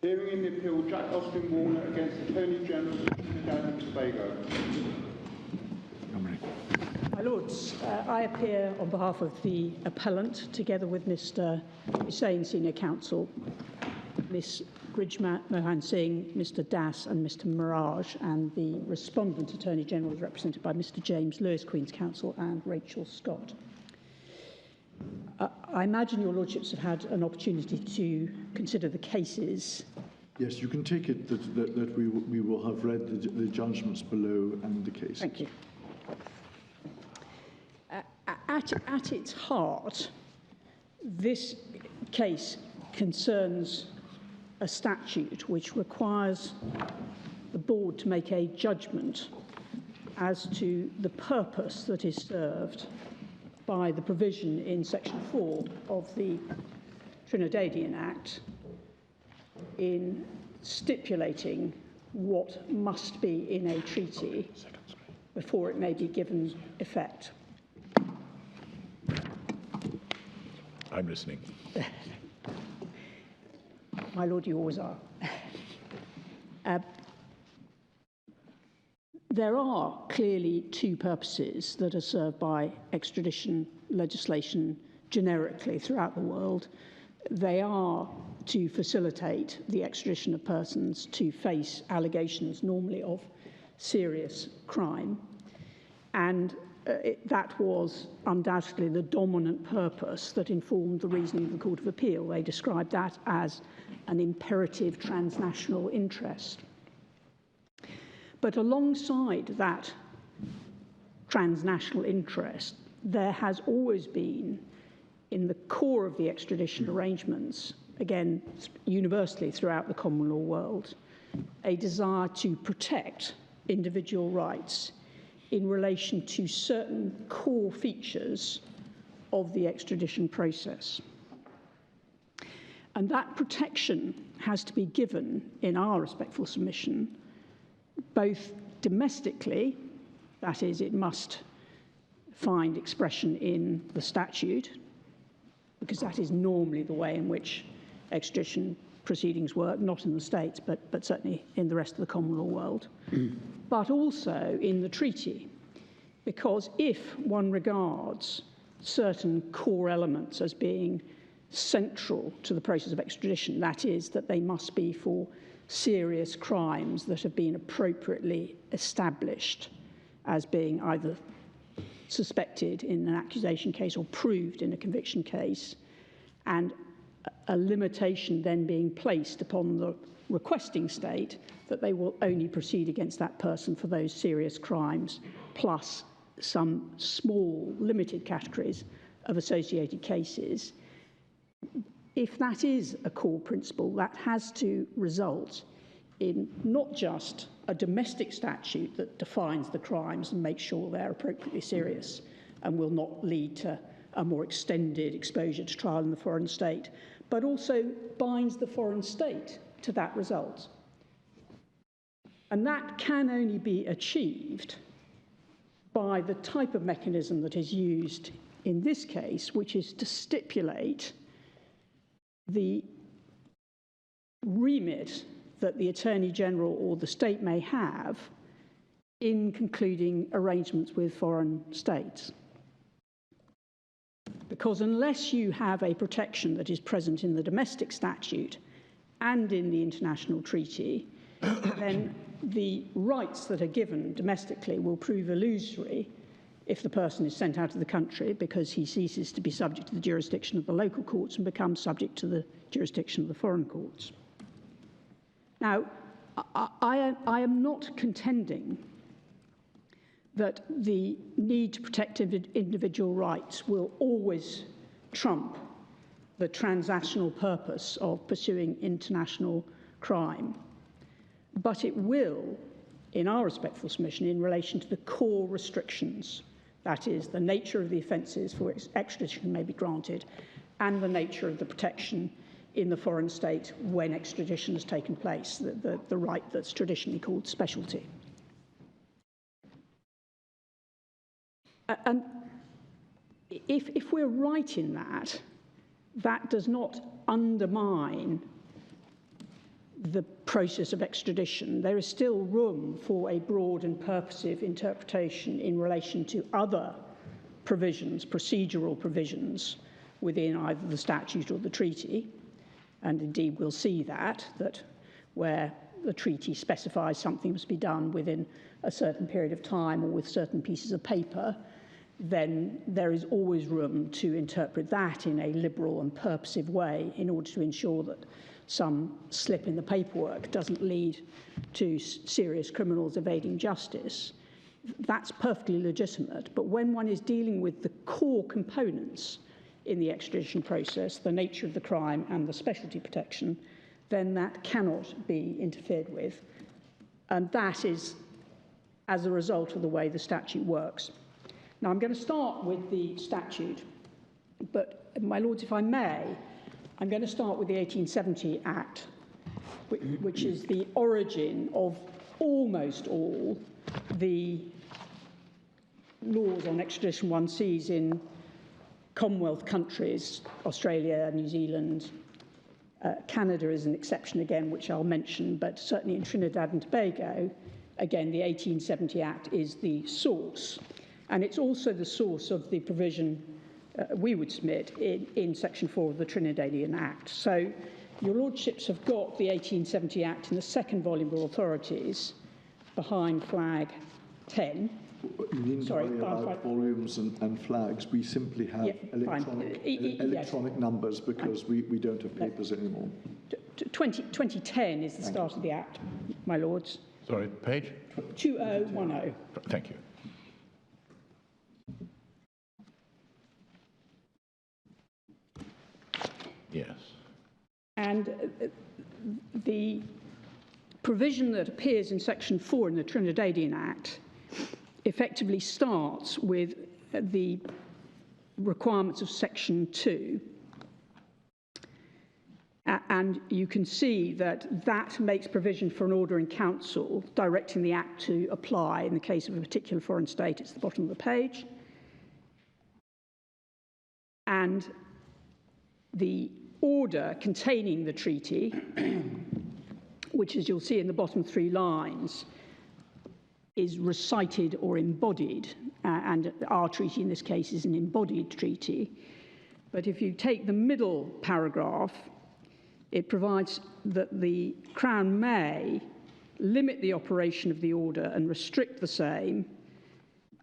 Hearing in the appeal, Jack Austin Warner against Attorney General of Trinidad and Tobago. My Lords, I appear on behalf of the appellant, together with Mr Hussain, Senior Counsel, Ms Grijma Mohan Singh, Mr Das and Mr Mirage, and the respondent Attorney General is represented by Mr James Lewis, Queen's Counsel, and Rachel Scott. I imagine your Lordships have had an opportunity to consider the cases. Yes, you can take it that we will have read the judgments below and the case. Thank you. At its heart, this case concerns a statute which requires the board to make a judgment as to the purpose that is served by the provision in Section 4 of the Trinidadian Act in stipulating what must be in a treaty before it may be given effect. I'm listening. My Lord, you always are. There are clearly two purposes that are served by extradition legislation generically throughout the world. They are to facilitate the extradition of persons to face allegations normally of serious crime. And that was undoubtedly the dominant purpose that informed the reasoning of the Court of Appeal. They described that as an imperative transnational interest. But alongside that transnational interest, there has always been, in the core of the extradition arrangements, again, universally throughout the common law world, a desire to protect individual rights in relation to certain core features of the extradition process. And that protection has to be given, in our respectful submission, both domestically, that is, it must find expression in the statute, because that is normally the way in which extradition proceedings work, not in the States, but certainly in the rest of the common law world, but also in the treaty, because if one regards certain core elements as being central to the process of extradition, that is, that they must be for serious crimes that have been appropriately established as being either suspected in an accusation case or proved in a conviction case, and a limitation then being placed upon the requesting state that they will only proceed against that person for those serious crimes, plus some small limited categories of associated cases. If that is a core principle, that has to result in not just a domestic statute that defines the crimes and makes sure they're appropriately serious and will not lead to a more extended exposure to trial in the foreign state, but also binds the foreign state to that result. And that can only be achieved by the type of mechanism that is used in this case, which is to stipulate the remit that the Attorney General or the state may have in concluding arrangements with foreign states. Because unless you have a protection that is present in the domestic statute and in the international treaty, then the rights that are given domestically will prove illusory if the person is sent out of the country, because he ceases to be subject to the jurisdiction of the local courts and becomes subject to the jurisdiction of the foreign courts. Now, I am not contending that the need to protect individual rights will always trump the transnational purpose of pursuing international crime, but it will, in our respectful submission, in relation to the core restrictions, that is, the nature of the offences for which extradition may be granted and the nature of the protection in the foreign state when extradition has taken place, the right that's traditionally called specialty. And if we're right in that, that does not undermine the process of extradition, there is still room for a broad and purposive interpretation in relation to other provisions, procedural provisions, within either the statute or the treaty. And indeed, we'll see that where the treaty specifies something must be done within a certain period of time or with certain pieces of paper, then there is always room to interpret that in a liberal and purposive way in order to ensure that some slip in the paperwork doesn't lead to serious criminals evading justice. That's perfectly legitimate. But when one is dealing with the core components in the extradition process, the nature of the crime and the specialty protection, then that cannot be interfered with. And that is as a result of the way the statute works. Now, I'm going to start with the statute, but, my lords, if I may, I'm going to start with the 1870 Act, which is the origin of almost all the laws on extradition one sees in Commonwealth countries, Australia, New Zealand. Canada is an exception again, which I'll mention, but certainly in Trinidad and Tobago, again, the 1870 Act is the source. And it's also the source of the provision we would submit in Section 4 of the Trinidadian Act. So your lordships have got the 1870 Act in the second volume of authorities behind flag 10. You mean Sorry, about volumes and flags? We simply have electronic numbers because we don't have papers anymore. 2010 is the start of the Act, my lords. Sorry, page? 2010. Thank you. Yes. And the provision that appears in Section 4 in the Trinidadian Act effectively starts with the requirements of Section 2. And you can see that that makes provision for an order in council directing the Act to apply in the case of a particular foreign state. It's the bottom of the page. And the order containing the treaty, which, as you'll see in the bottom 3 lines, is recited or embodied, and our treaty in this case is an embodied treaty. But if you take the middle paragraph, it provides that the Crown may limit the operation of the order and restrict the same,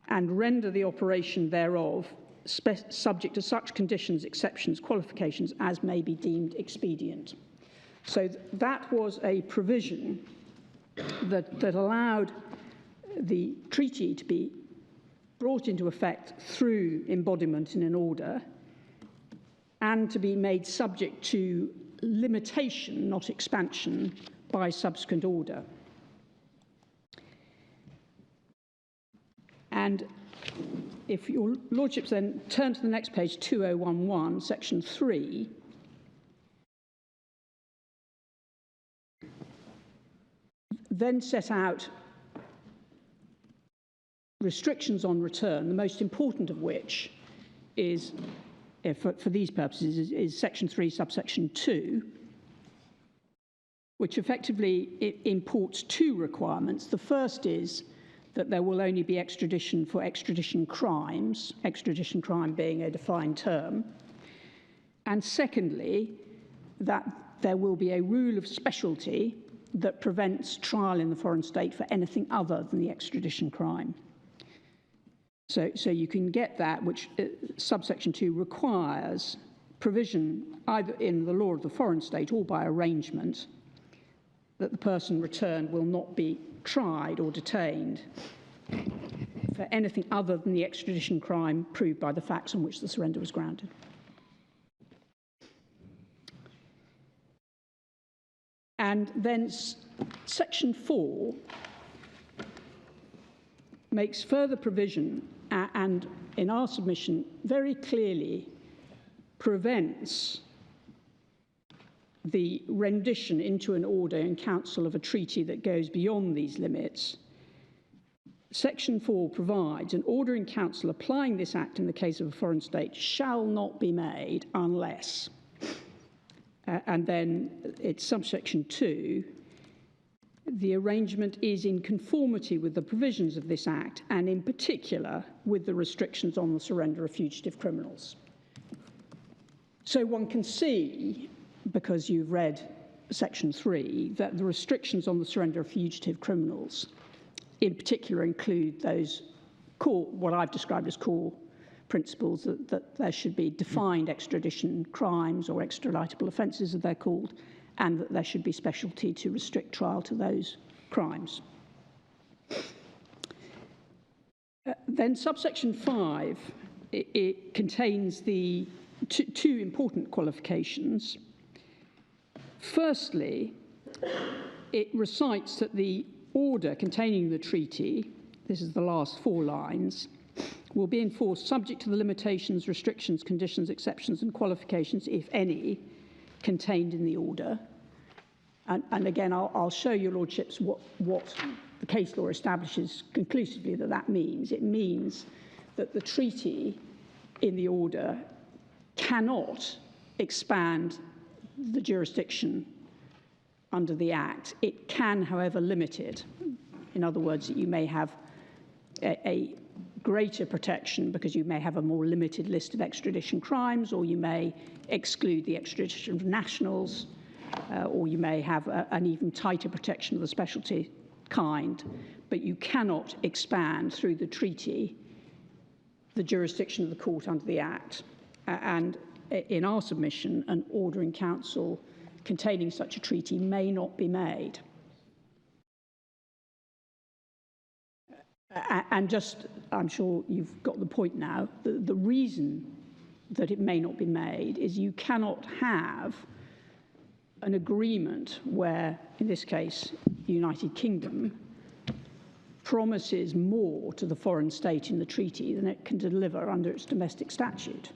and render the operation thereof subject to such conditions, exceptions, qualifications as may be deemed expedient. So that was a provision that allowed the treaty to be brought into effect through embodiment in an order and to be made subject to limitation, not expansion, by subsequent order. And if your lordships then turn to the next page, 2011, section 3, then set out restrictions on return, the most important of which is, for these purposes, is section 3, subsection 2, which effectively imports 2 requirements. The first is that there will only be extradition for extradition crimes, extradition crime being a defined term. And secondly, that there will be a rule of specialty that prevents trial in the foreign state for anything other than the extradition crime. So you can get that, which subsection 2 requires provision either in the law of the foreign state or by arrangement that the person returned will not be tried or detained for anything other than the extradition crime proved by the facts on which the surrender was grounded. And then section 4 makes further provision and in our submission very clearly prevents the rendition into an order in council of a treaty that goes beyond these limits. Section 4 provides an order in council applying this act in the case of a foreign state shall not be made unless. And then it's subsection 2. The arrangement is in conformity with the provisions of this Act, and in particular with the restrictions on the surrender of fugitive criminals. So one can see, because you've read section 3, that the restrictions on the surrender of fugitive criminals in particular include those core, what I've described as core principles, that there should be defined extradition crimes or extraditable offences, as they're called, and that there should be specialty to restrict trial to those crimes. Then subsection 5, it contains the two important qualifications. Firstly, it recites that the order containing the treaty, this is the last 4 lines, will be enforced subject to the limitations, restrictions, conditions, exceptions and qualifications, if any, contained in the order. And again, I'll show your lordships what the case law establishes conclusively that means. It means that the treaty in the order cannot expand the jurisdiction under the Act. It can, however, limit it. In other words, you may have a greater protection because you may have a more limited list of extradition crimes, or you may exclude the extradition of nationals, or you may have an even tighter protection of the specialty kind, but you cannot expand through the treaty the jurisdiction of the court under the Act. And in our submission, an order in council containing such a treaty may not be made. And just, I'm sure you've got the point now, the reason that it may not be made is you cannot have an agreement where, in this case, the United Kingdom promises more to the foreign state in the treaty than it can deliver under its domestic statute.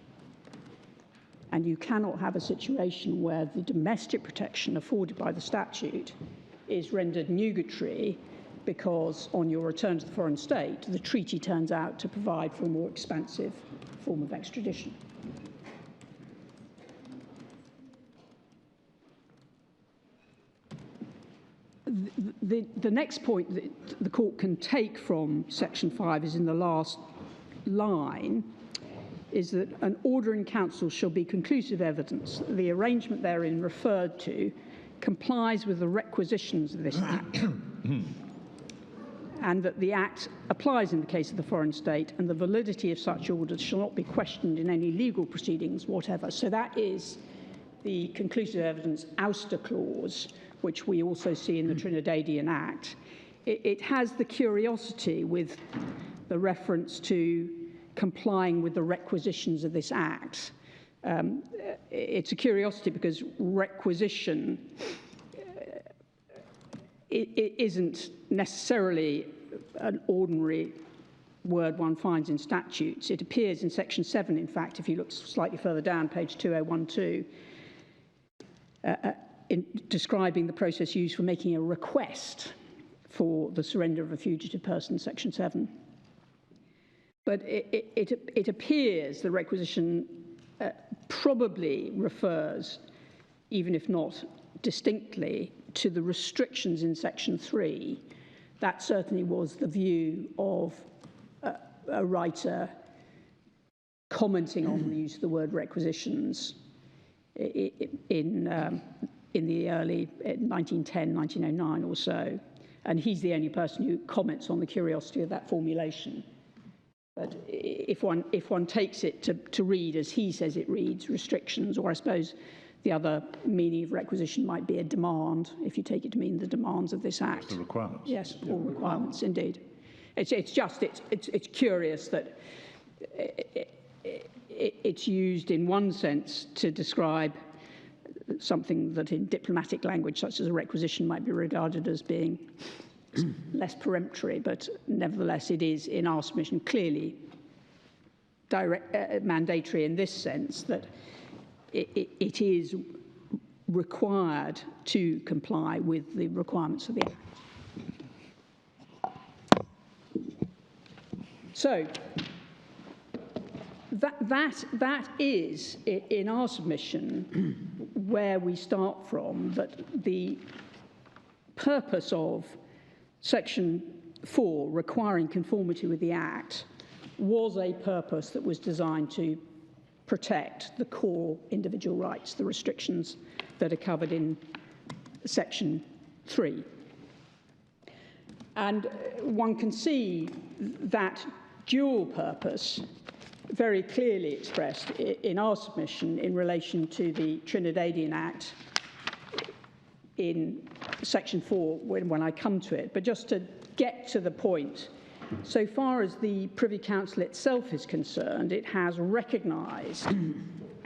And you cannot have a situation where the domestic protection afforded by the statute is rendered nugatory because on your return to the foreign state, the treaty turns out to provide for a more expansive form of extradition. The next point that the court can take from section 5 is in the last line, is that an order in council shall be conclusive evidence that the arrangement therein referred to complies with the requisitions of this Act, and that the Act applies in the case of the foreign state, and the validity of such orders shall not be questioned in any legal proceedings whatever. So that is the conclusive evidence ouster clause, which we also see in the Trinidadian Act. It has the curiosity with the reference to complying with the requisitions of this Act. It's a curiosity because requisition it isn't necessarily an ordinary word one finds in statutes. It appears in section 7, in fact, if you look slightly further down, page 2012, in describing the process used for making a request for the surrender of a fugitive person, section 7. But it appears the requisition probably refers, even if not distinctly, to the restrictions in section 3. That certainly was the view of a writer commenting on the use of the word requisitions in the early 1910, 1909 or so. And he's the only person who comments on the curiosity of that formulation. But if one takes it to read as he says it reads, restrictions, or I suppose the other meaning of requisition might be a demand, if you take it to mean the demands of this Act. The requirements. Yes, all requirements, indeed. It's curious that it's used in one sense to describe something that in diplomatic language, such as a requisition, might be regarded as being less peremptory, but nevertheless it is, in our submission, clearly mandatory in this sense that it is required to comply with the requirements of the Act. So that is, in our submission, where we start from, that the purpose of Section 4, requiring conformity with the Act, was a purpose that was designed to protect the core individual rights, the restrictions that are covered in Section 3. And one can see that dual purpose very clearly expressed in our submission in relation to the Trinidadian Act in Section 4 when I come to it. But just to get to the point, so far as the Privy Council itself is concerned, it has recognised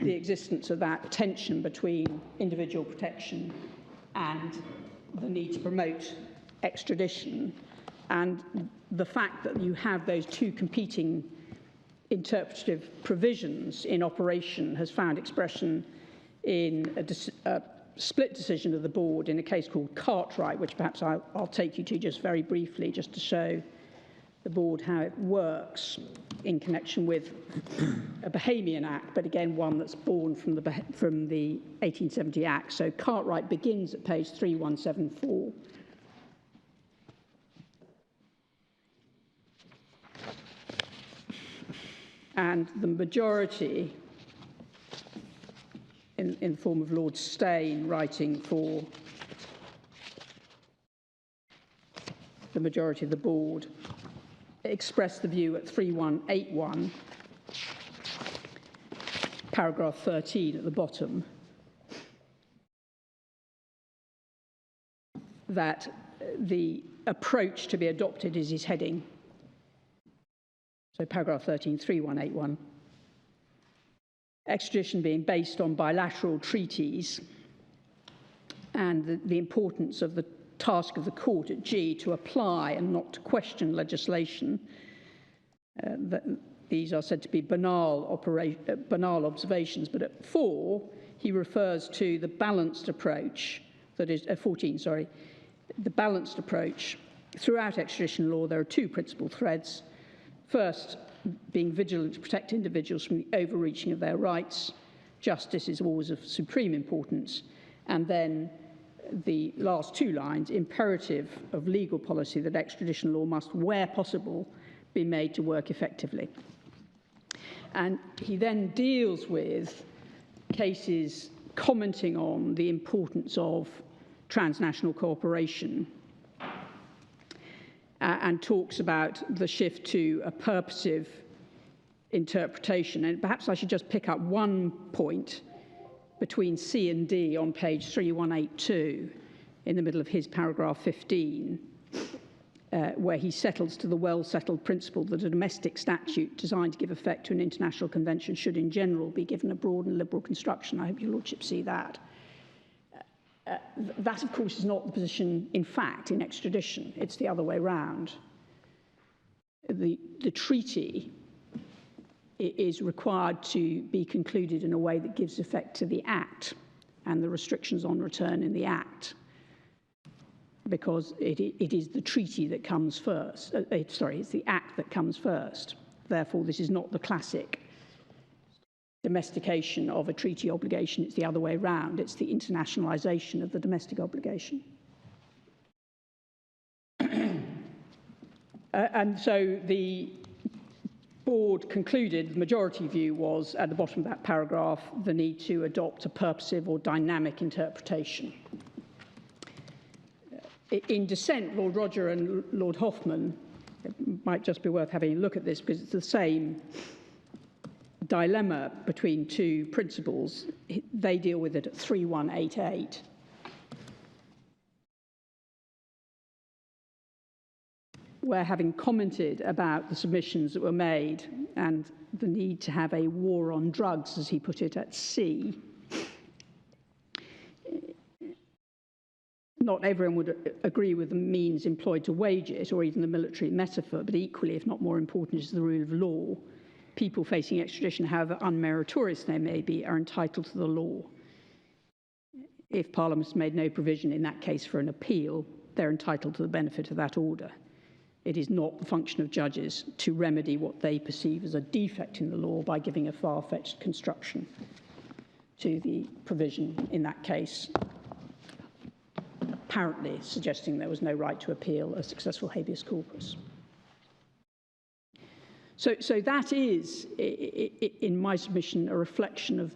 the existence of that tension between individual protection and the need to promote extradition, and the fact that you have those two competing interpretative provisions in operation has found expression in a split decision of the board in a case called Cartwright, which perhaps I'll take you to just very briefly, just to show the board how it works in connection with a Bahamian Act, but again one that's born from the 1870 Act. So Cartwright begins at page 3174. And the majority, in the form of Lord Steyn, writing for the majority of the board, expressed the view at 3181, paragraph 13 at the bottom, that the approach to be adopted is his heading. So paragraph 13, 3181. Extradition being based on bilateral treaties and the importance of the task of the court at G to apply and not to question legislation. These are said to be banal observations, but at 4, he refers to the balanced approach, that is, 14, sorry, the balanced approach. Throughout extradition law, there are two principal threads. First, being vigilant to protect individuals from the overreaching of their rights. Justice is always of supreme importance. And then the last two lines, imperative of legal policy that extradition law must, where possible, be made to work effectively. And he then deals with cases commenting on the importance of transnational cooperation and talks about the shift to a purposive interpretation. And perhaps I should just pick up one point between C and D on page 3182 in the middle of his paragraph 15, where he settles to the well-settled principle that a domestic statute designed to give effect to an international convention should in general be given a broad and liberal construction. I hope your lordship see that. That, of course, is not the position, in fact, in extradition. It's the other way round. The treaty is required to be concluded in a way that gives effect to the Act and the restrictions on return in the Act, because it is the treaty that comes first. It's the Act that comes first. Therefore, this is not the classic domestication of a treaty obligation. It's the other way round. It's the internationalisation of the domestic obligation. And so the board concluded, the majority view was, at the bottom of that paragraph, the need to adopt a purposive or dynamic interpretation. In dissent, Lord Roger and Lord Hoffman, it might just be worth having a look at this because it's the same dilemma between two principles. They deal with it at 3188. Where, having commented about the submissions that were made and the need to have a war on drugs, as he put it, at C, not everyone would agree with the means employed to wage it, or even the military metaphor, but equally, if not more important, is the rule of law. People facing extradition, however unmeritorious they may be, are entitled to the law. If Parliament has made no provision in that case for an appeal, they're entitled to the benefit of that order. It is not the function of judges to remedy what they perceive as a defect in the law by giving a far-fetched construction. to the provision in that case, apparently suggesting there was no right to appeal a successful habeas corpus. So that is, in my submission, a reflection of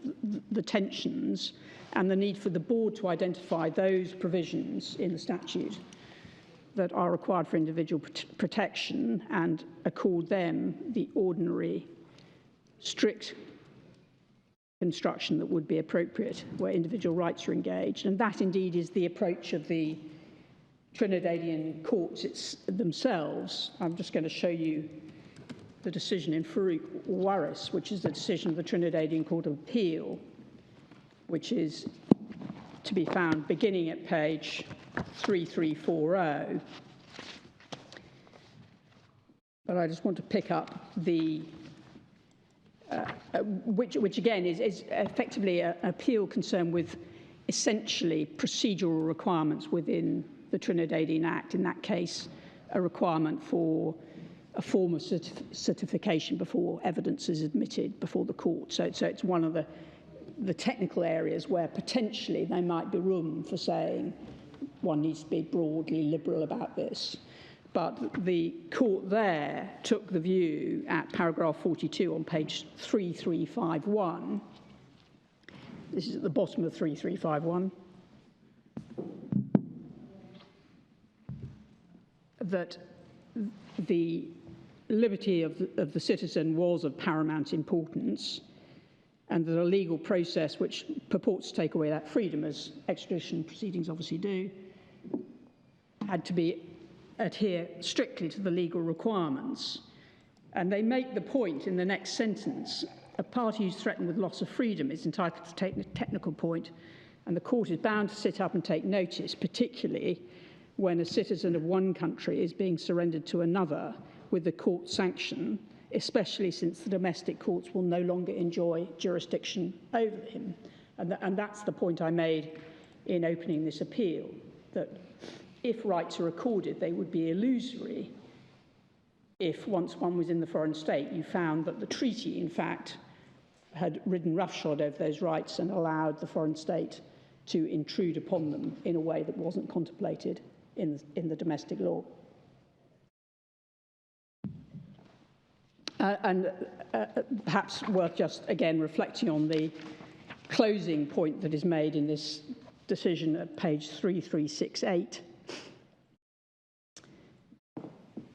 the tensions and the need for the board to identify those provisions in the statute that are required for individual protection and accord them the ordinary, strict construction that would be appropriate where individual rights are engaged. And that indeed is the approach of the Trinidadian courts themselves. I'm just going to show you the decision in Farouk Waris, which is the decision of the Trinidadian Court of Appeal, which is to be found beginning at page 3340. But I just want to pick up the, which again is effectively an appeal concerned with essentially procedural requirements within the Trinidadian Act. In that case, a requirement for a form of certification before evidence is admitted before the court. So it's one of the technical areas where potentially there might be room for saying one needs to be broadly liberal about this. But the court there took the view at paragraph 42 on page 3351. This is at the bottom of 3351. That the liberty of the citizen was of paramount importance, and that a legal process which purports to take away that freedom, as extradition proceedings obviously do, had to adhere strictly to the legal requirements. And they make the point in the next sentence: a party who's threatened with loss of freedom is entitled to take the technical point, and the court is bound to sit up and take notice, particularly when a citizen of one country is being surrendered to another with the court sanction, especially since the domestic courts will no longer enjoy jurisdiction over him. And that's the point I made in opening this appeal, that if rights are accorded, they would be illusory if, once one was in the foreign state, you found that the treaty, in fact, had ridden roughshod over those rights and allowed the foreign state to intrude upon them in a way that wasn't contemplated in the domestic law. And perhaps worth just again reflecting on the closing point that is made in this decision at page 3368,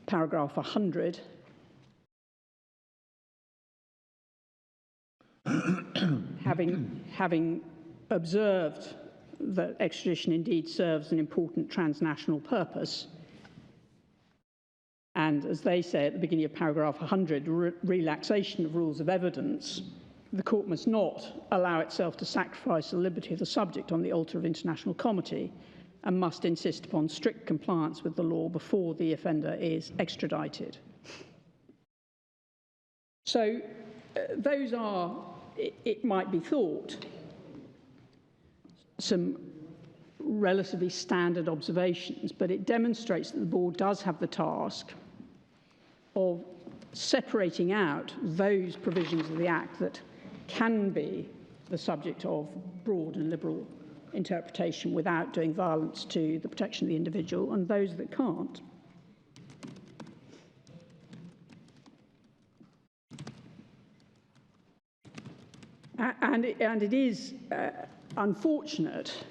paragraph 100. Having observed that extradition indeed serves an important transnational purpose, and as they say at the beginning of paragraph 100, relaxation of rules of evidence, the court must not allow itself to sacrifice the liberty of the subject on the altar of international comity, and must insist upon strict compliance with the law before the offender is extradited. So those are, it might be thought, some relatively standard observations, but it demonstrates that the board does have the task of separating out those provisions of the Act that can be the subject of broad and liberal interpretation without doing violence to the protection of the individual, and those that can't. And it is unfortunate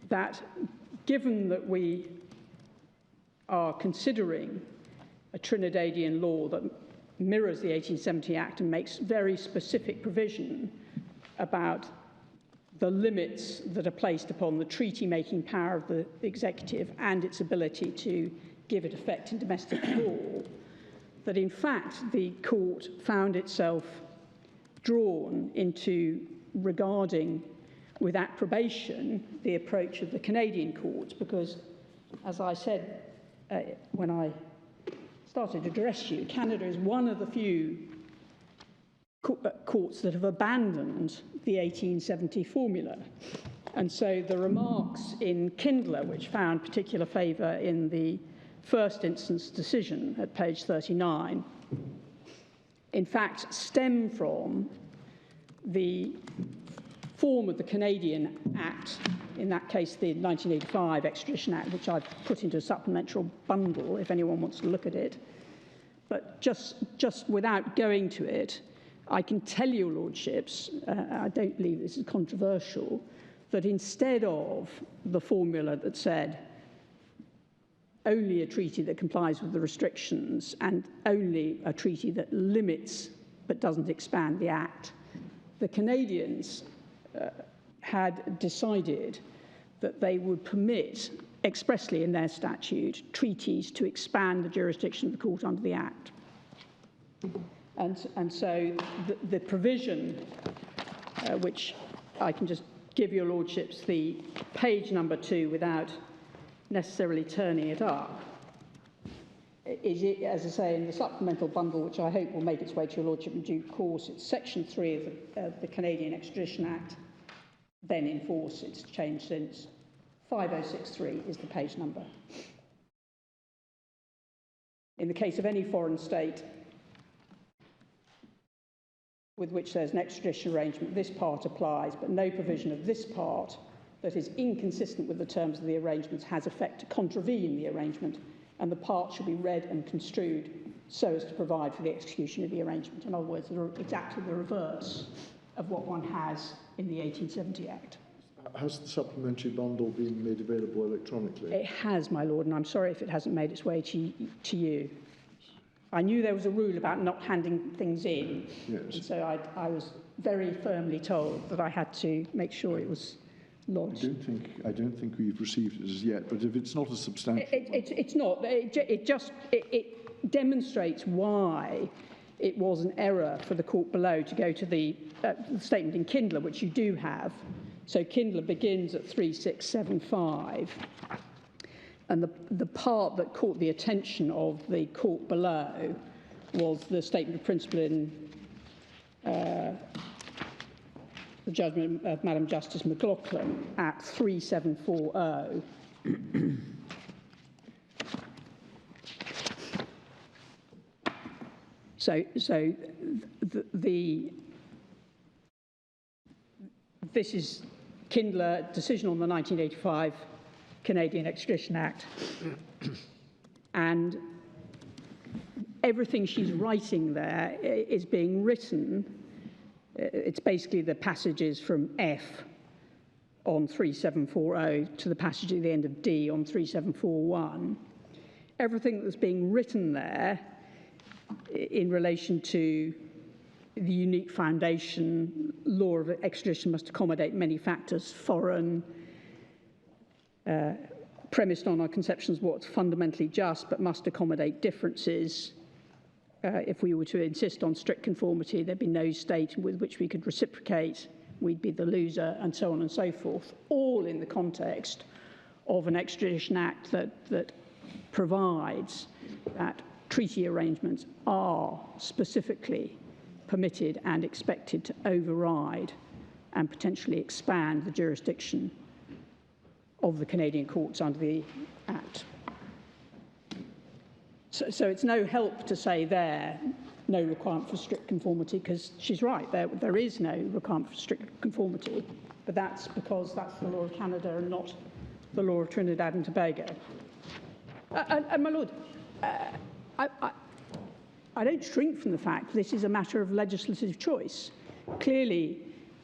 that, given that we are considering a Trinidadian law that mirrors the 1870 Act and makes very specific provision about the limits that are placed upon the treaty-making power of the executive and its ability to give it effect in domestic law, that in fact the court found itself drawn into regarding with approbation the approach of the Canadian courts, because, as I said when I started to address you, Canada is one of the few courts that have abandoned the 1870 formula. And so the remarks in Kindler, which found particular favour in the first instance decision at page 39, in fact stem from the form of the Canadian Act, in that case the 1985 Extradition Act, which I've put into a supplemental bundle if anyone wants to look at it. But just without going to it, I can tell your lordships, I don't believe this is controversial, that instead of the formula that said only a treaty that complies with the restrictions and only a treaty that limits but doesn't expand the Act, the Canadians had decided that they would permit expressly in their statute treaties to expand the jurisdiction of the court under the Act. And so the provision, which I can just give your lordships the page number 2 without necessarily turning it up, is, it, as I say, in the supplemental bundle, which I hope will make its way to your lordship in due course. It's section 3 of the Canadian Extradition Act, then in force. It's changed since. 5063 is the page number. In the case of any foreign state with which there's an extradition arrangement, this part applies, but no provision of this part that is inconsistent with the terms of the arrangements has effect to contravene the arrangement, and the part should be read and construed so as to provide for the execution of the arrangement. In other words, exactly the reverse of what one has in the 1870 Act. Has the supplementary bundle been made available electronically? It has, my lord, and I'm sorry if it hasn't made its way to you. I knew there was a rule about not handing things in, yes. And so I was very firmly told that I had to make sure it was lodged. I don't think we've received it as yet, but if it's not a substantial... It's not. It demonstrates why it was an error for the court below to go to the statement in Kindler, which you do have. So Kindler begins at 3675, and the part that caught the attention of the court below was the statement of principle in the judgment of Madam Justice McLaughlin at 3740. This is Kindler decision on the 1985 Canadian Extradition Act, and everything she's writing there is being written. It's basically the passages from F on 3740 to the passage at the end of D on 3741. Everything that's being written there in relation to the unique foundation, law of extradition must accommodate many factors, foreign, premised on our conceptions of what's fundamentally just, but must accommodate differences. If we were to insist on strict conformity, there'd be no state with which we could reciprocate, we'd be the loser, and so on and so forth, all in the context of an Extradition Act that provides that treaty arrangements are specifically permitted and expected to override and potentially expand the jurisdiction of the Canadian courts under the Act. So it's no help to say there, no requirement for strict conformity, because she's right, there is no requirement for strict conformity, but that's because that's the law of Canada and not the law of Trinidad and Tobago. And my lord, I don't shrink from the fact this is a matter of legislative choice. Clearly,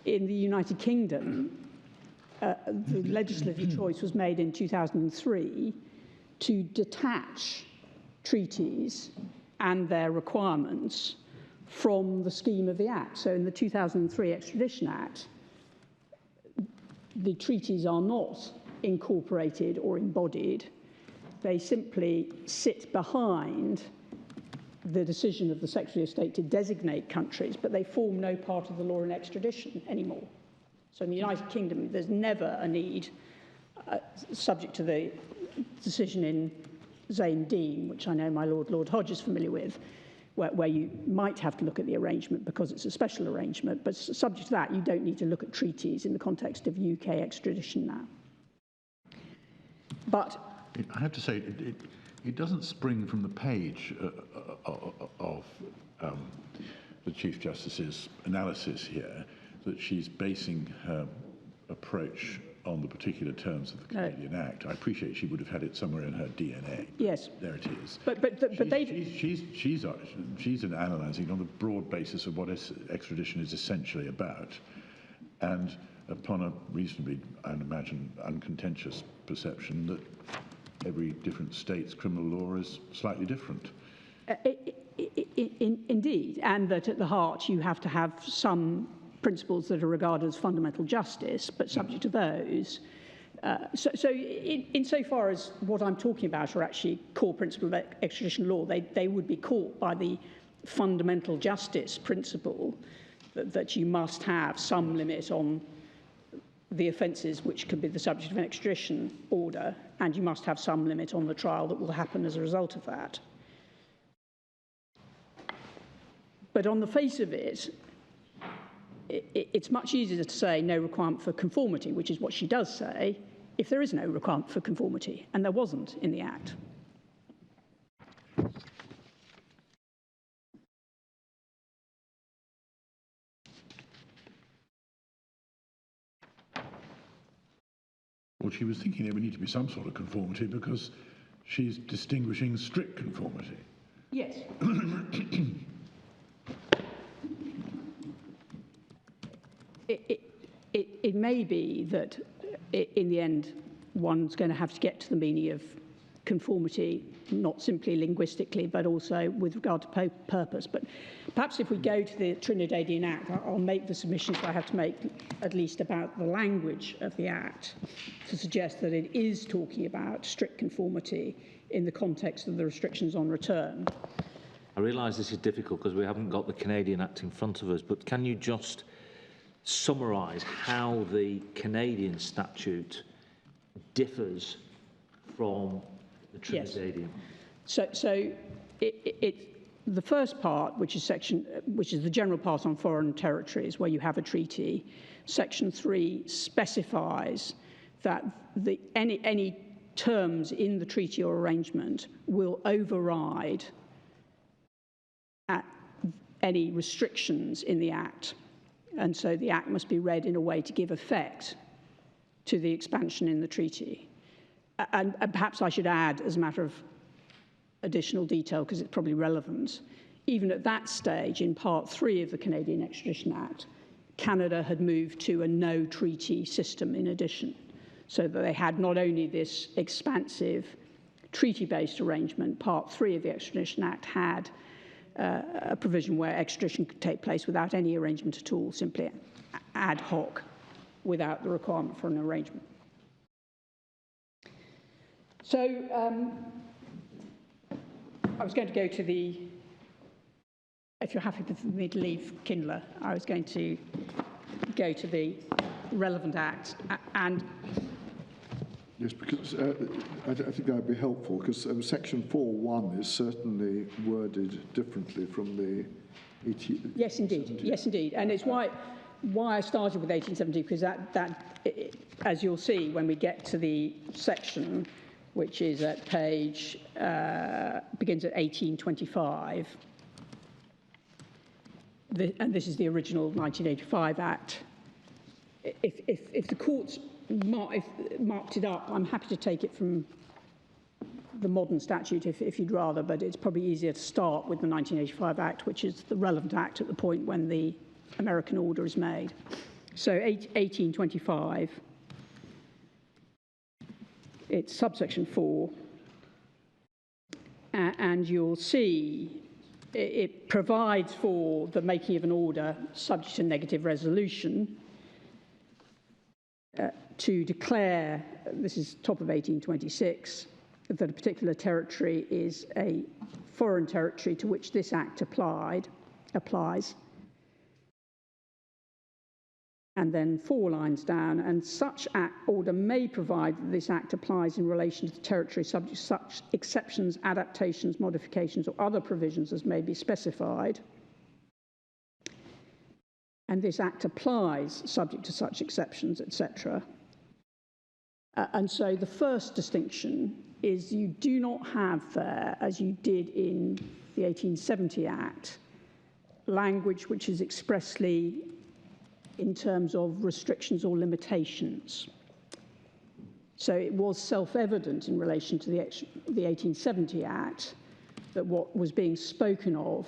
in the United Kingdom, the legislative choice was made in 2003 to detach treaties and their requirements from the scheme of the Act. So in the 2003 Extradition Act, the treaties are not incorporated or embodied. They simply sit behind the decision of the Secretary of State to designate countries, but they form no part of the law in extradition anymore. So in the United Kingdom, there's never a need, subject to the decision in Zane Dean, which I know my Lord Hodge is familiar with, where you might have to look at the arrangement because it's a special arrangement, but subject to that, you don't need to look at treaties in the context of UK extradition now. But I have to say, it doesn't spring from the page of the Chief Justice's analysis here. that she's basing her approach on the particular terms of the Canadian Act. I appreciate she would have had it somewhere in her DNA. Yes. There it is. She's analysing on the broad basis of what extradition is essentially about, and upon a reasonably, I imagine, uncontentious perception that every different state's criminal law is slightly different. Indeed, and that at the heart you have to have some principles that are regarded as fundamental justice, but subject to those. Insofar as what I'm talking about are actually core principles of extradition law, they would be caught by the fundamental justice principle that you must have some limit on the offences which could be the subject of an extradition order, and you must have some limit on the trial that will happen as a result of that. But on the face of it, it's much easier to say no requirement for conformity, which is what she does say, if there is no requirement for conformity, and there wasn't in the Act. Well, she was thinking there would need to be some sort of conformity because she's distinguishing strict conformity. Yes. It may be that in the end one's going to have to get to the meaning of conformity, not simply linguistically, but also with regard to purpose. But perhaps if we go to the Trinidadian Act, I'll make the submissions I have to make at least about the language of the Act to suggest that it is talking about strict conformity in the context of the restrictions on return. I realise this is difficult because we haven't got the Canadian Act in front of us, but can you just summarise how the Canadian statute differs from the Trinidadian? Yes. So the first part, which is the general part on foreign territories, where you have a treaty, Section 3 specifies that any terms in the treaty or arrangement will override any restrictions in the Act. And so the Act must be read in a way to give effect to the expansion in the treaty. And perhaps I should add, as a matter of additional detail, because it's probably relevant, even at that stage, in Part 3 of the Canadian Extradition Act, Canada had moved to a no-treaty system in addition, so that they had not only this expansive treaty-based arrangement, Part 3 of the Extradition Act had a provision where extradition could take place without any arrangement at all, simply ad hoc, without the requirement for an arrangement. So I was going to go to the, if you're happy for me to leave Kindler, I was going to go to the relevant Act. And yes, because I think that would be helpful, because Section 4.1 is certainly worded differently from the 1870. Yes, indeed. Yes, indeed. And it's why I started with 1870, because that, as you'll see when we get to the section, which is at page, begins at 1825, and this is the original 1985 Act. If the courts marked it up, I'm happy to take it from the modern statute if you'd rather, but it's probably easier to start with the 1985 Act, which is the relevant Act at the point when the American order is made. So 1825, it's subsection 4, and you'll see it provides for the making of an order subject to negative resolution to declare, this is top of 1826, that a particular territory is a foreign territory to which this Act applies. And then 4 lines down, and such order may provide that this Act applies in relation to the territory subject to such exceptions, adaptations, modifications, or other provisions as may be specified. And this Act applies subject to such exceptions, etc. And so the first distinction is you do not have there, as you did in the 1870 Act, language which is expressly in terms of restrictions or limitations. So it was self-evident in relation to the 1870 Act that what was being spoken of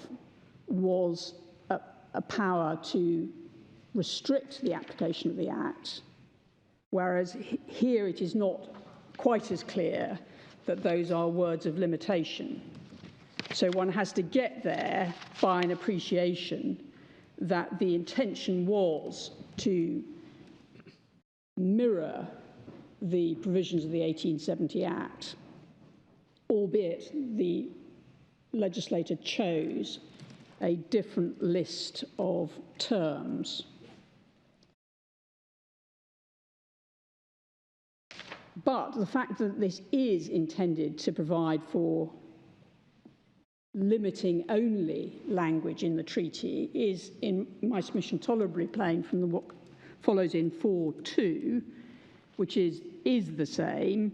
was a power to restrict the application of the Act, whereas here it is not quite as clear that those are words of limitation. So one has to get there by an appreciation that the intention was to mirror the provisions of the 1870 Act, albeit the legislator chose a different list of terms. But the fact that this is intended to provide for limiting only language in the treaty is, in my submission, tolerably plain from what follows in 4.2, which is the same.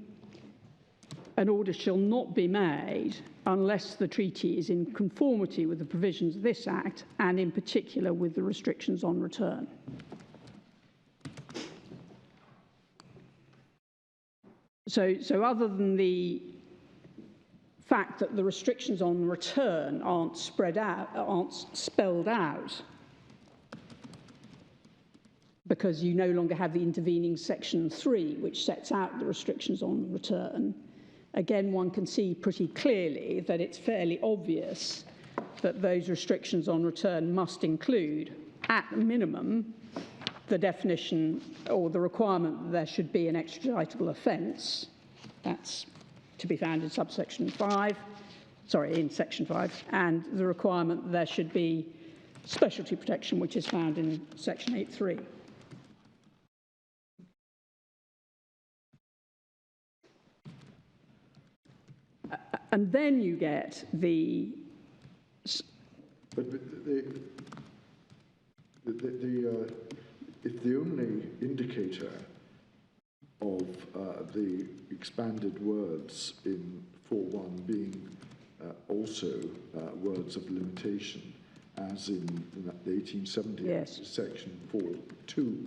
An order shall not be made unless the treaty is in conformity with the provisions of this Act, and in particular with the restrictions on return. So other than the fact that the restrictions on return aren't spelled out, because you no longer have the intervening Section 3, which sets out the restrictions on return, again, one can see pretty clearly that it's fairly obvious that those restrictions on return must include, at minimum, the definition or the requirement that there should be an extraditable offence. That's to be found in subsection 5, in section 5, and the requirement that there should be specialty protection, which is found in section 8.3. And then you get the... But if the only indicator of the expanded words in 4.1 being also words of limitation, as in the 1870 yes. section 4.2,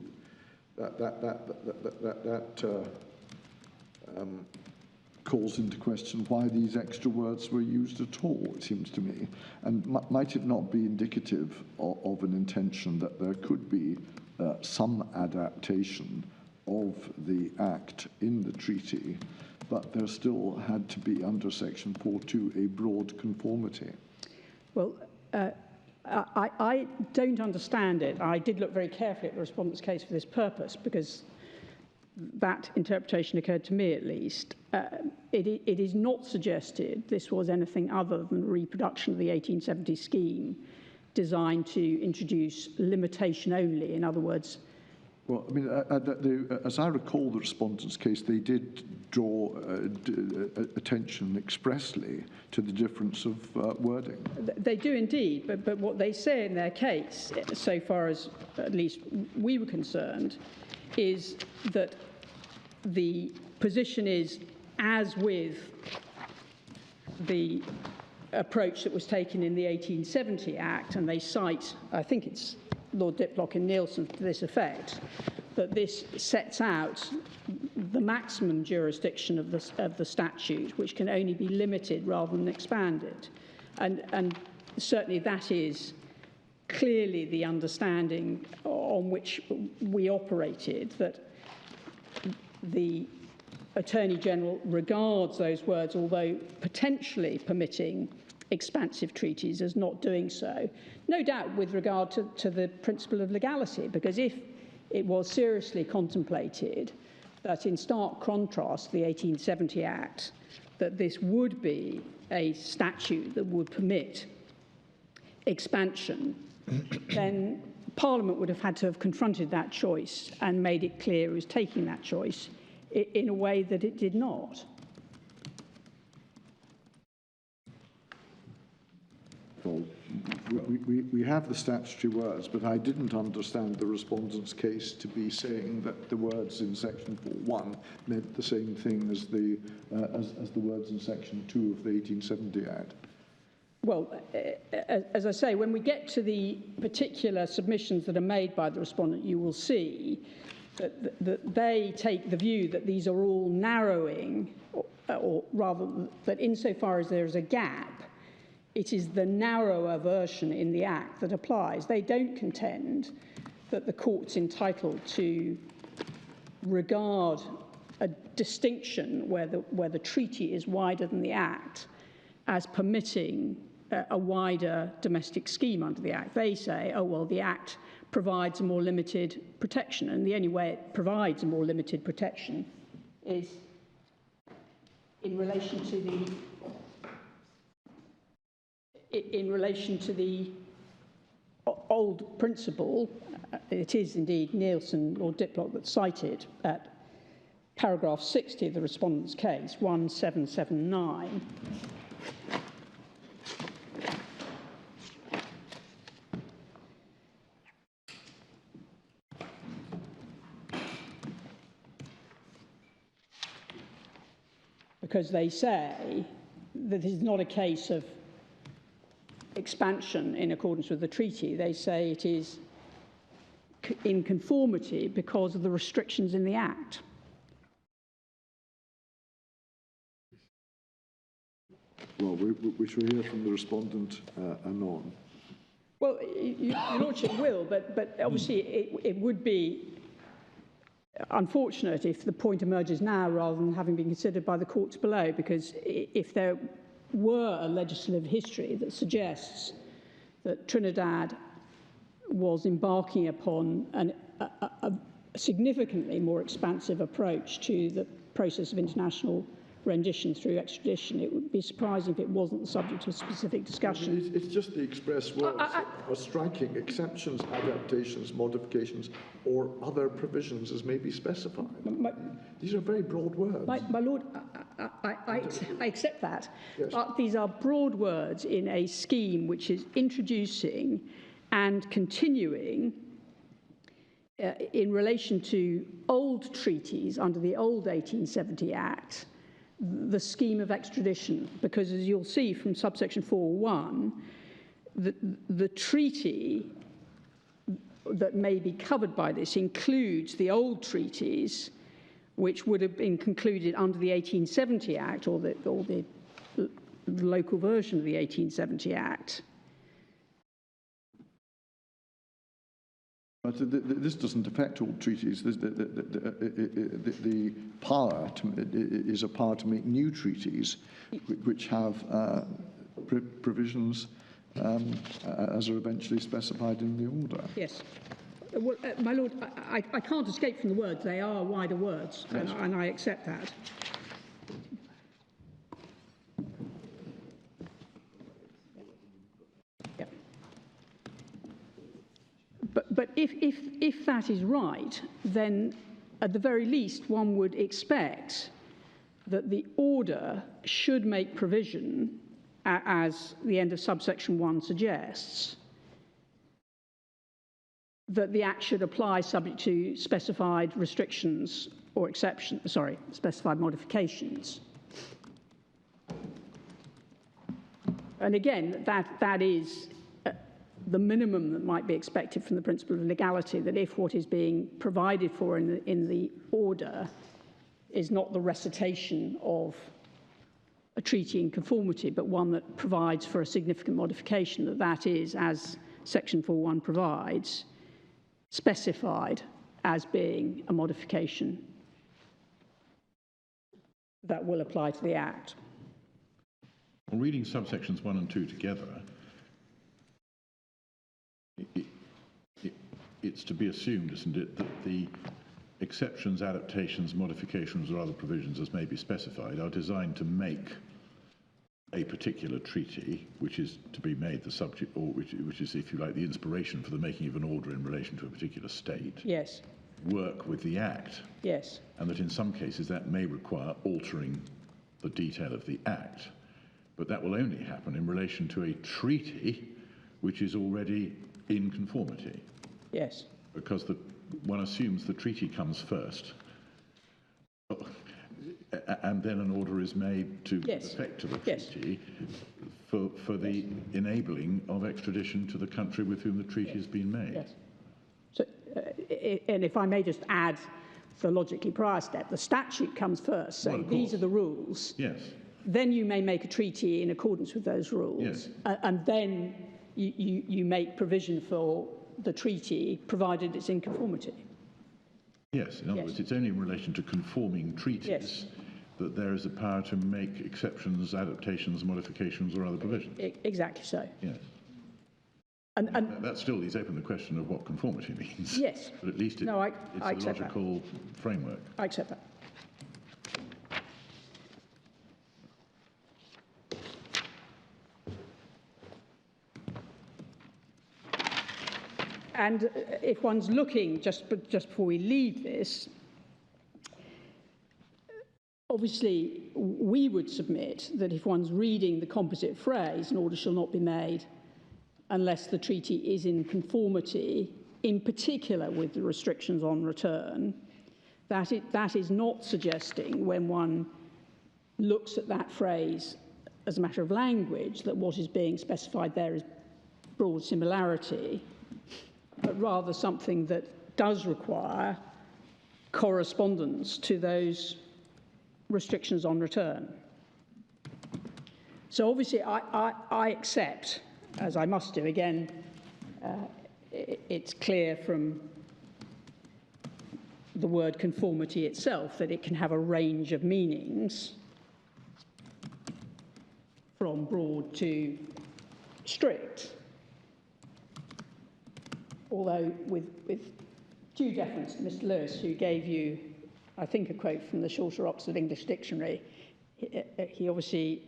that calls into question why these extra words were used at all, it seems to me. And might it not be indicative of an intention that there could be some adaptation of the Act in the treaty, but there still had to be, under section 4.2, a broad conformity? Well, I don't understand it. I did look very carefully at the respondent's case for this purpose, because that interpretation occurred to me at least. It is not suggested this was anything other than a reproduction of the 1870 scheme designed to introduce limitation only. In other words... Well, I mean, as I recall the respondent's case, they did draw attention expressly to the difference of wording. They do indeed, but what they say in their case, so far as at least we were concerned, is that the position is, as with the approach that was taken in the 1870 Act, and they cite, I think it's Lord Diplock and Nielsen to this effect, that this sets out the maximum jurisdiction of the statute, which can only be limited rather than expanded. And certainly that is clearly the understanding on which we operated, that the Attorney General regards those words, although potentially permitting expansive treaties, as not doing so, no doubt with regard to the principle of legality, because if it was seriously contemplated that, in stark contrast to the 1870 Act, that this would be a statute that would permit expansion, then Parliament would have had to have confronted that choice and made it clear it was taking that choice in a way that it did not. Well, we have the statutory words, but I didn't understand the respondent's case to be saying that the words in section 4.1 meant the same thing as the words in section 2 of the 1870 Act. Well, as I say, when we get to the particular submissions that are made by the respondent, you will see that they take the view that these are all narrowing, or rather that insofar as there is a gap, it is the narrower version in the Act that applies. They don't contend that the court's entitled to regard a distinction where the treaty is wider than the Act as permitting a wider domestic scheme under the Act. They say, oh, well, the Act provides a more limited protection, and the only way it provides a more limited protection is in relation to the old principle. It is indeed Nielsen or Diplock that cited at paragraph 60 of the respondent's case, 1779. Because they say that this is not a case of expansion in accordance with the treaty. They say it is in conformity because of the restrictions in the Act. Well, we shall hear from the respondent anon. Well, Your Lordship will, but obviously it would be unfortunate if the point emerges now rather than having been considered by the courts below, because if there were a legislative history that suggests that Trinidad was embarking upon a significantly more expansive approach to the process of international rendition through extradition, it would be surprising if it wasn't the subject of specific discussion. It's just the express words are striking: exceptions, adaptations, modifications, or other provisions as may be specified. These are very broad words. My Lord, I accept that. Yes. But these are broad words in a scheme which is introducing and continuing in relation to old treaties under the old 1870 Act, the scheme of extradition, because as you'll see from subsection 4.1, the treaty that may be covered by this includes the old treaties which would have been concluded under the 1870 Act or the local version of the 1870 Act. But this doesn't affect all treaties. The power is a power to make new treaties, which have provisions as are eventually specified in the order. Yes. Well, my Lord, I can't escape from the words. They are wider words, yes. and I accept that. But if that is right, then at the very least one would expect that the order should make provision, as the end of subsection 1 suggests, that the Act should apply subject to specified restrictions or exceptions, specified modifications. And again, that is the minimum that might be expected from the principle of legality, that if what is being provided for in the order is not the recitation of a treaty in conformity, but one that provides for a significant modification, that is, as section 4.1 provides, specified as being a modification that will apply to the Act. Well, reading subsections 1 and 2 together, it's to be assumed, isn't it, that the exceptions, adaptations, modifications, or other provisions as may be specified are designed to make a particular treaty, which is to be made the subject, or which is, if you like, the inspiration for the making of an order in relation to a particular state, yes, work with the Act. Yes. And that in some cases that may require altering the detail of the Act. But that will only happen in relation to a treaty which is already in conformity. Yes. Because one assumes the treaty comes first, and then an order is made to yes. effect to the yes. treaty for the enabling of extradition to the country with whom the treaty has been made. Yes. So, and if I may just add the logically prior step, the statute comes first, so Well, these are the rules. Yes. Then you may make a treaty in accordance with those rules. Yes. And then you make provision for the treaty, provided it's in conformity. Yes, in other words, it's only in relation to conforming treaties Yes. that there is a power to make exceptions, adaptations, modifications, or other provisions. Exactly so. Yes. And That still leaves open the question of what conformity means. yes. But at least it's I a accept that. logical framework. I accept that. And if one's looking, just before we leave this, obviously we would submit that if one's reading the composite phrase, an order shall not be made unless the treaty is in conformity, in particular with the restrictions on return, that is not suggesting, when one looks at that phrase as a matter of language, that what is being specified there is broad similarity, but rather something that does require correspondence to those restrictions on return. So obviously I accept, as I must do, again, it's clear from the word conformity itself that it can have a range of meanings, from broad to strict. Although with due deference to Mr. Lewis, who gave you, I think, a quote from the Shorter Oxford English Dictionary, he obviously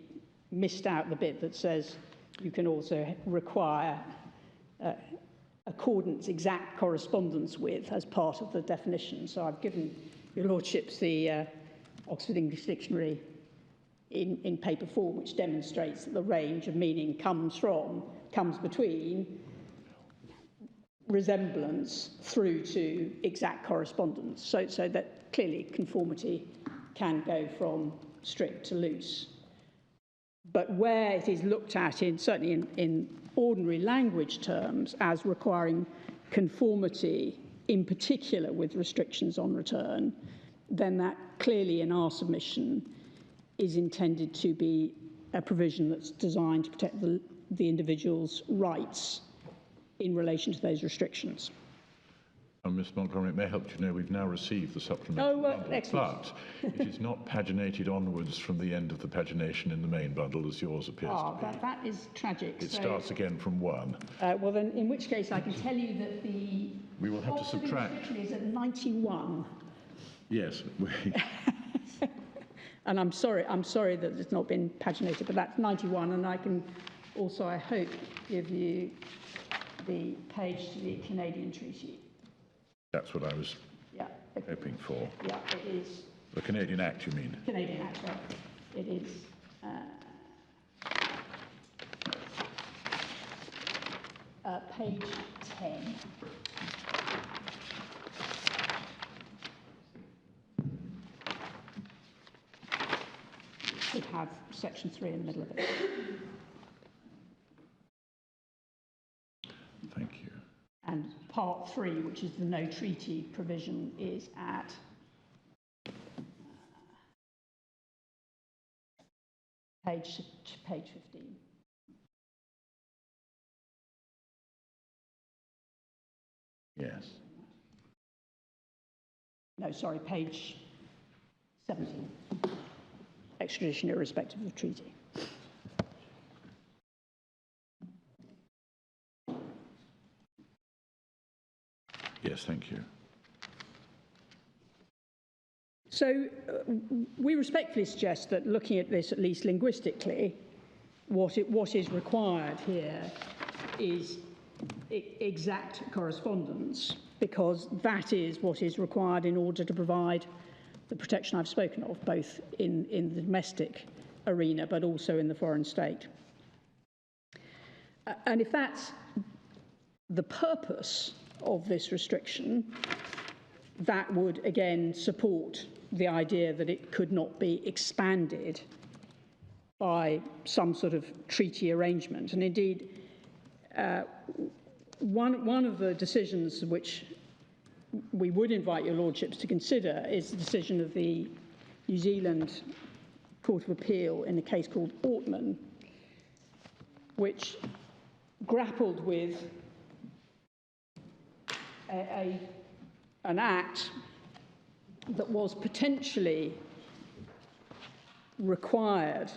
missed out the bit that says you can also require accordance, exact correspondence with, as part of the definition. So I've given your lordships the Oxford English Dictionary in paper form, which demonstrates that the range of meaning comes between resemblance through to exact correspondence, so that clearly conformity can go from strict to loose. But where it is looked at, certainly in ordinary language terms, as requiring conformity, in particular with restrictions on return, then that clearly in our submission is intended to be a provision that's designed to protect the individual's rights in relation to those restrictions. Ms Montgomery, it may help you know we've now received the supplementary bundle, excellent. but it is not paginated onwards from the end of the pagination in the main bundle as yours appears to be. That is tragic. It starts again from 1. Well then, in which case I can tell you that the We will have to subtract. is at 91. Yes. And I'm sorry that it's not been paginated, but that's 91, and I can also, I hope, give you the page to the Canadian treaty. That's what I was hoping for. Yeah, it is. The Canadian Act, you mean? Canadian Act, right. It is. Page 10. Should have section 3 in the middle of it. Thank you. And part 3, which is the no treaty provision, is at page 15. Yes. No, sorry, page 17. Extradition irrespective of treaty. Yes, thank you. So we respectfully suggest that looking at this, at least linguistically, what is required here is exact correspondence, because that is what is required in order to provide the protection I've spoken of, both in the domestic arena but also in the foreign state. And if that's the purpose of this restriction, that would again support the idea that it could not be expanded by some sort of treaty arrangement. And indeed, one of the decisions which we would invite your lordships to consider is the decision of the New Zealand Court of Appeal in a case called Ortman, which grappled with an act that was potentially required,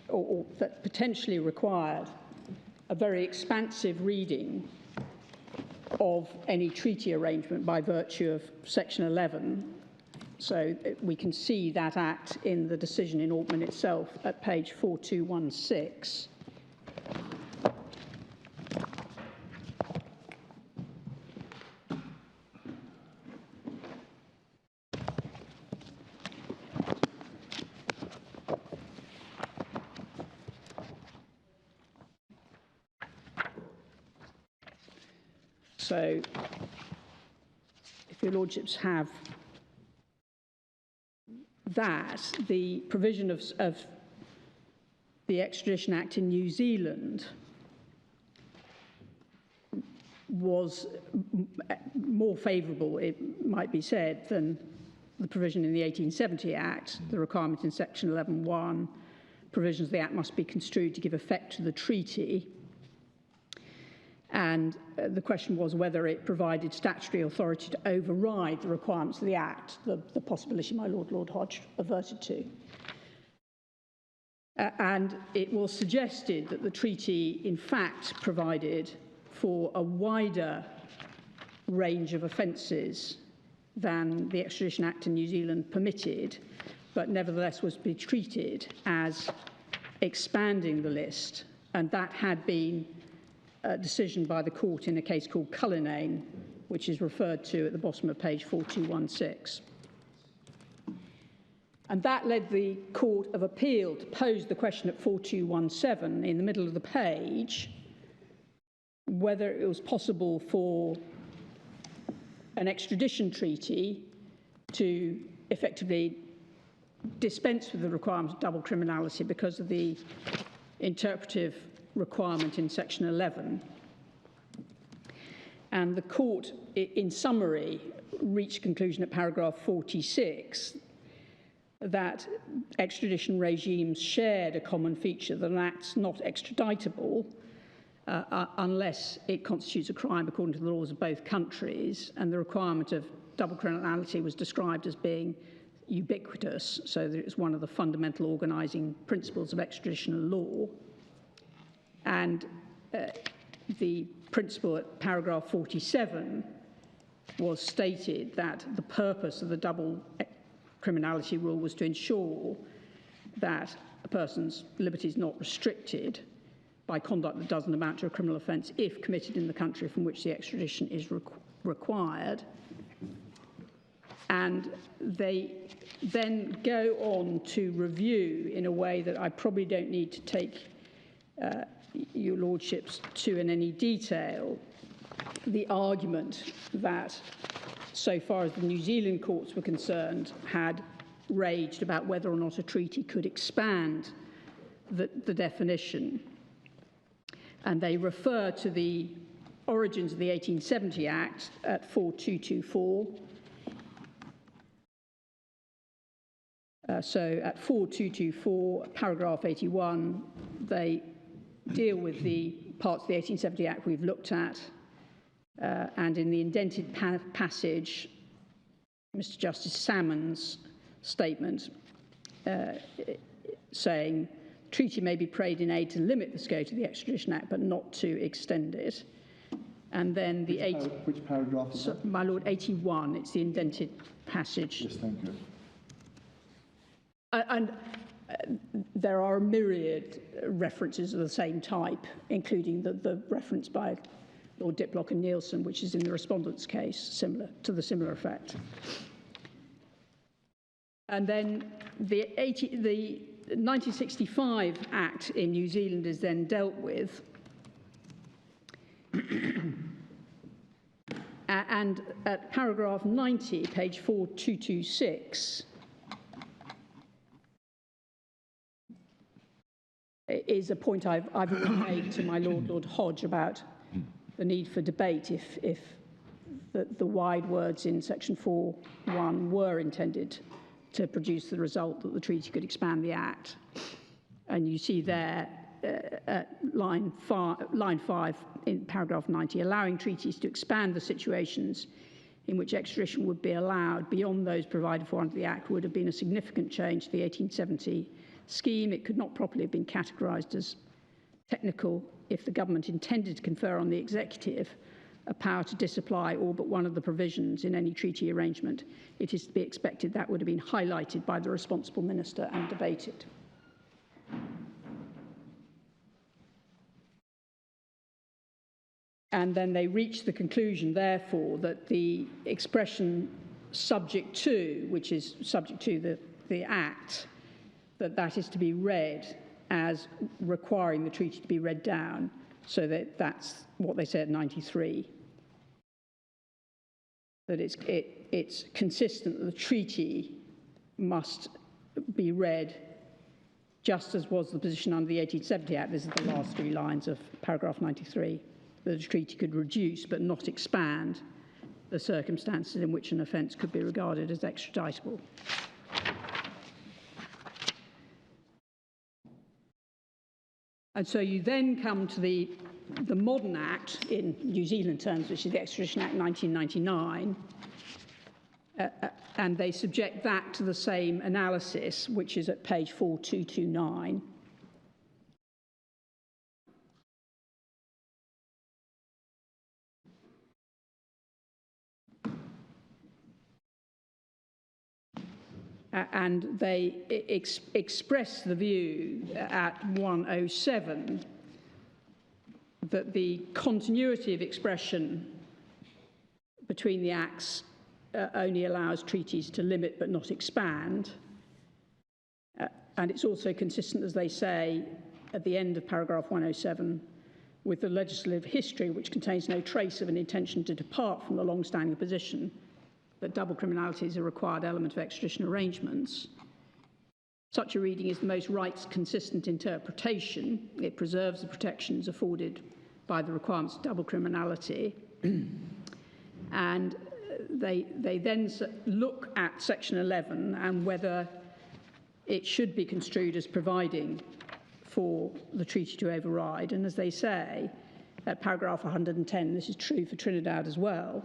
or that potentially required a very expansive reading of any treaty arrangement by virtue of Section 11. So we can see that act in the decision in Ortman itself at page 4216. So, if your lordships have that, the provision of the Extradition Act in New Zealand was more favourable, it might be said, than the provision in the 1870 Act, the requirement in Section 11.1, provisions of the Act must be construed to give effect to the treaty. And the question was whether it provided statutory authority to override the requirements of the Act, the possibility my Lord Hodge averted to. And it was suggested that the treaty, in fact, provided for a wider range of offences than the Extradition Act in New Zealand permitted, but nevertheless was to be treated as expanding the list. And that had been a decision by the court in a case called Cullinane, which is referred to at the bottom of page 4216. And that led the Court of Appeal to pose the question at 4217 in the middle of the page, whether it was possible for an extradition treaty to effectively dispense with the requirement of double criminality because of the interpretive requirement in Section 11. And the court, in summary, reached a conclusion at paragraph 46 that extradition regimes shared a common feature that an act's not extraditable unless it constitutes a crime according to the laws of both countries, and the requirement of double criminality was described as being ubiquitous, so that it's one of the fundamental organising principles of extradition law. And the principle at paragraph 47 was stated that the purpose of the double criminality rule was to ensure that a person's liberty is not restricted by conduct that doesn't amount to a criminal offence if committed in the country from which the extradition is required. And they then go on to review in a way that I probably don't need to take your lordships to in any detail, the argument that, so far as the New Zealand courts were concerned, had raged about whether or not a treaty could expand the definition. And they refer to the origins of the 1870 Act at 4224. So at 4224, paragraph 81, they deal with the parts of the 1870 Act we've looked at, and in the indented passage, Mr. Justice Salmon's statement saying, treaty may be prayed in aid to limit the scope of the Extradition Act, but not to extend it. And then the which paragraph is that? My Lord, 81, it's the indented passage. Yes, thank you. And there are a myriad references of the same type, including the reference by Lord Diplock and Nielsen, which is in the Respondent's case, similar to the similar effect. And then the 1965 Act in New Zealand is then dealt with. And at paragraph 90, page 4226, is a point I've already made to my Lord Hodge about the need for debate if the wide words in section 4.1 were intended to produce the result that the treaty could expand the Act. And you see there at line 5 in paragraph 90, allowing treaties to expand the situations in which extradition would be allowed beyond those provided for under the Act would have been a significant change to the 1870 scheme. It could not properly have been categorised as technical if the government intended to confer on the executive a power to disapply all but one of the provisions in any treaty arrangement. It is to be expected that would have been highlighted by the responsible minister and debated. And then they reach the conclusion, therefore, that the expression subject to, which is subject to the Act, that is to be read as requiring the treaty to be read down, so that's what they say at 93. That it's consistent that the treaty must be read just as was the position under the 1870 Act. This is the last 3 lines of paragraph 93. That a treaty could reduce but not expand the circumstances in which an offence could be regarded as extraditable. And so you then come to the modern Act in New Zealand terms, which is the Extradition Act 1999, and they subject that to the same analysis, which is at page 4229. And they express the view at 107 that the continuity of expression between the Acts only allows treaties to limit but not expand. And it's also consistent, as they say, at the end of paragraph 107, with the legislative history, which contains no trace of an intention to depart from the long-standing position that double criminality is a required element of extradition arrangements. Such a reading is the most rights-consistent interpretation. It preserves the protections afforded by the requirements of double criminality. And they then look at section 11 and whether it should be construed as providing for the treaty to override. And as they say, at paragraph 110, this is true for Trinidad as well,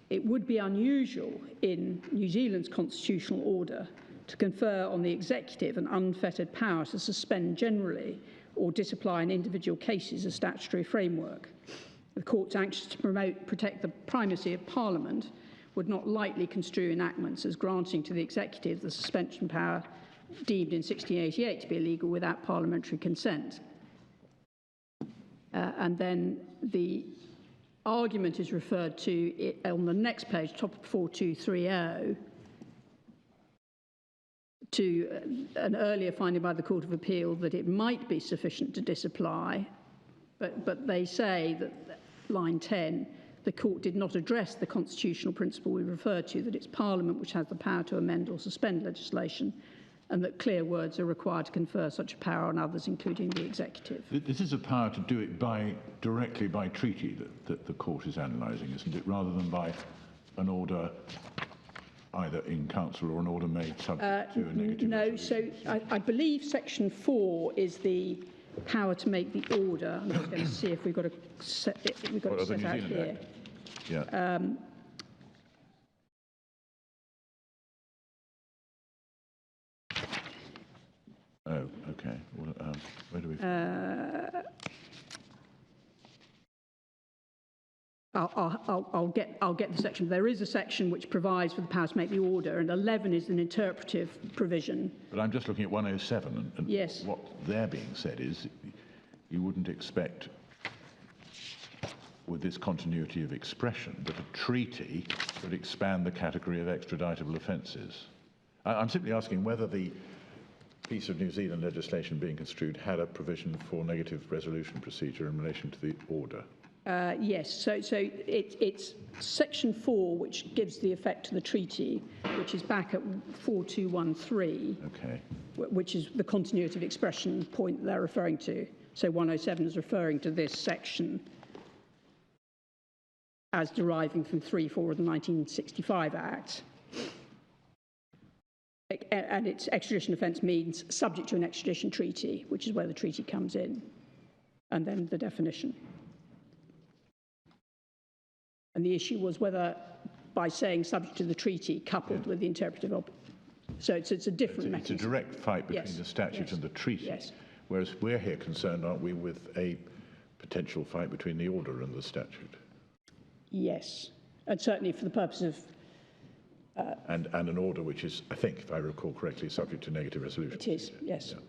it would be unusual in New Zealand's constitutional order to confer on the executive an unfettered power to suspend generally or disapply in individual cases a statutory framework. The courts anxious to protect the primacy of Parliament would not lightly construe enactments as granting to the executive the suspension power deemed in 1688 to be illegal without parliamentary consent. And then the argument is referred to on the next page, top of 4230, to an earlier finding by the Court of Appeal that it might be sufficient to disapply, but they say that, line 10, the court did not address the constitutional principle we referred to, that it's Parliament which has the power to amend or suspend legislation, and that clear words are required to confer such a power on others, including the executive. This is a power to do it directly by treaty that the court is analysing, isn't it, rather than by an order either in council or an order made subject to a negative resolution? So I believe section 4 is the power to make the order. I'm just going to see if we've got to set it out here. Yeah. Oh, okay. Well, where do we? I'll get the section. There is a section which provides for the power to make the order, and 11 is an interpretive provision. But I'm just looking at 107, and yes, what they're being said is you wouldn't expect, with this continuity of expression, that a treaty would expand the category of extraditable offences. I'm simply asking whether the piece of New Zealand legislation being construed had a provision for negative resolution procedure in relation to the order. Yes, so it's section 4 which gives the effect to the treaty, which is back at 4213, Okay. which is the continuity of expression point they're referring to. So 107 is referring to this section as deriving from 3.4 of the 1965 Act. And its extradition offence means subject to an extradition treaty, which is where the treaty comes in, and then the definition. And the issue was whether, by saying subject to the treaty, coupled with the interpretive so it's a different mechanism. It's a direct fight between the statute and the treaty. Yes. Whereas we're here concerned, aren't we, with a potential fight between the order and the statute? Yes, and certainly for the purpose of... and an order which is, I think, if I recall correctly, subject to negative resolution. It is, yes. Yeah.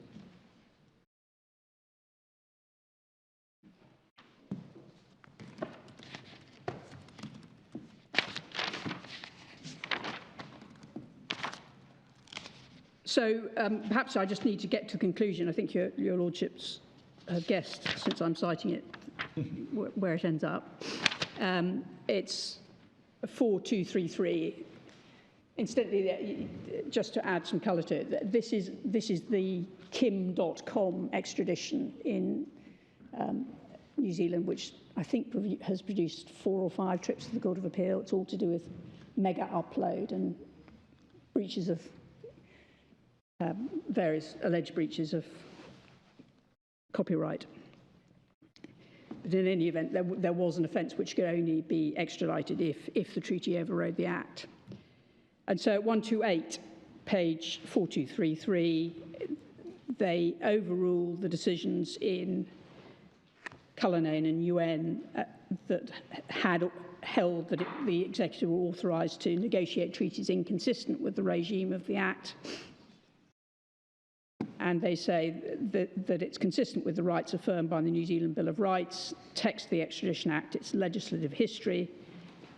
So perhaps I just need to get to the conclusion. I think your Lordship's guessed, since I'm citing it, where it ends up. It's 4233. Incidentally, just to add some colour to it, this is the kim.com extradition in New Zealand, which I think has produced 4 or 5 trips to the Court of Appeal. It's all to do with mega upload and breaches of various alleged breaches of copyright. But in any event, there was an offence which could only be extradited if the treaty overrode the Act. And so at 128, page 4233, they overrule the decisions in Cullinan and UN that had held that the executive were authorised to negotiate treaties inconsistent with the regime of the Act. And they say that it's consistent with the rights affirmed by the New Zealand Bill of Rights, text of the Extradition Act, its legislative history,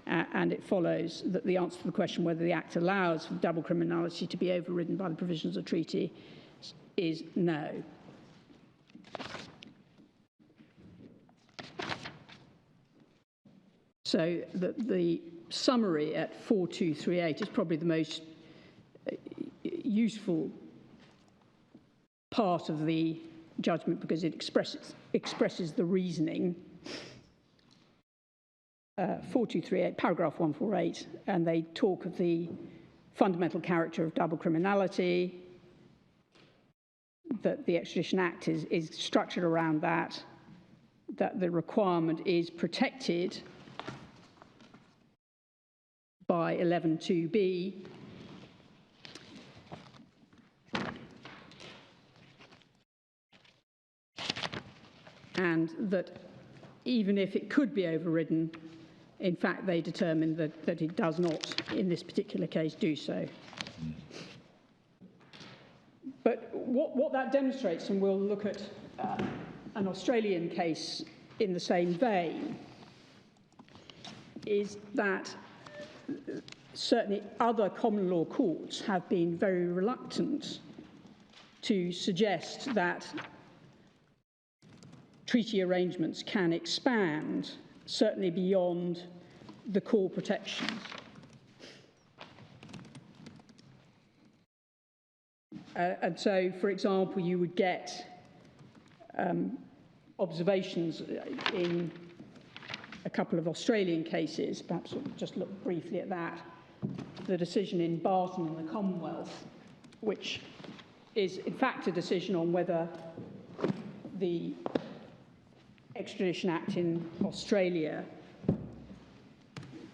and it follows that the answer to the question whether the Act allows for double criminality to be overridden by the provisions of the treaty is no. So the summary at 4238 is probably the most useful part of the judgment because it expresses the reasoning. 4238, paragraph 148, and they talk of the fundamental character of double criminality, that the Extradition Act is structured around that the requirement is protected by 11.2b, and that even if it could be overridden, in fact, they determined that it does not, in this particular case, do so. But what that demonstrates, and we'll look at an Australian case in the same vein, is that certainly other common law courts have been very reluctant to suggest that treaty arrangements can expand, certainly beyond the core protections. And so, for example, you would get observations in a couple of Australian cases, perhaps we'll just look briefly at that. The decision in Barton in the Commonwealth, which is in fact a decision on whether the Extradition Act in Australia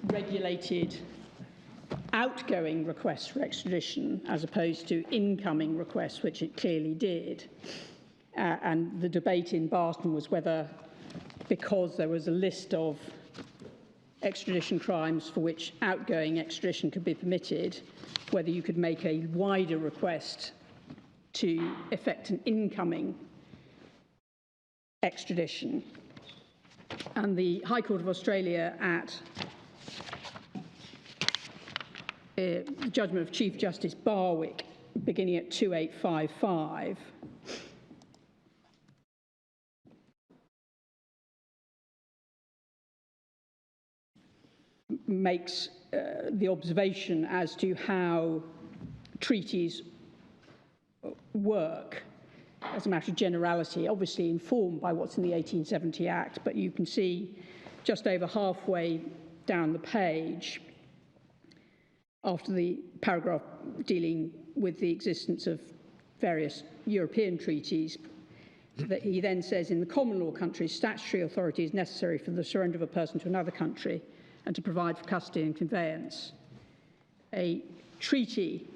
regulated outgoing requests for extradition as opposed to incoming requests, which it clearly did. And the debate in Barton was whether, because there was a list of extradition crimes for which outgoing extradition could be permitted, whether you could make a wider request to effect an incoming extradition. And the High Court of Australia, at the judgment of Chief Justice Barwick, beginning at 2855, makes the observation as to how treaties work as a matter of generality, obviously informed by what's in the 1870 Act, but you can see just over halfway down the page, after the paragraph dealing with the existence of various European treaties, that he then says, in the common law countries, statutory authority is necessary for the surrender of a person to another country and to provide for custody and conveyance. A treaty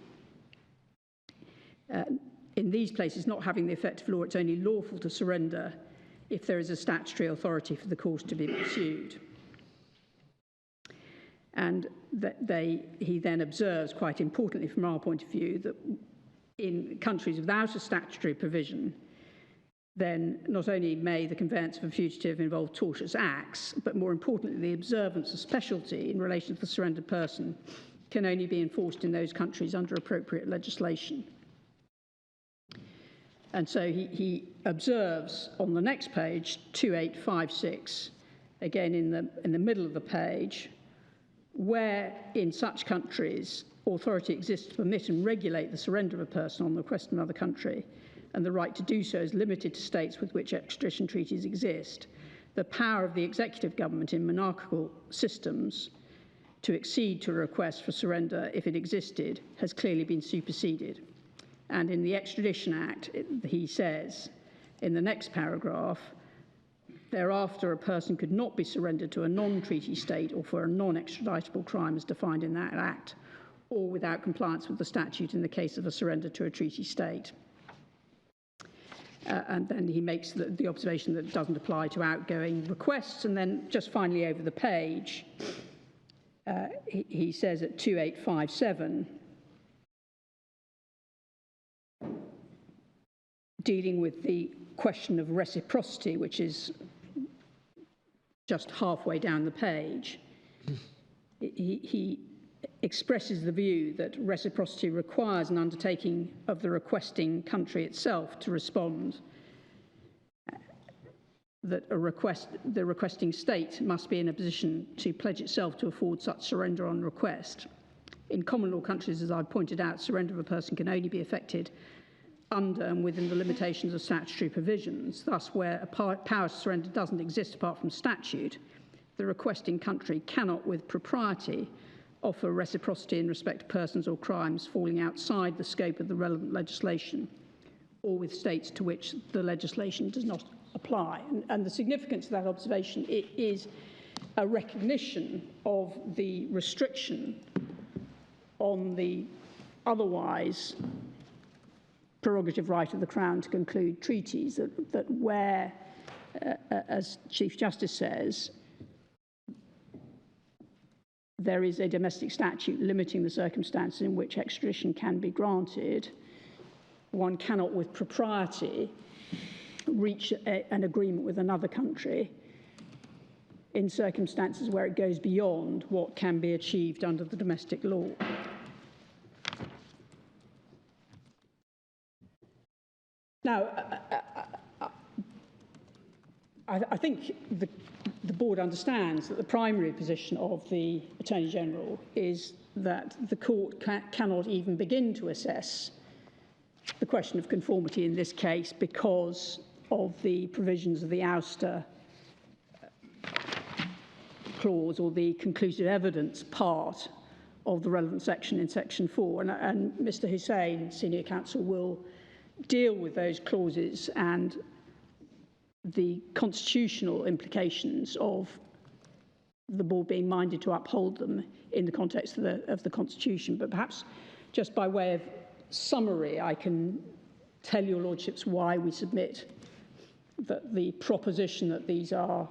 in these places not having the effect of law, it's only lawful to surrender if there is a statutory authority for the course to be pursued. And he then observes, quite importantly from our point of view, that in countries without a statutory provision, then not only may the conveyance of a fugitive involve tortious acts, but more importantly, the observance of specialty in relation to the surrendered person can only be enforced in those countries under appropriate legislation. And so he observes on the next page, 2856, again in the middle of the page, where in such countries authority exists to permit and regulate the surrender of a person on the request of another country, and the right to do so is limited to states with which extradition treaties exist. The power of the executive government in monarchical systems to accede to a request for surrender if it existed has clearly been superseded. And in the Extradition Act, he says in the next paragraph, thereafter a person could not be surrendered to a non-treaty state or for a non-extraditable crime as defined in that act, or without compliance with the statute in the case of a surrender to a treaty state. And then he makes the observation that it doesn't apply to outgoing requests. And then just finally over the page, he says at 2857, dealing with the question of reciprocity, which is just halfway down the page, he expresses the view that reciprocity requires an undertaking of the requesting country itself to respond, that the requesting state must be in a position to pledge itself to afford such surrender on request. In common law countries, as I've pointed out, surrender of a person can only be effected under and within the limitations of statutory provisions. Thus, where a power to surrender doesn't exist apart from statute, the requesting country cannot, with propriety, offer reciprocity in respect to persons or crimes falling outside the scope of the relevant legislation, or with states to which the legislation does not apply. And the significance of that observation is a recognition of the restriction on the otherwise prerogative right of the Crown to conclude treaties, that where, as Chief Justice says, there is a domestic statute limiting the circumstances in which extradition can be granted, one cannot with propriety reach an agreement with another country in circumstances where it goes beyond what can be achieved under the domestic law. Now, I think the board understands that the primary position of the Attorney General is that the court cannot even begin to assess the question of conformity in this case because of the provisions of the ouster clause, or the conclusive evidence part of the relevant section in section 4. And Mr. Hussain, Senior Counsel, will deal with those clauses and the constitutional implications of the board being minded to uphold them in the context of the Constitution. But perhaps just by way of summary, I can tell your lordships why we submit that the proposition that these are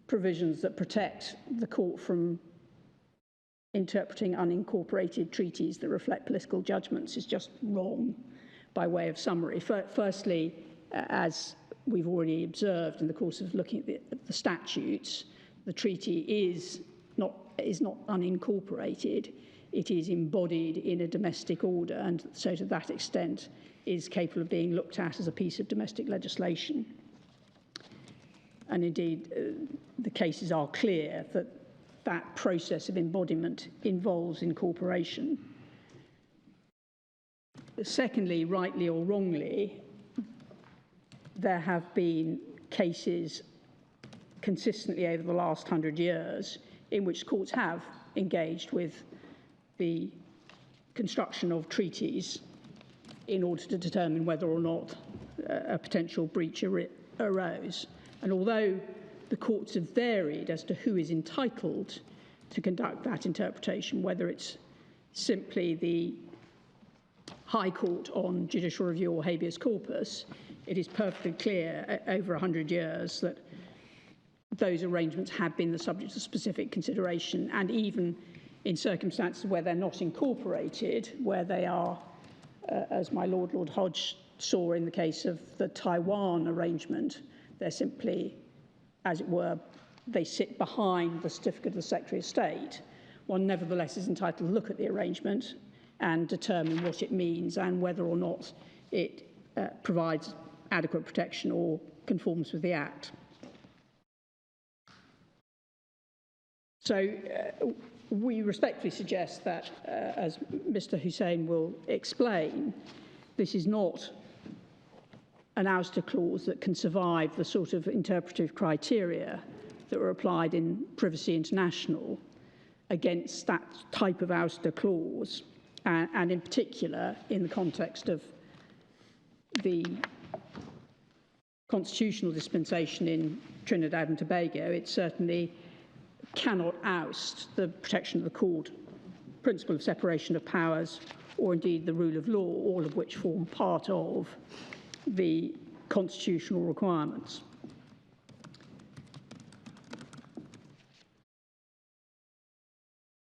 provisions that protect the court from interpreting unincorporated treaties that reflect political judgments is just wrong, by way of summary. Firstly, as we've already observed in the course of looking at the statutes, the treaty is not unincorporated. It is embodied in a domestic order, and so to that extent is capable of being looked at as a piece of domestic legislation. And indeed, the cases are clear that that process of embodiment involves incorporation. Secondly, rightly or wrongly, there have been cases consistently over the last 100 years in which courts have engaged with the construction of treaties in order to determine whether or not a potential breach arose. And although the courts have varied as to who is entitled to conduct that interpretation, whether it's simply the High Court on judicial review or habeas corpus, it is perfectly clear over 100 years that those arrangements have been the subject of specific consideration, and even in circumstances where they're not incorporated, where they are, as my Lord Hodge saw in the case of the Taiwan arrangement, they're simply, as it were, they sit behind the certificate of the Secretary of State. One nevertheless is entitled to look at the arrangement and determine what it means and whether or not it provides adequate protection or conforms with the Act. So we respectfully suggest that, as Mr. Hussain will explain, this is not an ouster clause that can survive the sort of interpretive criteria that were applied in Privacy International against that type of ouster clause, and in particular in the context of the constitutional dispensation in Trinidad and Tobago. It certainly cannot oust the protection of the court, principle of separation of powers, or indeed the rule of law, all of which form part of the constitutional requirements.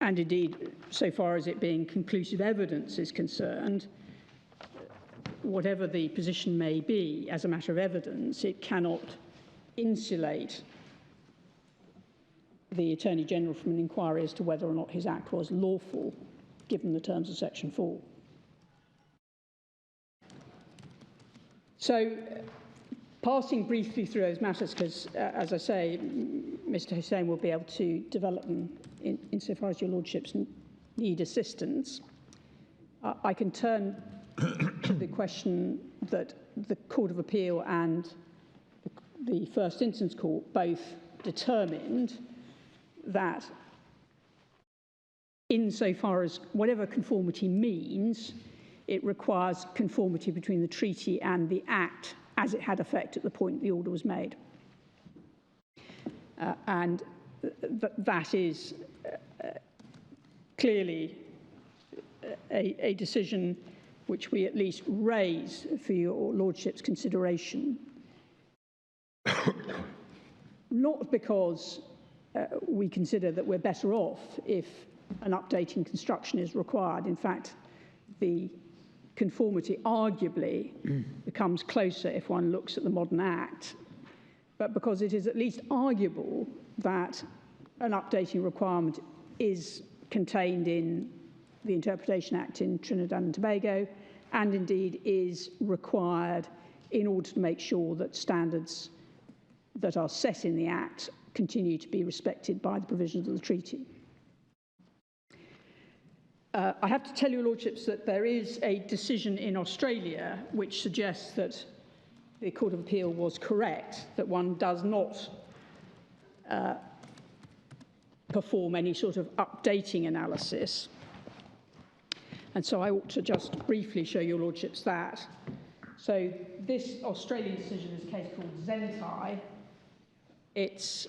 And indeed, so far as it being conclusive evidence is concerned, whatever the position may be as a matter of evidence, it cannot insulate the Attorney General from an inquiry as to whether or not his act was lawful, given the terms of Section 4. So, passing briefly through those matters, because, as I say, Mr. Hussain will be able to develop them insofar as your lordships need assistance. I can turn to the question that the Court of Appeal and the First Instance Court both determined that insofar as whatever conformity means, it requires conformity between the treaty and the Act as it had effect at the point the order was made. And that is clearly a decision which we at least raise for your lordship's consideration. Not because we consider that we're better off if an updating construction is required. In fact, the conformity arguably becomes closer if one looks at the modern Act, but because it is at least arguable that an updating requirement is contained in the Interpretation Act in Trinidad and Tobago, and indeed is required in order to make sure that standards that are set in the Act continue to be respected by the provisions of the treaty. I have to tell your lordships that there is a decision in Australia which suggests that the Court of Appeal was correct, that one does not perform any sort of updating analysis. And so I ought to just briefly show your lordships that. So this Australian decision is a case called Zentai. It's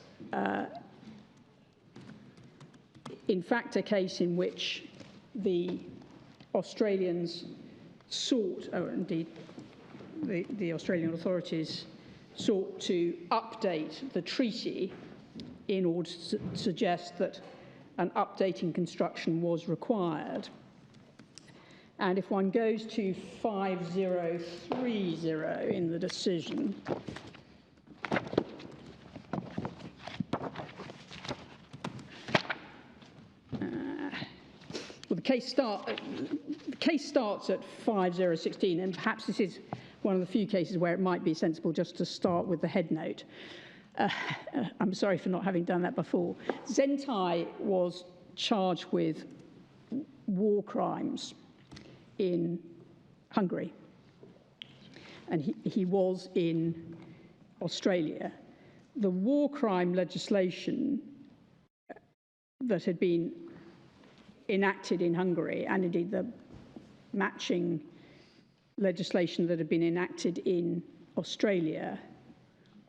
in fact a case in which the Australians sought, or indeed the Australian authorities sought to update the treaty in order to suggest that an updating construction was required. And if one goes to 5030 in the decision, well, the case starts at 5016, and perhaps this is one of the few cases where it might be sensible just to start with the head note. I'm sorry for not having done that before. Zentai was charged with war crimes in Hungary, and he was in Australia. The war crime legislation that had been enacted in Hungary, and indeed the matching legislation that had been enacted in Australia,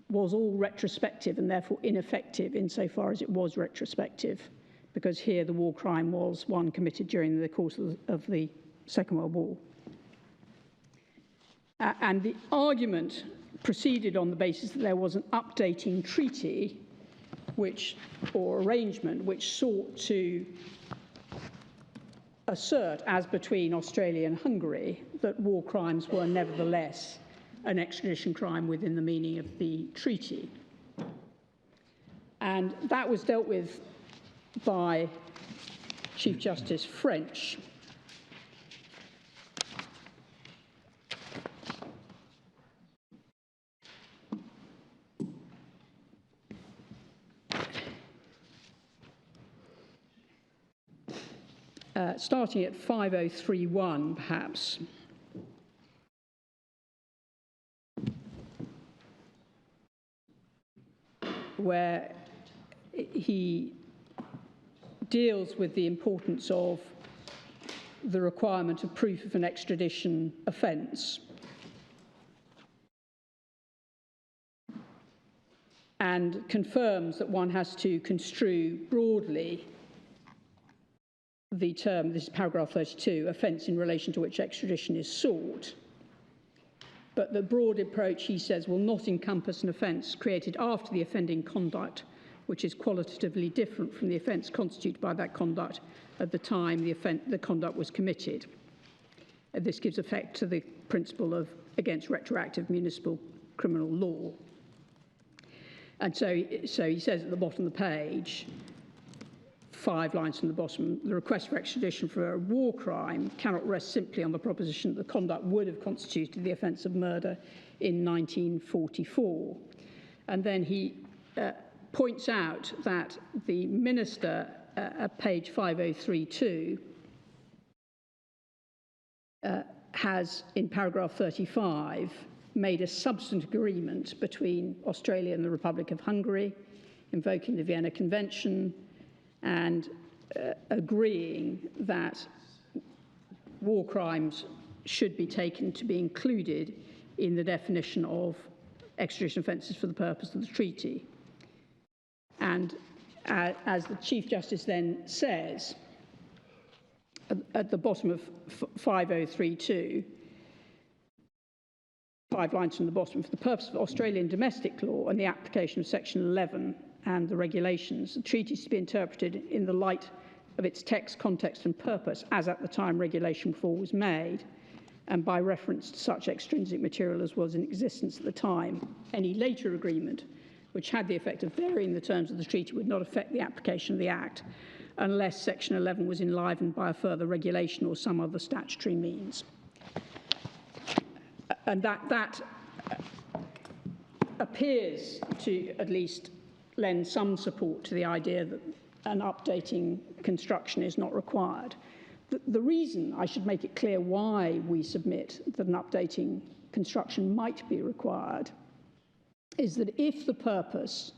was all retrospective and therefore ineffective insofar as it was retrospective, because here the war crime was one committed during the course of the Second World War. And the argument proceeded on the basis that there was an updating treaty or arrangement which sought to assert, as between Australia and Hungary, that war crimes were nevertheless an extradition crime within the meaning of the treaty. And that was dealt with by Chief Justice French. Starting at 5031, perhaps. Where he deals with the importance of the requirement of proof of an extradition offence, and confirms that one has to construe broadly the term, this is paragraph 32, offence in relation to which extradition is sought. But the broad approach, he says, will not encompass an offence created after the offending conduct, which is qualitatively different from the offence constituted by that conduct at the time the conduct was committed. This gives effect to the principle of against retroactive municipal criminal law. And so he says at the bottom of the page, 5 lines from the bottom, the request for extradition for a war crime cannot rest simply on the proposition that the conduct would have constituted the offence of murder in 1944. And then he points out that the minister at page 5032 has, in paragraph 35, made a substantive agreement between Australia and the Republic of Hungary, invoking the Vienna Convention, and agreeing that war crimes should be taken to be included in the definition of extradition offences for the purpose of the treaty. And as the Chief Justice then says, at the bottom of 5032, 5 lines from the bottom, for the purpose of Australian domestic law and the application of Section 11 and the regulations, the treaty is to be interpreted in the light of its text, context and purpose as at the time Regulation 4 was made, and by reference to such extrinsic material as was in existence at the time. Any later agreement which had the effect of varying the terms of the treaty would not affect the application of the Act unless Section 11 was enlivened by a further regulation or some other statutory means. And that appears to at least lend some support to the idea that an updating construction is not required. The reason, I should make it clear why we submit that an updating construction might be required, is that if the purpose,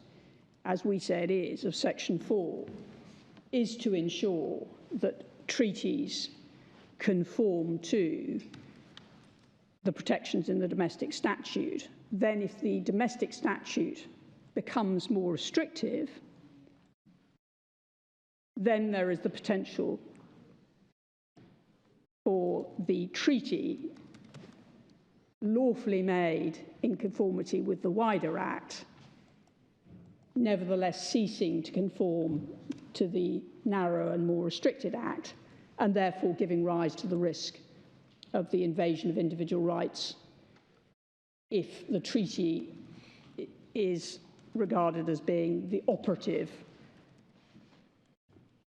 as we say it is, of Section 4 is to ensure that treaties conform to the protections in the domestic statute, then if the domestic statute becomes more restrictive, then there is the potential for the treaty, lawfully made in conformity with the wider Act, nevertheless ceasing to conform to the narrow and more restricted Act, and therefore giving rise to the risk of the invasion of individual rights if the treaty is regarded as being the operative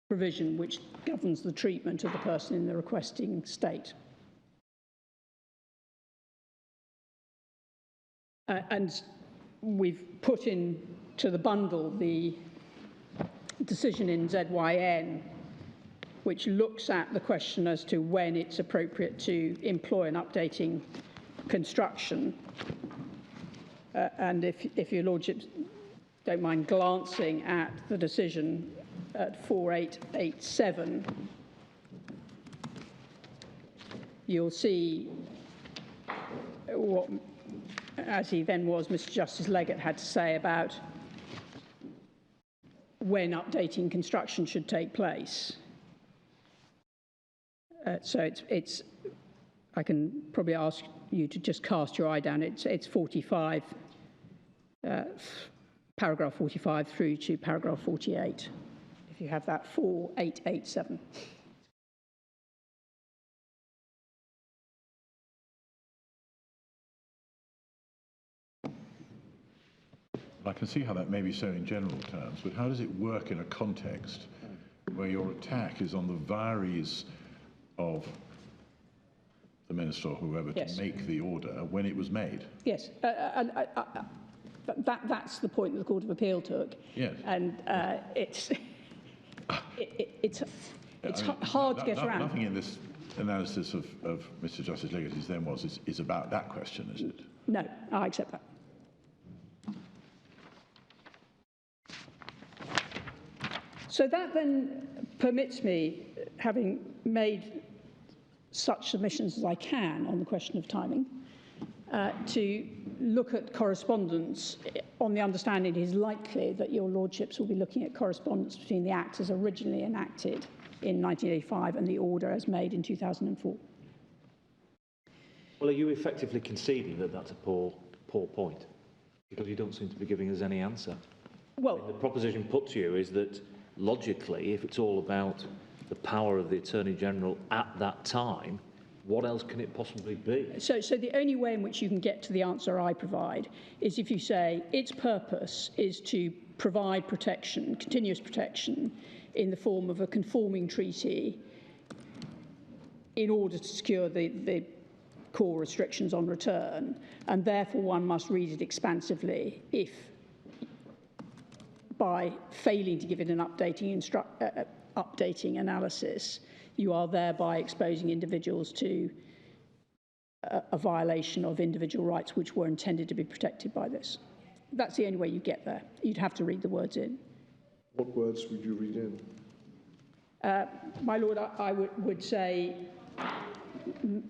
provision which governs the treatment of the person in the requesting state. And we've put in to the bundle the decision in ZYN, which looks at the question as to when it's appropriate to employ an updating construction. And if your lordships don't mind glancing at the decision at 4887, you'll see what, as he then was, Mr. Justice Leggett had to say about when updating construction should take place. So it's I can probably ask you to just cast your eye down. It's 45, paragraph 45 through to paragraph 48, if you have that 4887. I can see how that may be so in general terms, but how does it work in a context where your attack is on the vires of the minister or whoever Yes. to make the order when it was made? Yes, and that's the point that the Court of Appeal took. Yes. And it's hard to get around. Nothing in this analysis of Mr. Justice Leggett's then is about that question, is it? No, I accept that. So that then permits me, having made such submissions as I can on the question of timing, to look at correspondence on the understanding it is likely that your lordships will be looking at correspondence between the Act as originally enacted in 1985 and the order as made in 2004. Well, are you effectively conceding that that's a poor point? Because you don't seem to be giving us any answer. Well, I mean, the proposition put to you is that logically, if it's all about the power of the Attorney General at that time, what else can it possibly be? So the only way in which you can get to the answer I provide is if you say its purpose is to provide protection, continuous protection, in the form of a conforming treaty in order to secure the core restrictions on return, and therefore one must read it expansively if, by failing to give it an updating analysis, you are thereby exposing individuals to a violation of individual rights which were intended to be protected by this. That's the only way you get there. You'd have to read the words in. What words would you read in? My Lord, I would say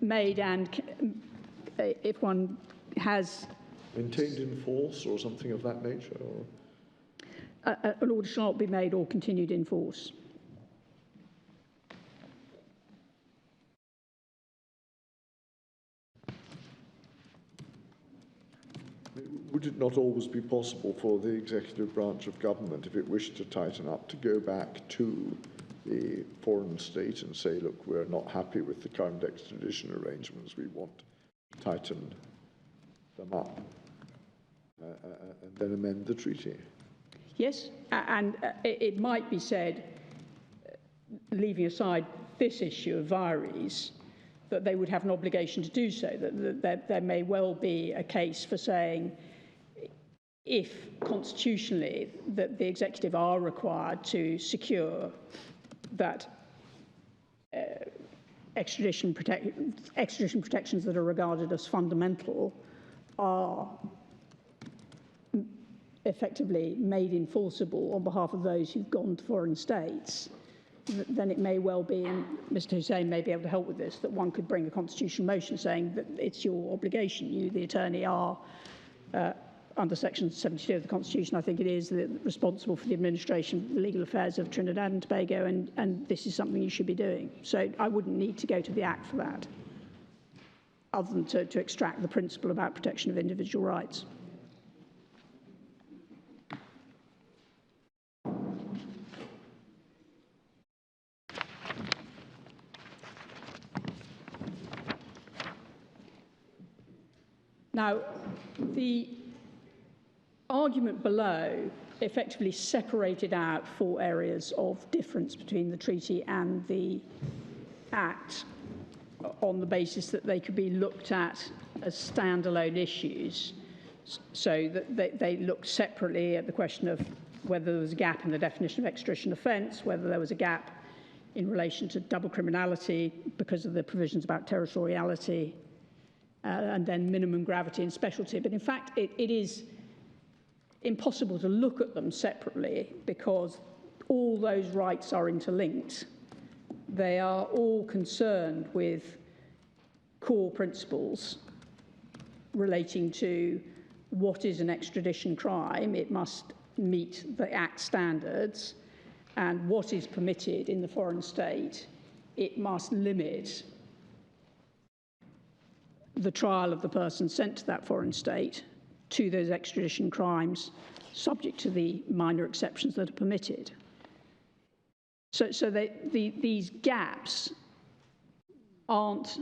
made and, if one has... Maintained in force or something of that nature? Or? An order shall not be made or continued in force. Would it not always be possible for the executive branch of government, if it wished to tighten up, to go back to the foreign state and say, look, we're not happy with the current extradition arrangements, we want to tighten them up, and then amend the treaty? Yes, and it might be said, leaving aside this issue of vires, that they would have an obligation to do so, that there may well be a case for saying, if constitutionally that the executive are required to secure that extradition protections that are regarded as fundamental are effectively made enforceable on behalf of those who've gone to foreign states, then it may well be, and Mr. Hussain may be able to help with this, that one could bring a constitutional motion saying that it's your obligation. You, the attorney, are, under Section 72 of the Constitution, I think it is, responsible for the administration of the legal affairs of Trinidad and Tobago, and this is something you should be doing. So I wouldn't need to go to the Act for that, other than to extract the principle about protection of individual rights. Now, the argument below effectively separated out 4 areas of difference between the treaty and the Act on the basis that they could be looked at as standalone issues, So that they looked separately at the question of whether there was a gap in the definition of extradition offence, whether there was a gap in relation to double criminality because of the provisions about territoriality, and then minimum gravity and specialty. But in fact, it is impossible to look at them separately because all those rights are interlinked. They are all concerned with core principles relating to what is an extradition crime. It must meet the Act standards, and what is permitted in the foreign state, it must limit the trial of the person sent to that foreign state to those extradition crimes, subject to the minor exceptions that are permitted. So these gaps aren't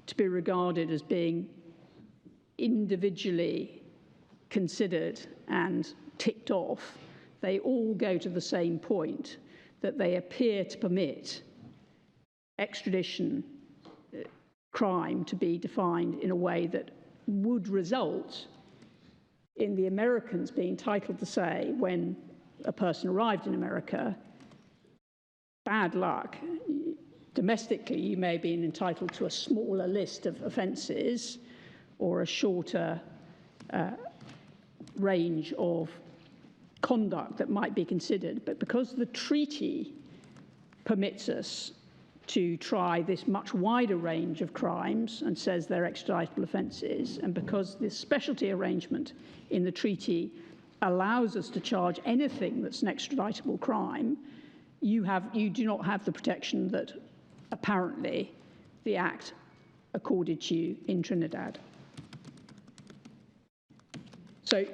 to be regarded as being individually considered and ticked off. They all go to the same point, that they appear to permit extradition crime to be defined in a way that would result in the Americans being entitled to say, when a person arrived in America, bad luck, domestically you may be entitled to a smaller list of offences or a shorter range of conduct that might be considered, but because the treaty permits us to try this much wider range of crimes and says they're extraditable offences, and because this specialty arrangement in the treaty allows us to charge anything that's an extraditable crime, you do not have the protection that apparently the Act accorded to you in Trinidad. So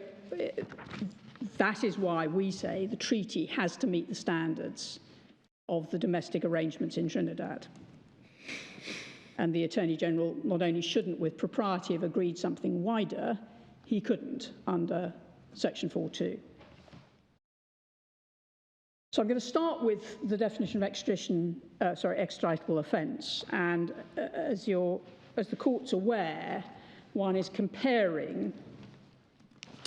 that is why we say the treaty has to meet the standards of the domestic arrangements in Trinidad. And the Attorney General not only shouldn't with propriety have agreed something wider, he couldn't under Section 4.2. So I'm going to start with the definition of extraditable offence. And as the court's aware, one is comparing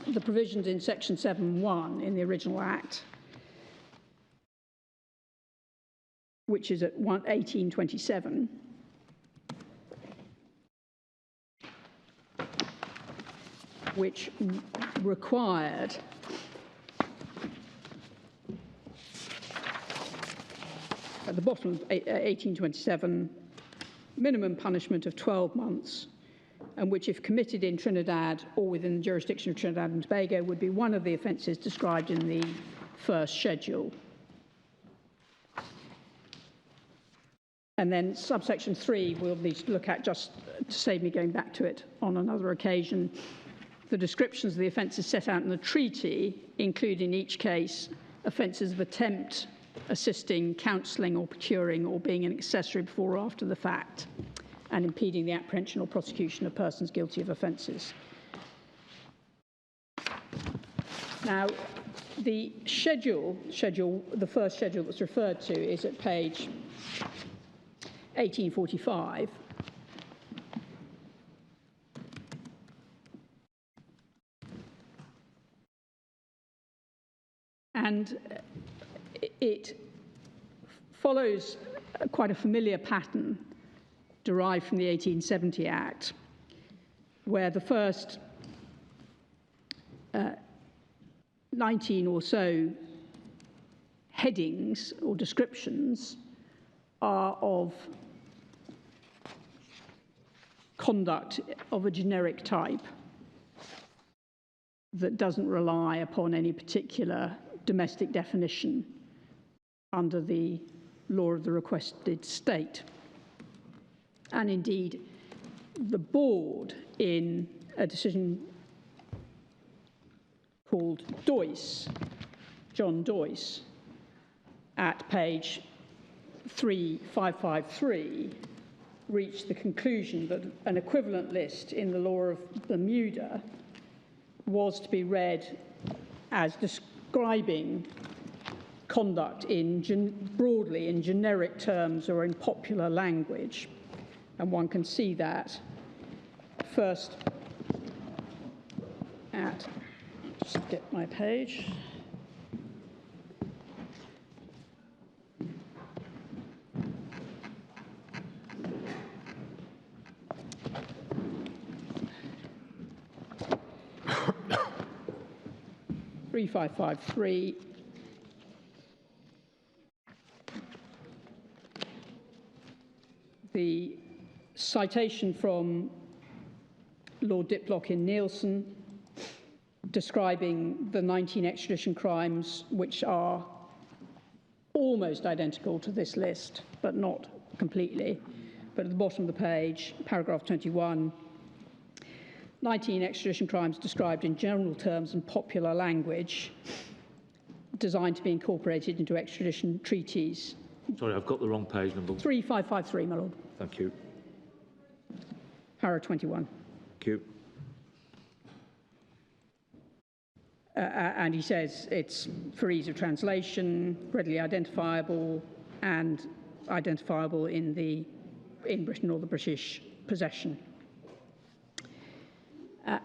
the provisions in Section 7.1 in the original Act, which is at 1827, which required at the bottom of 1827 minimum punishment of 12 months, and which, if committed in Trinidad or within the jurisdiction of Trinidad and Tobago, would be one of the offences described in the first schedule. And then subsection 3 we'll need to look at, just to save me going back to it on another occasion. The descriptions of the offences set out in the treaty include in each case offences of attempt, assisting, counselling or procuring or being an accessory before or after the fact, and impeding the apprehension or prosecution of persons guilty of offences. Now, the the first schedule that's referred to is at page 1845. And it follows quite a familiar pattern derived from the 1870 Act, where the first 19 or so headings or descriptions are of conduct of a generic type that doesn't rely upon any particular domestic definition under the law of the requested state. And indeed, the board, in a decision called Doyce, John Doyce, at page 3553, reached the conclusion that an equivalent list in the law of Bermuda was to be read as describing conduct broadly in generic terms or in popular language. And one can see that first at, just get my page. (3553). The citation from Lord Diplock in Nielsen describing the 19 extradition crimes which are almost identical to this list, but not completely. But at the bottom of the page, paragraph 21, 19 extradition crimes described in general terms and popular language designed to be incorporated into extradition treaties. Sorry, I've got the wrong page number. 3553, my lord. Thank you. Para 21. Thank you. And he says it's for ease of translation, readily identifiable, and identifiable in Britain or the British possession.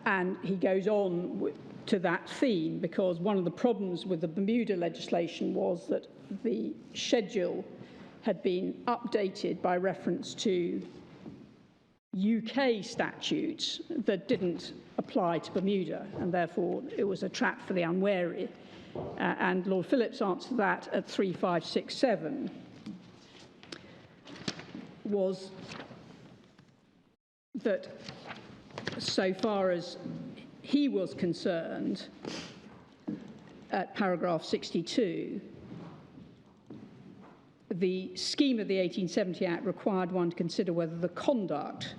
And he goes on to that theme because one of the problems with the Bermuda legislation was that the schedule had been updated by reference to UK statutes that didn't apply to Bermuda, and therefore it was a trap for the unwary. And Lord Phillips' answer to that at 3567 was that so far as he was concerned, at paragraph 62, the scheme of the 1870 Act required one to consider whether the conduct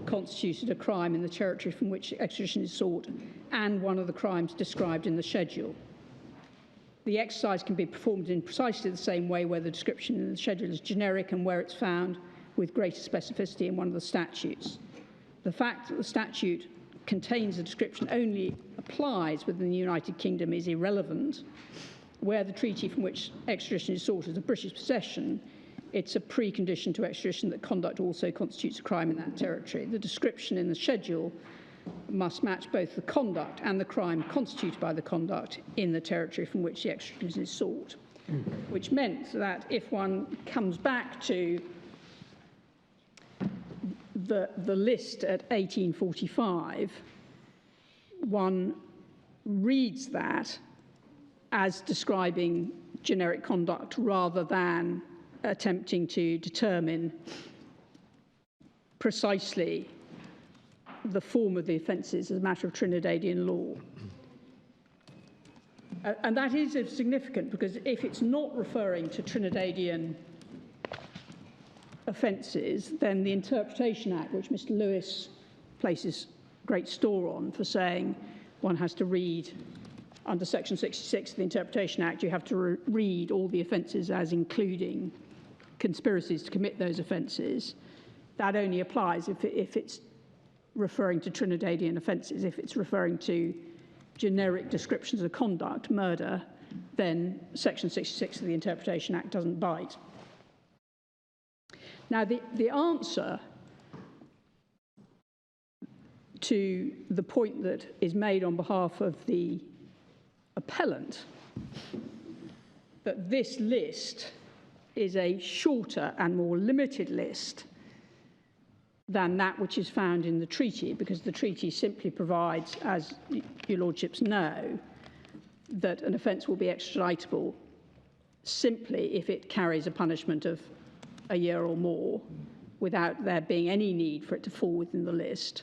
constituted a crime in the territory from which extradition is sought and one of the crimes described in the schedule. The exercise can be performed in precisely the same way where the description in the schedule is generic and where it's found with greater specificity in one of the statutes. The fact that the statute contains a description only applies within the United Kingdom is irrelevant. Where the treaty from which extradition is sought is a British possession, it's a precondition to extradition that conduct also constitutes a crime in that territory. The description in the schedule must match both the conduct and the crime constituted by the conduct in the territory from which the extradition is sought, which meant that if one comes back to the list at 1845, one reads that as describing generic conduct rather than attempting to determine precisely the form of the offences as a matter of Trinidadian law. And that is significant because if it's not referring to Trinidadian offences, then the Interpretation Act, which Mr. Lewis places great store on for saying one has to read under Section 66 of the Interpretation Act, you have to read all the offences as including conspiracies to commit those offences. That only applies if it's referring to Trinidadian offences. If it's referring to generic descriptions of conduct, murder, then Section 66 of the Interpretation Act doesn't bite. Now, the answer to the point that is made on behalf of the appellant, that this list is a shorter and more limited list than that which is found in the treaty, because the treaty simply provides, as your lordships know, that an offence will be extraditable simply if it carries a punishment of a year or more without there being any need for it to fall within the list.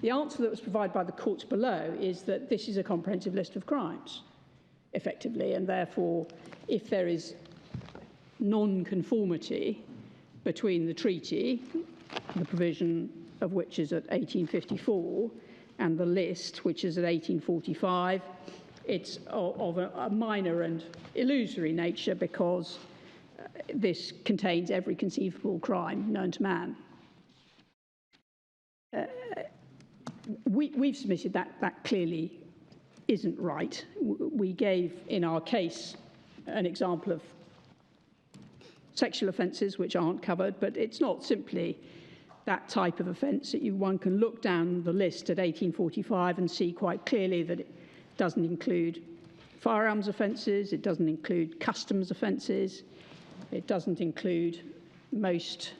The answer that was provided by the courts below is that this is a comprehensive list of crimes, effectively, and therefore, if there is non-conformity between the treaty, the provision of which is at 1854, and the list, which is at 1845, it's of a minor and illusory nature because this contains every conceivable crime known to man. We've submitted that clearly isn't right. We gave in our case an example of sexual offences which aren't covered, but it's not simply that type of offence, one can look down the list at 1845 and see quite clearly that it doesn't include firearms offences, it doesn't include customs offences, it doesn't include most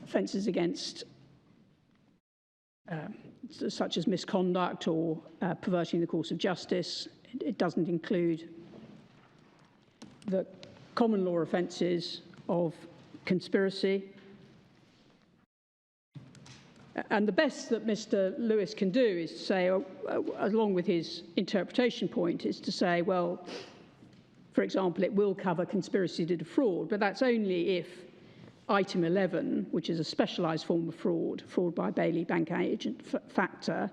offences against such as misconduct or perverting the course of justice. It doesn't include the common law offences of conspiracy. And the best that Mr. Lewis can do is to say, along with his interpretation point, is to say, well, for example, it will cover conspiracy to defraud, but that's only if item 11, which is a specialised form of fraud, fraud by bailee, bank agent, factor,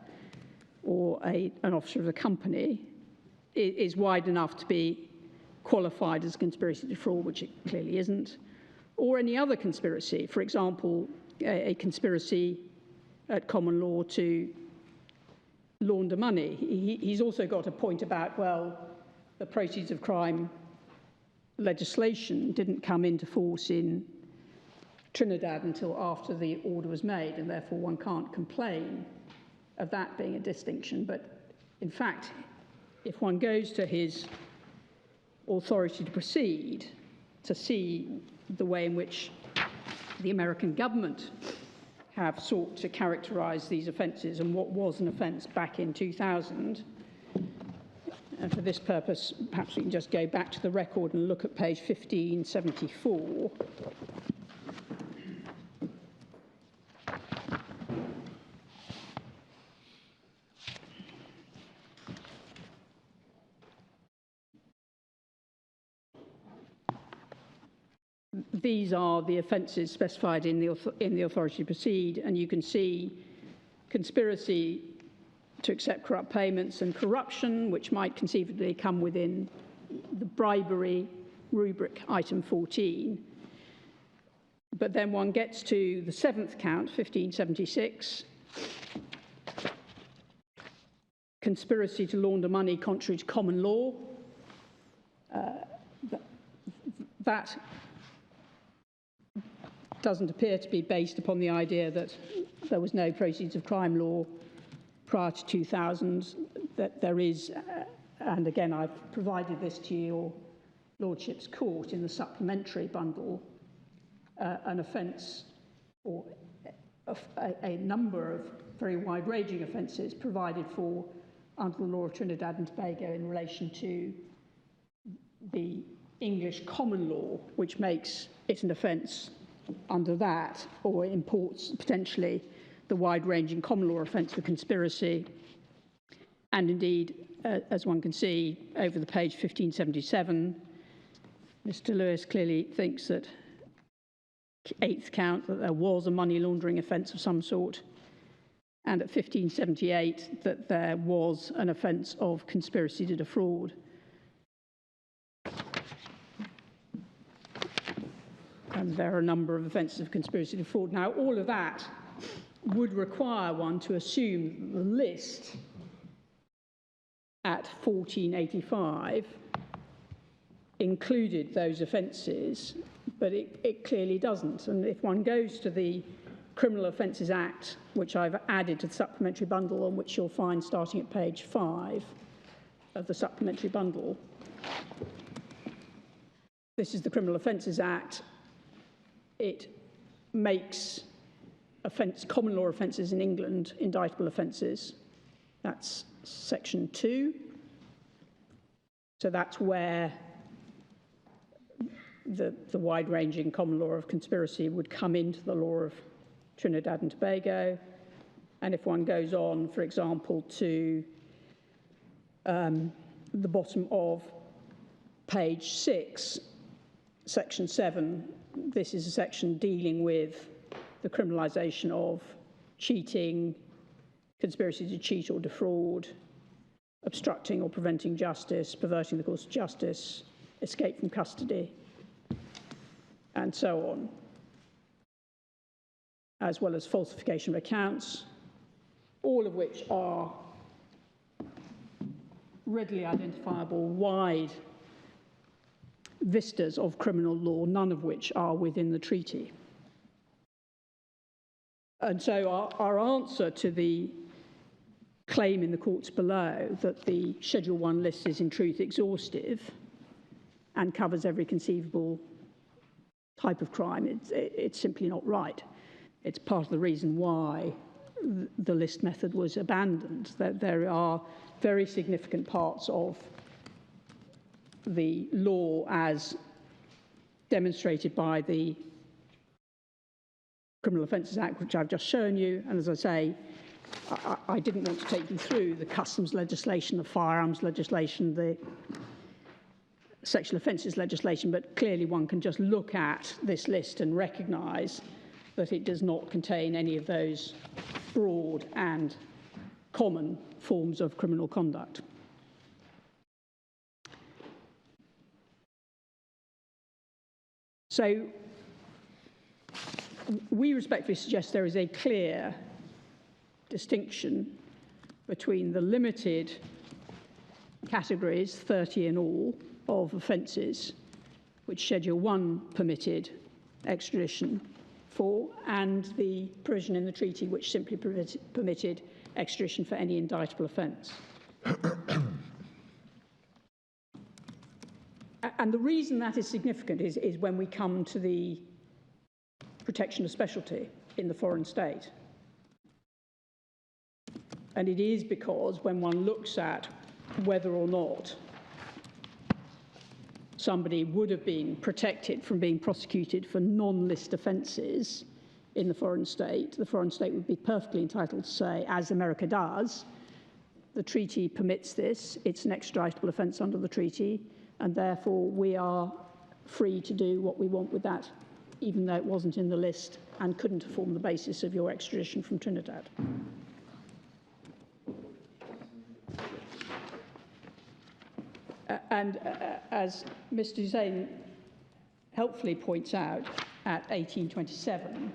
or an officer of the company, is wide enough to be qualified as conspiracy to defraud, which it clearly isn't, or any other conspiracy. For example, a conspiracy at common law to launder money. He's also got a point about, well, the proceeds of crime legislation didn't come into force in Trinidad until after the order was made, and therefore one can't complain of that being a distinction. But in fact, if one goes to his authority to proceed to see the way in which the American government have sought to characterise these offences and what was an offence back in 2000, and for this purpose, perhaps we can just go back to the record and look at page 1574. These are the offences specified in the authority to proceed, and you can see conspiracy to accept corrupt payments and corruption, which might conceivably come within the bribery rubric, item 14. But then one gets to the seventh count, 1576, conspiracy to launder money contrary to common law. That doesn't appear to be based upon the idea that there was no proceeds of crime law prior to 2000, that there is, and again I've provided this to your Lordship's court in the supplementary bundle, an offence or a number of very wide-ranging offences provided for under the law of Trinidad and Tobago in relation to the English common law, which makes it an offence under that, or imports potentially the wide-ranging common law offence for conspiracy. And indeed, as one can see over the page 1577, Mr. Lewis clearly thinks that eighth count, that there was a money laundering offence of some sort, and at 1578 that there was an offence of conspiracy to defraud. And there are a number of offences of conspiracy to defraud. Now, all of that would require one to assume the list at 1485 included those offences, but it clearly doesn't. And if one goes to the Criminal Offences Act, which I've added to the supplementary bundle, on which you'll find starting at page 5 of the supplementary bundle, this is the Criminal Offences Act. It makes common law offences in England indictable offences. That's section 2. So that's where the wide-ranging common law of conspiracy would come into the law of Trinidad and Tobago. And if one goes on, for example, to the bottom of page 6, section 7, this is a section dealing with the criminalisation of cheating, conspiracy to cheat or defraud, obstructing or preventing justice, perverting the course of justice, escape from custody, and so on, as well as falsification of accounts, all of which are readily identifiable, wide vistas of criminal law, none of which are within the treaty. And so our answer to the claim in the courts below that the Schedule 1 list is in truth exhaustive and covers every conceivable type of crime, it's simply not right. It's part of the reason why the list method was abandoned, that there are very significant parts of the law as demonstrated by the Criminal Offences Act, which I've just shown you, and as I say, I didn't want to take you through the customs legislation, the firearms legislation, the sexual offences legislation, but clearly one can just look at this list and recognise that it does not contain any of those broad and common forms of criminal conduct. So we respectfully suggest there is a clear distinction between the limited categories, 30 in all, of offences which Schedule 1 permitted extradition for, and the provision in the treaty which simply permitted extradition for any indictable offence. And the reason that is significant is when we come to the protection of specialty in the foreign state. And it is because when one looks at whether or not somebody would have been protected from being prosecuted for non-list offences in the foreign state would be perfectly entitled to say, as America does, the treaty permits this, it's an extraditable offence under the treaty, and therefore we are free to do what we want with that, even though it wasn't in the list and couldn't form the basis of your extradition from Trinidad. And as Mr. Hussain helpfully points out, at 1827,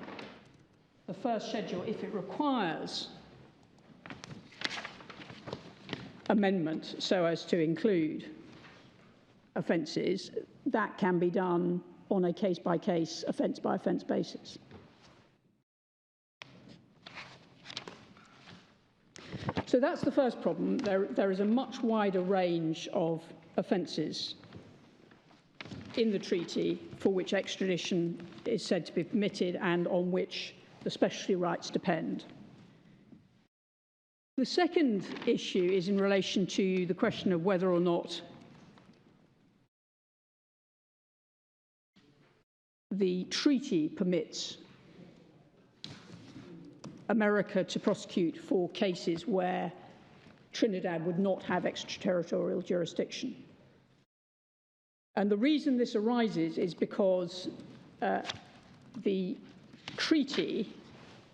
the first schedule, if it requires amendment so as to include offences, that can be done on a case-by-case, offence-by-offence basis. So that's the first problem. There is a much wider range of offences in the treaty for which extradition is said to be permitted and on which the specialty rights depend. The second issue is in relation to the question of whether or not the treaty permits America to prosecute for cases where Trinidad would not have extraterritorial jurisdiction. And the reason this arises is because the treaty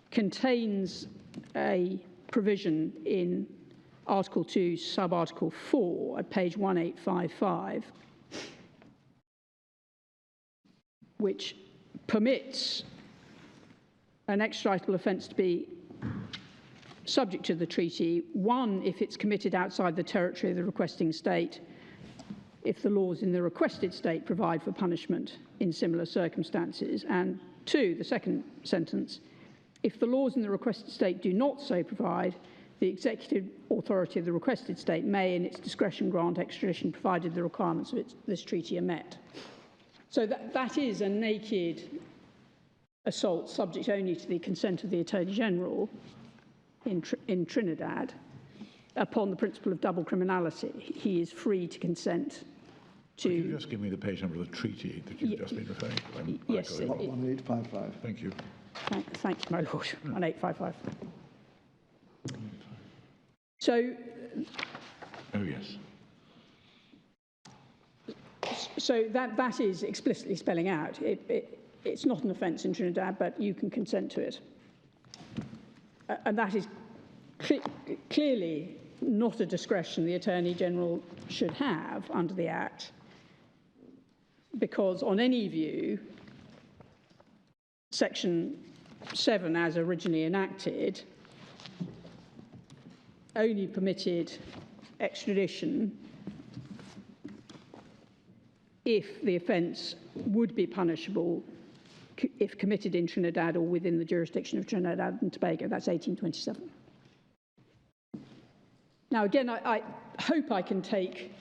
contains a provision in Article 2, Sub-Article 4 at page 1855, which permits an extraditable offence to be subject to the treaty, one, if it's committed outside the territory of the requesting state, if the laws in the requested state provide for punishment in similar circumstances, and two, the second sentence, if the laws in the requested state do not so provide, the executive authority of the requested state may, in its discretion, grant extradition provided the requirements of this treaty are met. So that is a naked assault subject only to the consent of the Attorney General in Trinidad upon the principle of double criminality. He is free to consent to... Could you just give me the page number of the treaty that you've just been referring to? Yes. 1855. Thank you. Thank you, my lord. 1855. So... Oh, yes. So that is explicitly spelling out. It's not an offence in Trinidad, but you can consent to it. And that is clearly not a discretion the Attorney General should have under the Act, because on any view, Section 7, as originally enacted, only permitted extradition if the offence would be punishable if committed in Trinidad or within the jurisdiction of Trinidad and Tobago. That's 1827. Now, again, I hope I can take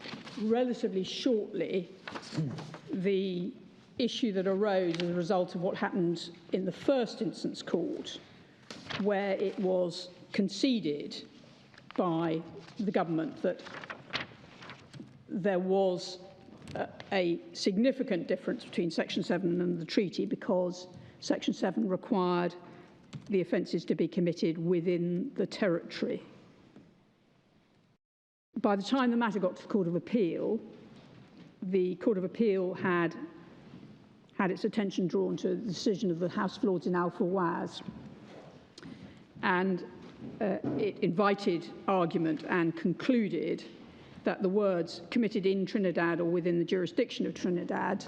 relatively shortly the issue that arose as a result of what happened in the first instance court, where it was conceded by the government that there was a significant difference between Section 7 and the treaty, because Section 7 required the offences to be committed within the territory. By the time the matter got to the Court of Appeal, the Court of Appeal had its attention drawn to the decision of the House of Lords in Al-Fawaz, and it invited argument and concluded that the words committed in Trinidad or within the jurisdiction of Trinidad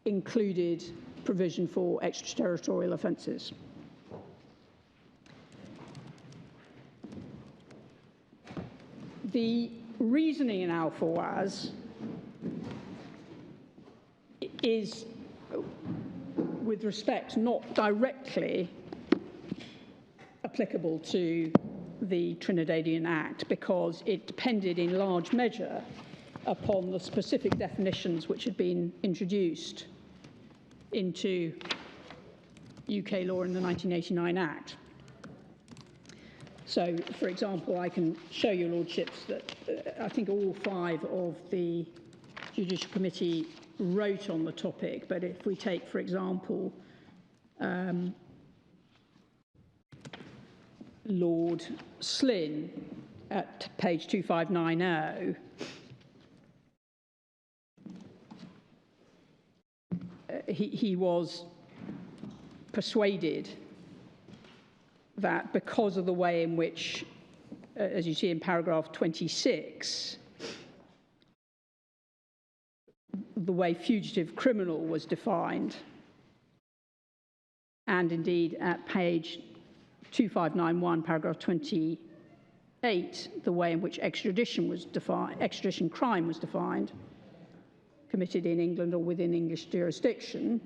included provision for extraterritorial offences. The reasoning in Al-Fawaz is, with respect, not directly applicable to the Trinidadian Act, because it depended in large measure upon the specific definitions which had been introduced into UK law in the 1989 Act. So, for example, I can show your lordships that I think all 5 of the Judicial Committee wrote on the topic, but if we take, for example, Lord Slynn at page 2590, he was persuaded that because of the way in which, as you see in paragraph 26, the way fugitive criminal was defined, and indeed at page 2591, paragraph 28, the way in which extradition was defined, extradition crime was defined, committed in England or within English jurisdiction,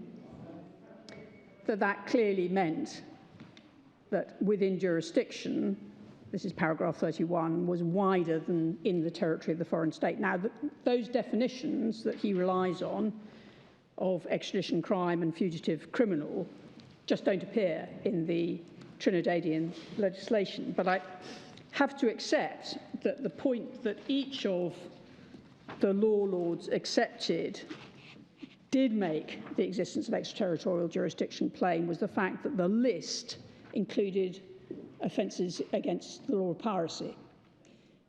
that clearly meant that within jurisdiction, this is paragraph 31, was wider than in the territory of the foreign state. Now, those definitions that he relies on of extradition crime and fugitive criminal just don't appear in the Trinidadian legislation. But I have to accept that the point that each of the law lords accepted did make the existence of extraterritorial jurisdiction plain was the fact that the list included offences against the law of piracy.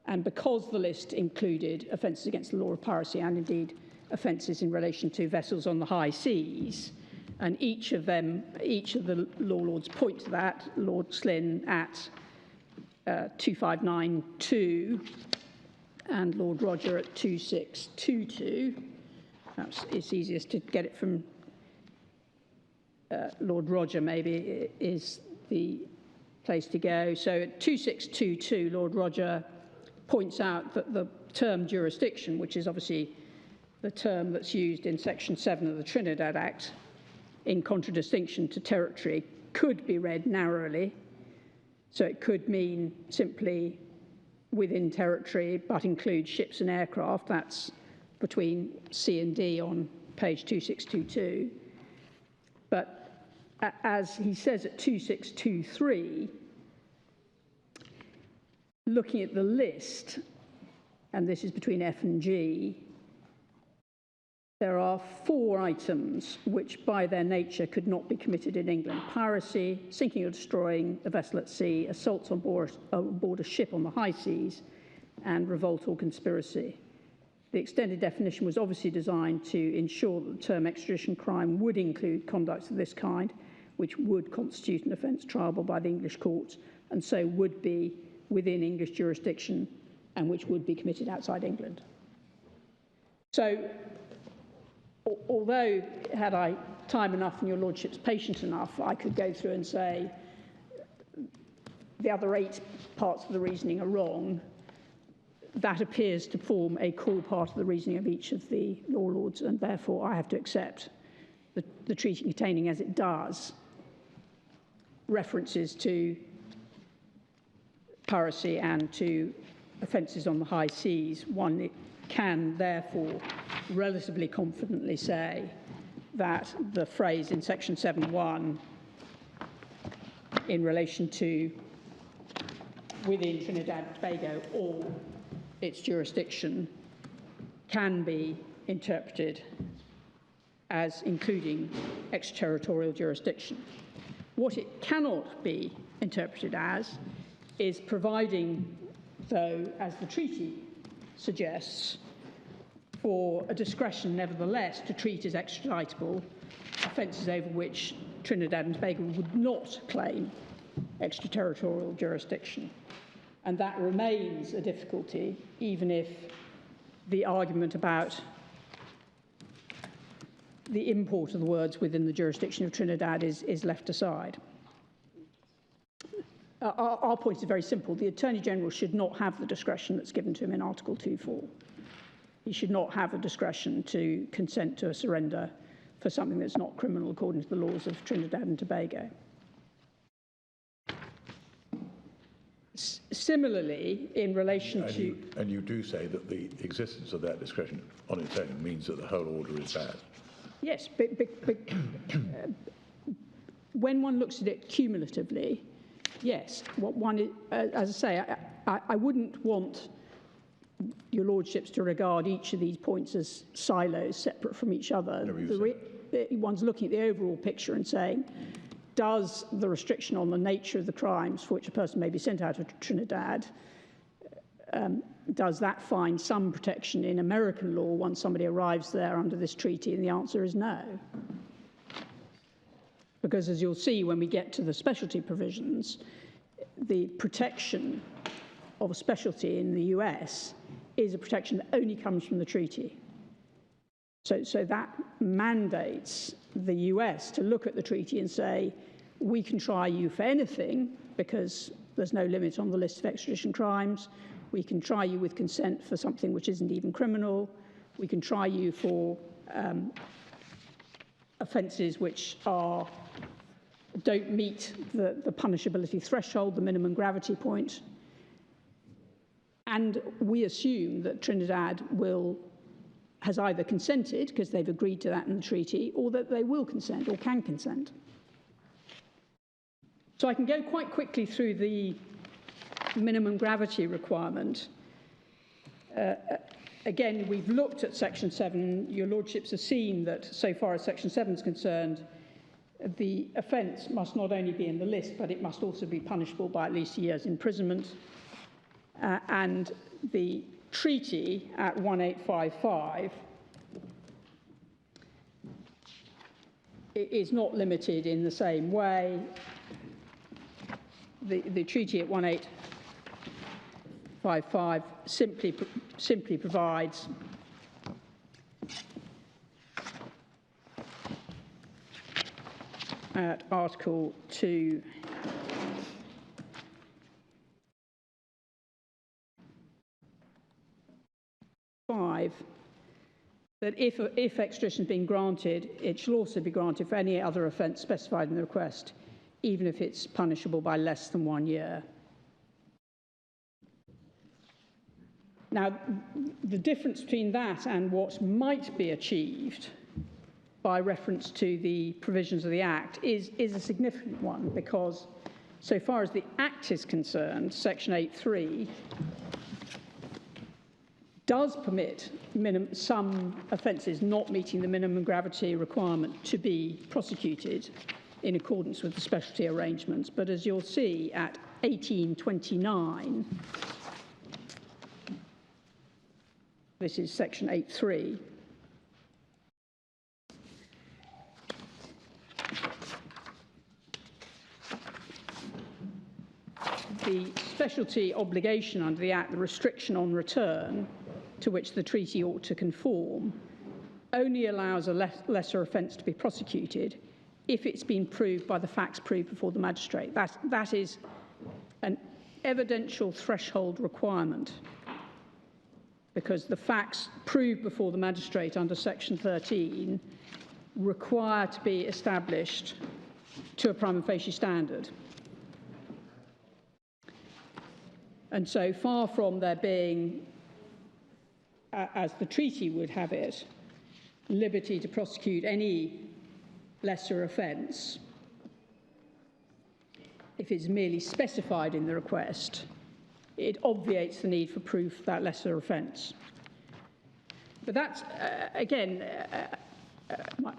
And because the list included offences against the law of piracy and indeed offences in relation to vessels on the high seas, and each of the law lords point to that, Lord Slynn at 2592 and Lord Roger at 2622. Perhaps it's easiest to get it from Lord Roger, maybe, is the place to go. So at 2622, Lord Roger points out that the term jurisdiction, which is obviously the term that's used in Section 7 of the Trinidad Act, in contradistinction to territory, could be read narrowly. So it could mean simply within territory, but include ships and aircraft. That's between C and D on page 2622. But as he says at 2623, looking at the list, and this is between F and G, there are 4 items which by their nature could not be committed in England: piracy, sinking or destroying a vessel at sea, assaults on board a ship on the high seas, and revolt or conspiracy. The extended definition was obviously designed to ensure that the term extradition crime would include conducts of this kind, which would constitute an offence triable by the English courts, and so would be within English jurisdiction, and which would be committed outside England. So, although, had I time enough and your lordship's patient enough, I could go through and say the other 8 parts of the reasoning are wrong, that appears to form a core part of the reasoning of each of the law lords, and therefore I have to accept the treaty containing, as it does, references to piracy and to offences on the high seas. One can therefore relatively confidently say that the phrase in section 7.1 in relation to within Trinidad and Tobago or its jurisdiction can be interpreted as including extraterritorial jurisdiction. What it cannot be interpreted as is providing, though, as the treaty suggests, for a discretion, nevertheless, to treat as extraditable offences over which Trinidad and Tobago would not claim extraterritorial jurisdiction. And that remains a difficulty, even if the argument about the import of the words within the jurisdiction of Trinidad is left aside. Our point is very simple. The Attorney General should not have the discretion that's given to him in Article 2.4. He should not have a discretion to consent to a surrender for something that's not criminal according to the laws of Trinidad and Tobago. Similarly, in relation to... And you do say that the existence of that discretion on its own means that the whole order is bad. Yes, but when one looks at it cumulatively, yes. What one is, as I say, I wouldn't want your lordships to regard each of these points as silos separate from each other. One's looking at the overall picture and saying, does the restriction on the nature of the crimes for which a person may be sent out of Trinidad, does that find some protection in American law once somebody arrives there under this treaty? And the answer is no. Because as you'll see when we get to the specialty provisions, the protection of a specialty in the US is a protection that only comes from the treaty. So that mandates the US to look at the treaty and say, we can try you for anything because there's no limit on the list of extradition crimes. We can try you with consent for something which isn't even criminal. We can try you for offences which don't meet the punishability threshold, the minimum gravity point. And we assume that Trinidad has either consented, because they've agreed to that in the treaty, or that they will consent or can consent. So I can go quite quickly through the minimum gravity requirement. Again, we've looked at Section 7. Your lordships have seen that so far as Section 7 is concerned, the offence must not only be in the list, but it must also be punishable by at least a year's imprisonment. And the treaty at 1855 is not limited in the same way. The treaty at 1855 simply provides at Article 2 that if extradition has been granted, it shall also be granted for any other offence specified in the request, even if it's punishable by less than 1 year. Now, the difference between that and what might be achieved by reference to the provisions of the Act is a significant one, because so far as the Act is concerned, Section 8.3 does permit some offences not meeting the minimum gravity requirement to be prosecuted in accordance with the specialty arrangements. But as you'll see at 1829, this is Section 8.3, the specialty obligation under the Act, the restriction on return, to which the treaty ought to conform, only allows a lesser offence to be prosecuted if it's been proved by the facts proved before the magistrate. That is an evidential threshold requirement. because the facts proved before the magistrate under Section 13 require to be established to a prima facie standard. And so far from there being, as the treaty would have it, liberty to prosecute any lesser offence, if it's merely specified in the request, it obviates the need for proof of that lesser offence. But that's, again,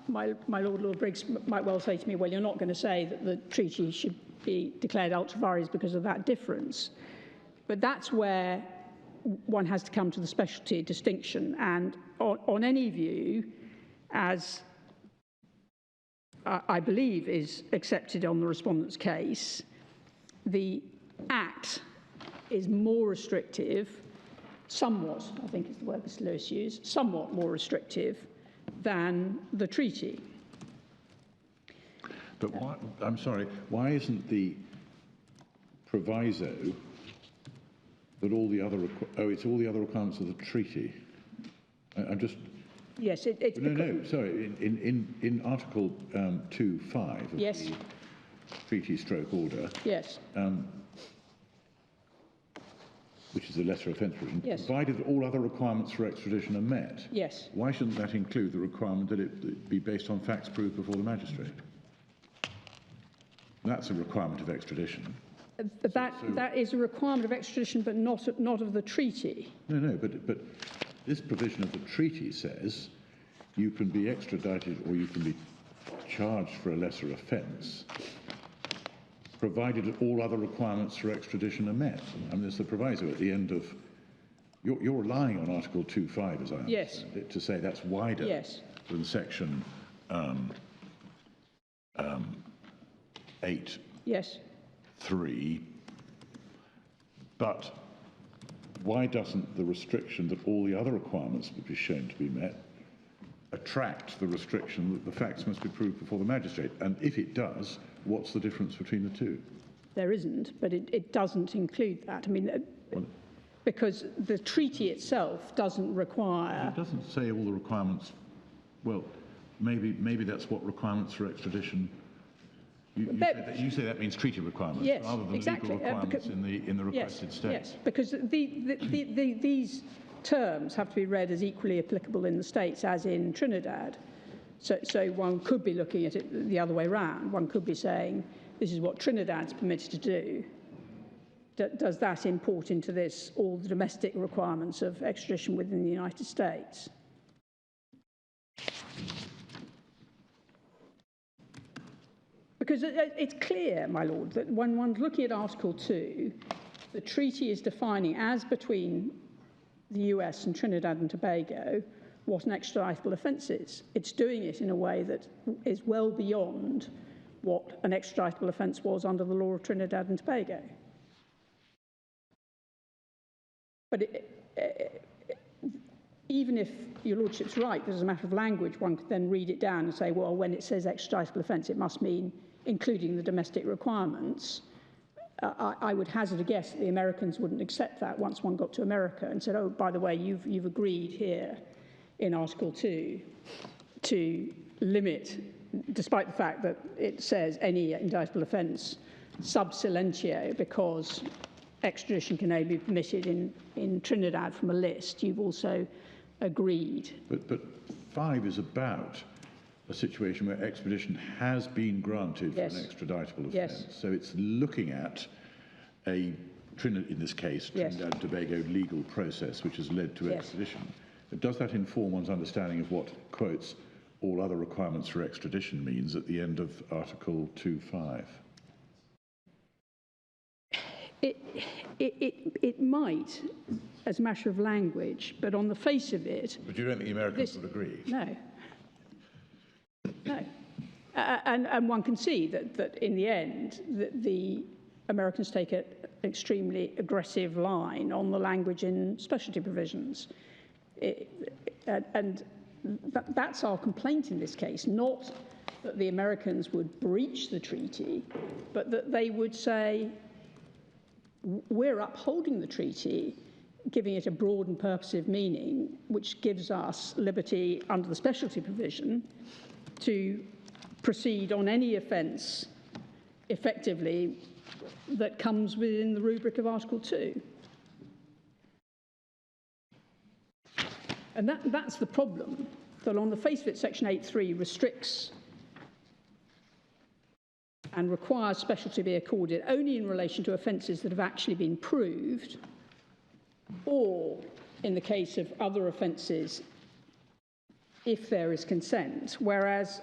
my Lord Briggs might well say to me, well, you're not going to say that the treaty should be declared ultra vires because of that difference. But that's where one has to come to the specialty distinction. And on any view, as I believe is accepted on the respondent's case, the Act is more restrictive, somewhat, I think is the word Mr. Lewis used, somewhat more restrictive than the treaty. But why, I'm sorry, why isn't the proviso that all the other, it's all the other requirements of the treaty? I'm just... Yes, it's... No, sorry, in Article 2.5 of yes. the treaty stroke order, yes. Which is the lesser offence provision, yes. provided that all other requirements for extradition are met. Yes. Why shouldn't that include the requirement that it be based on facts proved before the magistrate? That's a requirement of extradition. That is a requirement of extradition, but not of the treaty. No, but this provision of the treaty says you can be extradited or you can be charged for a lesser offence, provided that all other requirements for extradition are met. I mean, there's the proviso at the end of... You're relying on Article 2.5, as I understand it, to say that's wider than Section 8. Yes. 3. But why doesn't the restriction that all the other requirements would be shown to be met attract the restriction that the facts must be proved before the magistrate? And if it does, what's the difference between the two? There isn't, but it doesn't include that. I mean, because the treaty itself doesn't require... It doesn't say all the requirements. Well, maybe that's what requirements for extradition... You say that means treaty requirements rather than legal requirements in the requested state. Yes, because these terms have to be read as equally applicable in the states as in Trinidad. So one could be looking at it the other way around. One could be saying, this is what Trinidad's permitted to do. Does that import into this all the domestic requirements of extradition within the United States? Because it's clear, my Lord, that when one's looking at Article 2, the treaty is defining as between the US and Trinidad and Tobago what an extraditable offence is. It's doing it in a way that is well beyond what an extraditable offence was under the law of Trinidad and Tobago. But even if your Lordship's right, as a matter of language, one could then read it down and say, well, when it says extraditable offence, it must mean including the domestic requirements. I would hazard a guess that the Americans wouldn't accept that once one got to America and said, oh, by the way, you've agreed here in Article 2 to limit, despite the fact that it says any indictable offence sub silentio, because extradition can only be permitted in Trinidad from a list, you've also agreed. But 5 is about a situation where extradition has been granted for an extraditable offence. So it's looking at in this case, Trinidad and Tobago legal process which has led to extradition. But does that inform one's understanding of what, quotes, all other requirements for extradition means at the end of Article 2.5? It might, as a matter of language, but on the face of it... But you don't think the Americans would agree? No. No. And one can see that in the end, the Americans take an extremely aggressive line on the language in specialty provisions. And that's our complaint in this case, not that the Americans would breach the treaty, but that they would say, we're upholding the treaty giving it a broad and purposive meaning, which gives us liberty under the specialty provision to proceed on any offence effectively that comes within the rubric of Article 2. And that's the problem, that on the face of it, Section 8.3 restricts and requires specialty to be accorded only in relation to offences that have actually been proved, or in the case of other offences, if there is consent, whereas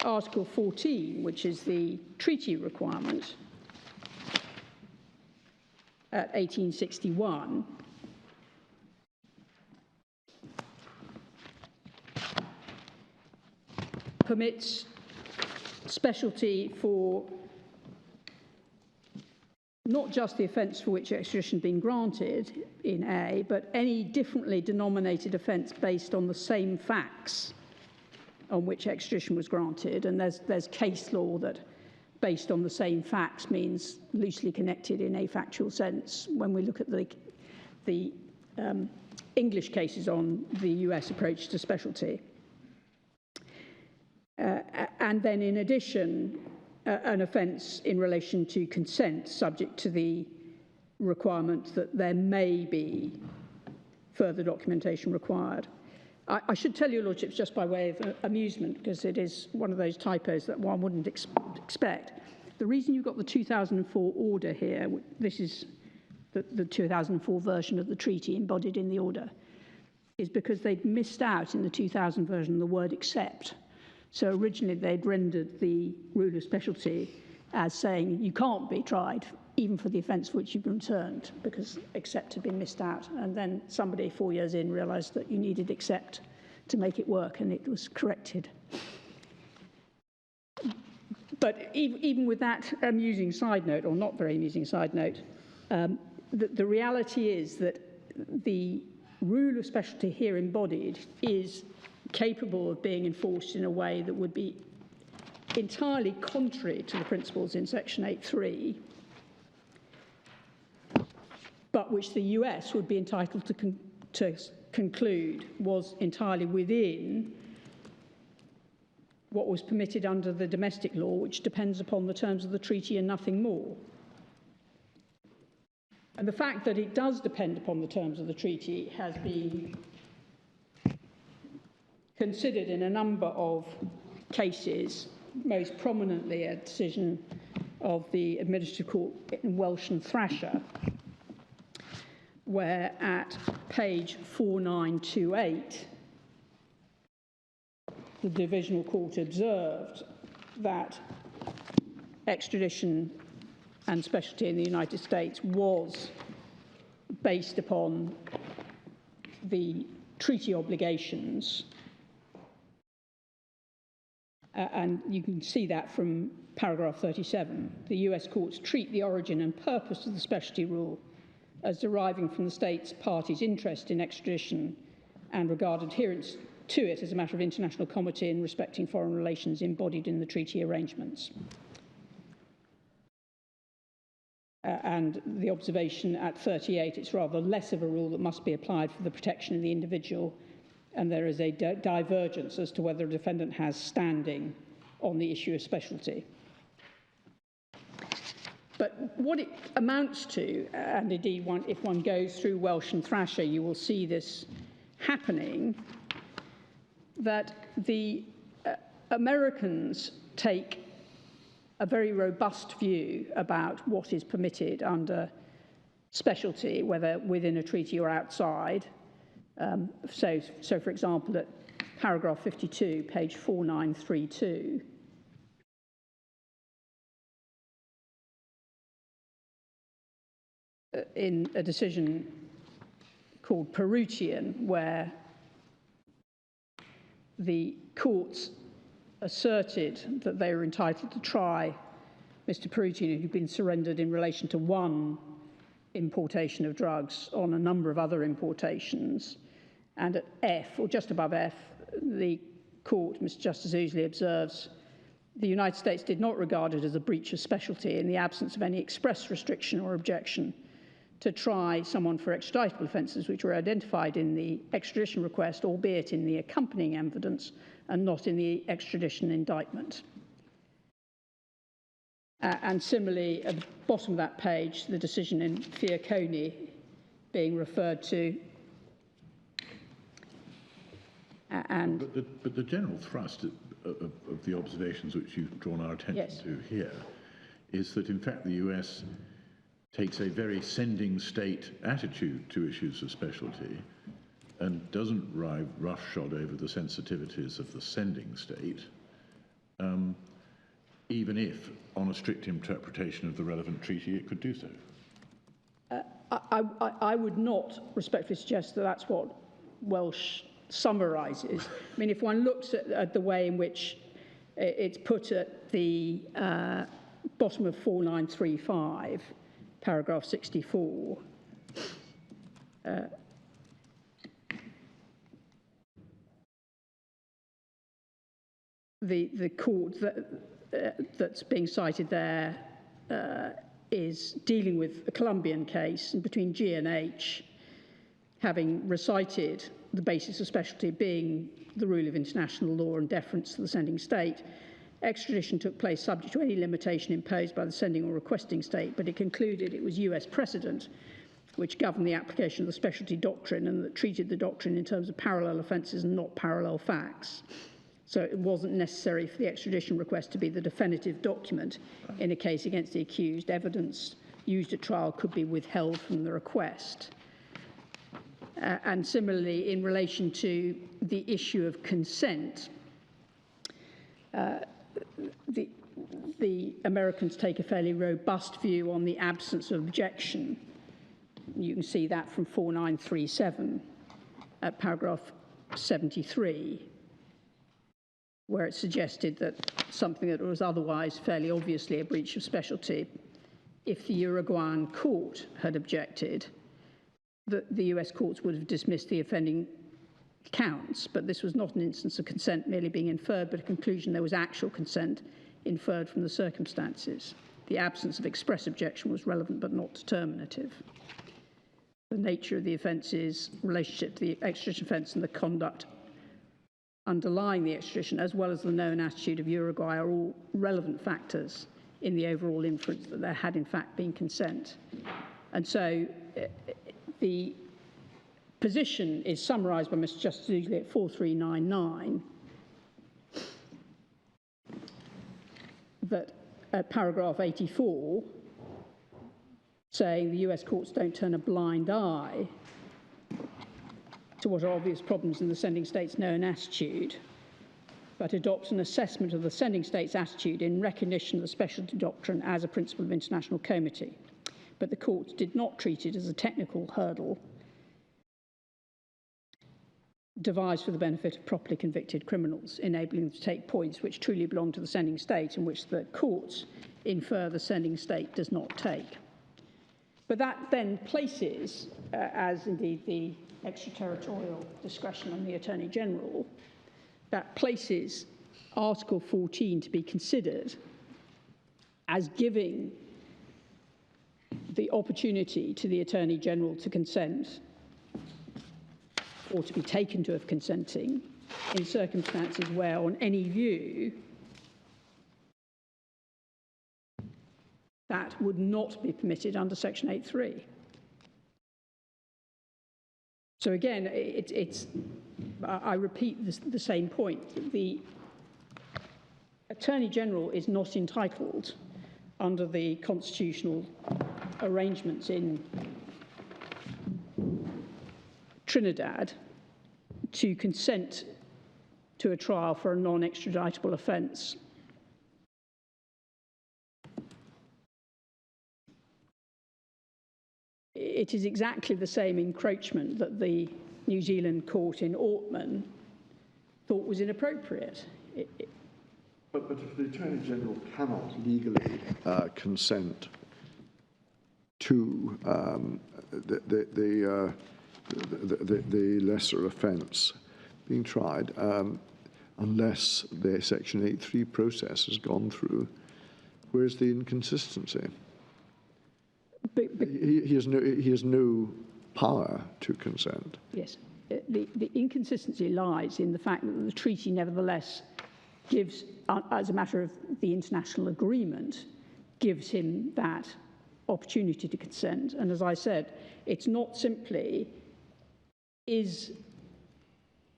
Article 14, which is the treaty requirement at 1861, permits specialty for not just the offence for which extradition has been granted in A, but any differently denominated offence based on the same facts on which extradition was granted. And there's case law that based on the same facts means loosely connected in a factual sense when we look at the English cases on the US approach to specialty. And then in addition, an offence in relation to consent subject to the requirement that there may be further documentation required. I should tell your Lordships, just by way of amusement, because it is one of those typos that one wouldn't expect. The reason you've got the 2004 order here, this is the 2004 version of the treaty embodied in the order, is because they'd missed out in the 2000 version the word except. So originally they'd rendered the rule of specialty as saying you can't be tried even for the offence for which you've been returned, because except had been missed out. And then somebody 4 years in realised that you needed except to make it work, and it was corrected. But even with that amusing side note, or not very amusing side note, the reality is that the rule of specialty here embodied is capable of being enforced in a way that would be entirely contrary to the principles in Section 8.3, but which the US would be entitled to conclude was entirely within what was permitted under the domestic law, which depends upon the terms of the treaty and nothing more. And the fact that it does depend upon the terms of the treaty has been considered in a number of cases, most prominently a decision of the Administrative Court in Welsh and Thrasher, where at page 4928, the Divisional Court observed that extradition and specialty in the United States was based upon the treaty obligations. And you can see that from paragraph 37. The US courts treat the origin and purpose of the specialty rule as deriving from the state's party's interest in extradition and regard adherence to it as a matter of international comity in respecting foreign relations embodied in the treaty arrangements. And the observation at 38, it's rather less of a rule that must be applied for the protection of the individual, and there is a divergence as to whether a defendant has standing on the issue of specialty. But what it amounts to, and indeed if one goes through Welsh and Thrasher, you will see this happening, that the Americans take a very robust view about what is permitted under specialty, whether within a treaty or outside. So for example, at paragraph 52, page 4932, in a decision called Perutian, where the courts asserted that they were entitled to try Mr. Perutian, who'd been surrendered in relation to one importation of drugs on a number of other importations. And at F, or just above F, the court, Mr. Justice Ousley, observes the United States did not regard it as a breach of specialty in the absence of any express restriction or objection to try someone for extraditable offences which were identified in the extradition request, albeit in the accompanying evidence and not in the extradition indictment. And similarly, at the bottom of that page, the decision in Fiaconi being referred to. But the general thrust of the observations which you've drawn our attention to here is that, in fact, the US takes a very sending state attitude to issues of specialty and doesn't ride roughshod over the sensitivities of the sending state, even if, on a strict interpretation of the relevant treaty, it could do so. I would not respectfully suggest that that's what Welsh summarises. I mean, if one looks at the way in which it's put at the bottom of 4935, paragraph 64, the court that's being cited there is dealing with a Colombian case, and between G and H, having recited the basis of specialty being the rule of international law and deference to the sending state, extradition took place subject to any limitation imposed by the sending or requesting state, but it concluded it was US precedent which governed the application of the specialty doctrine and that treated the doctrine in terms of parallel offences and not parallel facts. So it wasn't necessary for the extradition request to be the definitive document in a case against the accused. Evidence used at trial could be withheld from the request. And similarly, in relation to the issue of consent, the Americans take a fairly robust view on the absence of objection. You can see that from 4937 at paragraph 73, where it suggested that something that was otherwise fairly obviously a breach of specialty, if the Uruguayan court had objected, the US courts would have dismissed the offending counts, but this was not an instance of consent merely being inferred, but a conclusion there was actual consent inferred from the circumstances. The absence of express objection was relevant but not determinative. The nature of the offences, relationship to the extradition offence and the conduct underlying the extradition, as well as the known attitude of Uruguay, are all relevant factors in the overall inference that there had in fact been consent. And so the position is summarised by Mr. Justice Ousley at 4399, that at paragraph 84, saying the US courts don't turn a blind eye to what are obvious problems in the sending state's known attitude, but adopts an assessment of the sending state's attitude in recognition of the specialty doctrine as a principle of international comity. But the courts did not treat it as a technical hurdle devised for the benefit of properly convicted criminals, enabling them to take points which truly belong to the sending state and which the courts infer the sending state does not take. But that then places, as indeed the extraterritorial discretion on the Attorney General, that places Article 14 to be considered as giving the opportunity to the Attorney General to consent or to be taken to have consenting in circumstances where, on any view, that would not be permitted under Section 8.3. So again, I repeat the same point. The Attorney General is not entitled, under the constitutional arrangements in Trinidad, to consent to a trial for a non-extraditable offence. It is exactly the same encroachment that the New Zealand court in Ortman thought was inappropriate. But if the Attorney General cannot legally consent to the lesser offence being tried, unless the Section 8.3 process has gone through, where's the inconsistency? He has no power to consent. Yes. The inconsistency lies in the fact that the treaty nevertheless gives, as a matter of the international agreement, gives him that opportunity to consent. And as I said, it's not simply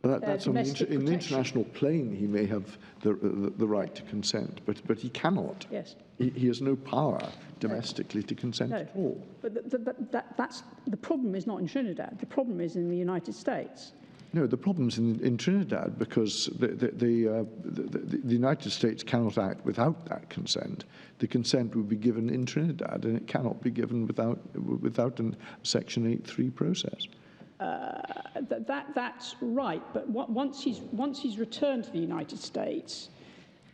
That's on in the international plane he may have the right to consent, but he cannot. Yes. He has no power domestically to consent at all. But that's the problem is not in Trinidad. The problem is in the United States. No, the problem's in Trinidad because the United States cannot act without that consent. The consent would be given in Trinidad, and it cannot be given without a Section 8.3 process. That's right, but once he's returned to the United States,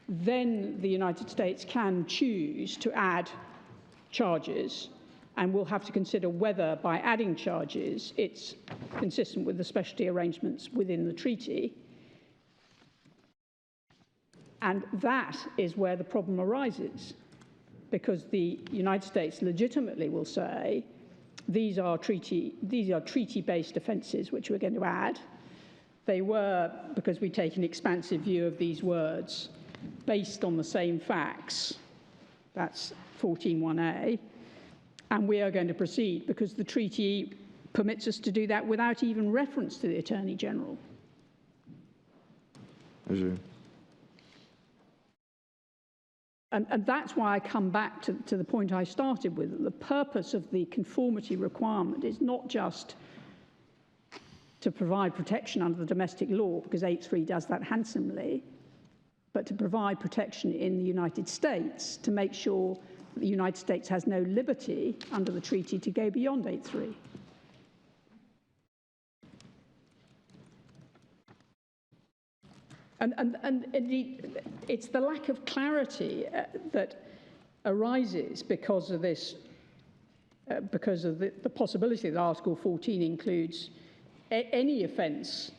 then the United States can choose to add charges, and we'll have to consider whether by adding charges it's consistent with the specialty arrangements within the treaty. And that is where the problem arises, because the United States legitimately will say, these are treaty-based offences which we're going to add. They were, because we take an expansive view of these words, based on the same facts. That's 14.1a. And we are going to proceed because the treaty permits us to do that without even reference to the Attorney General. And that's why I come back to the point I started with. The purpose of the conformity requirement is not just to provide protection under the domestic law, because 8.3 does that handsomely, but to provide protection in the United States to make sure that the United States has no liberty under the treaty to go beyond 8.3. And indeed, it's the lack of clarity that arises because of this, because of the possibility that Article 14 includes any offence,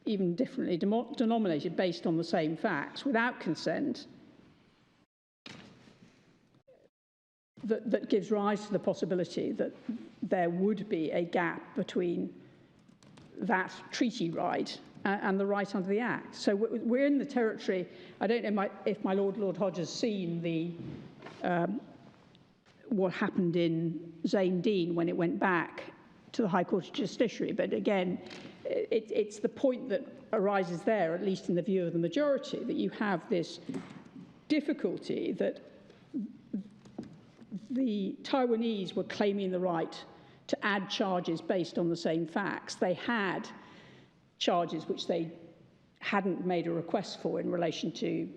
even differently denominated based on the same facts, without consent, that gives rise to the possibility that there would be a gap between that treaty right and the right under the Act. So we're in the territory. I don't know if my Lord Hodge has seen what happened in Zane Dean when it went back to the High Court of Justiciary, but again, it's the point that arises there, at least in the view of the majority, that you have this difficulty that the Taiwanese were claiming the right to add charges based on the same facts. They had charges which they hadn't made a request for in relation to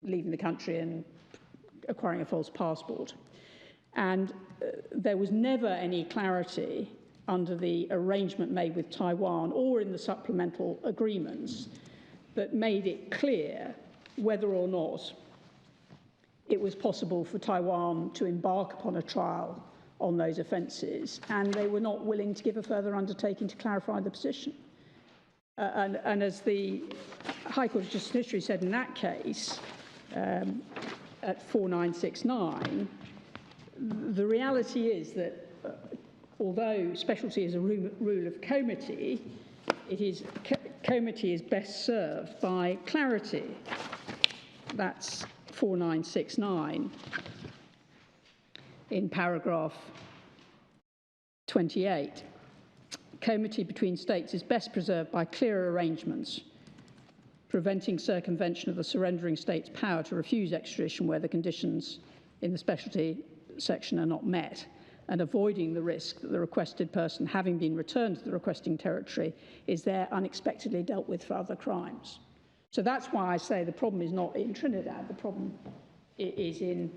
leaving the country and acquiring a false passport. And there was never any clarity under the arrangement made with Taiwan or in the supplemental agreements that made it clear whether or not it was possible for Taiwan to embark upon a trial on those offences, and they were not willing to give a further undertaking to clarify the position. And as the High Court of Justiciary said in that case, at 4969, the reality is that although specialty is a rule of comity, comity is best served by clarity. That's 4969 in paragraph 28. Comity between states is best preserved by clearer arrangements, preventing circumvention of the surrendering state's power to refuse extradition where the conditions in the specialty section are not met, and avoiding the risk that the requested person, having been returned to the requesting territory, is there unexpectedly dealt with for other crimes. So that's why I say the problem is not in Trinidad, the problem is in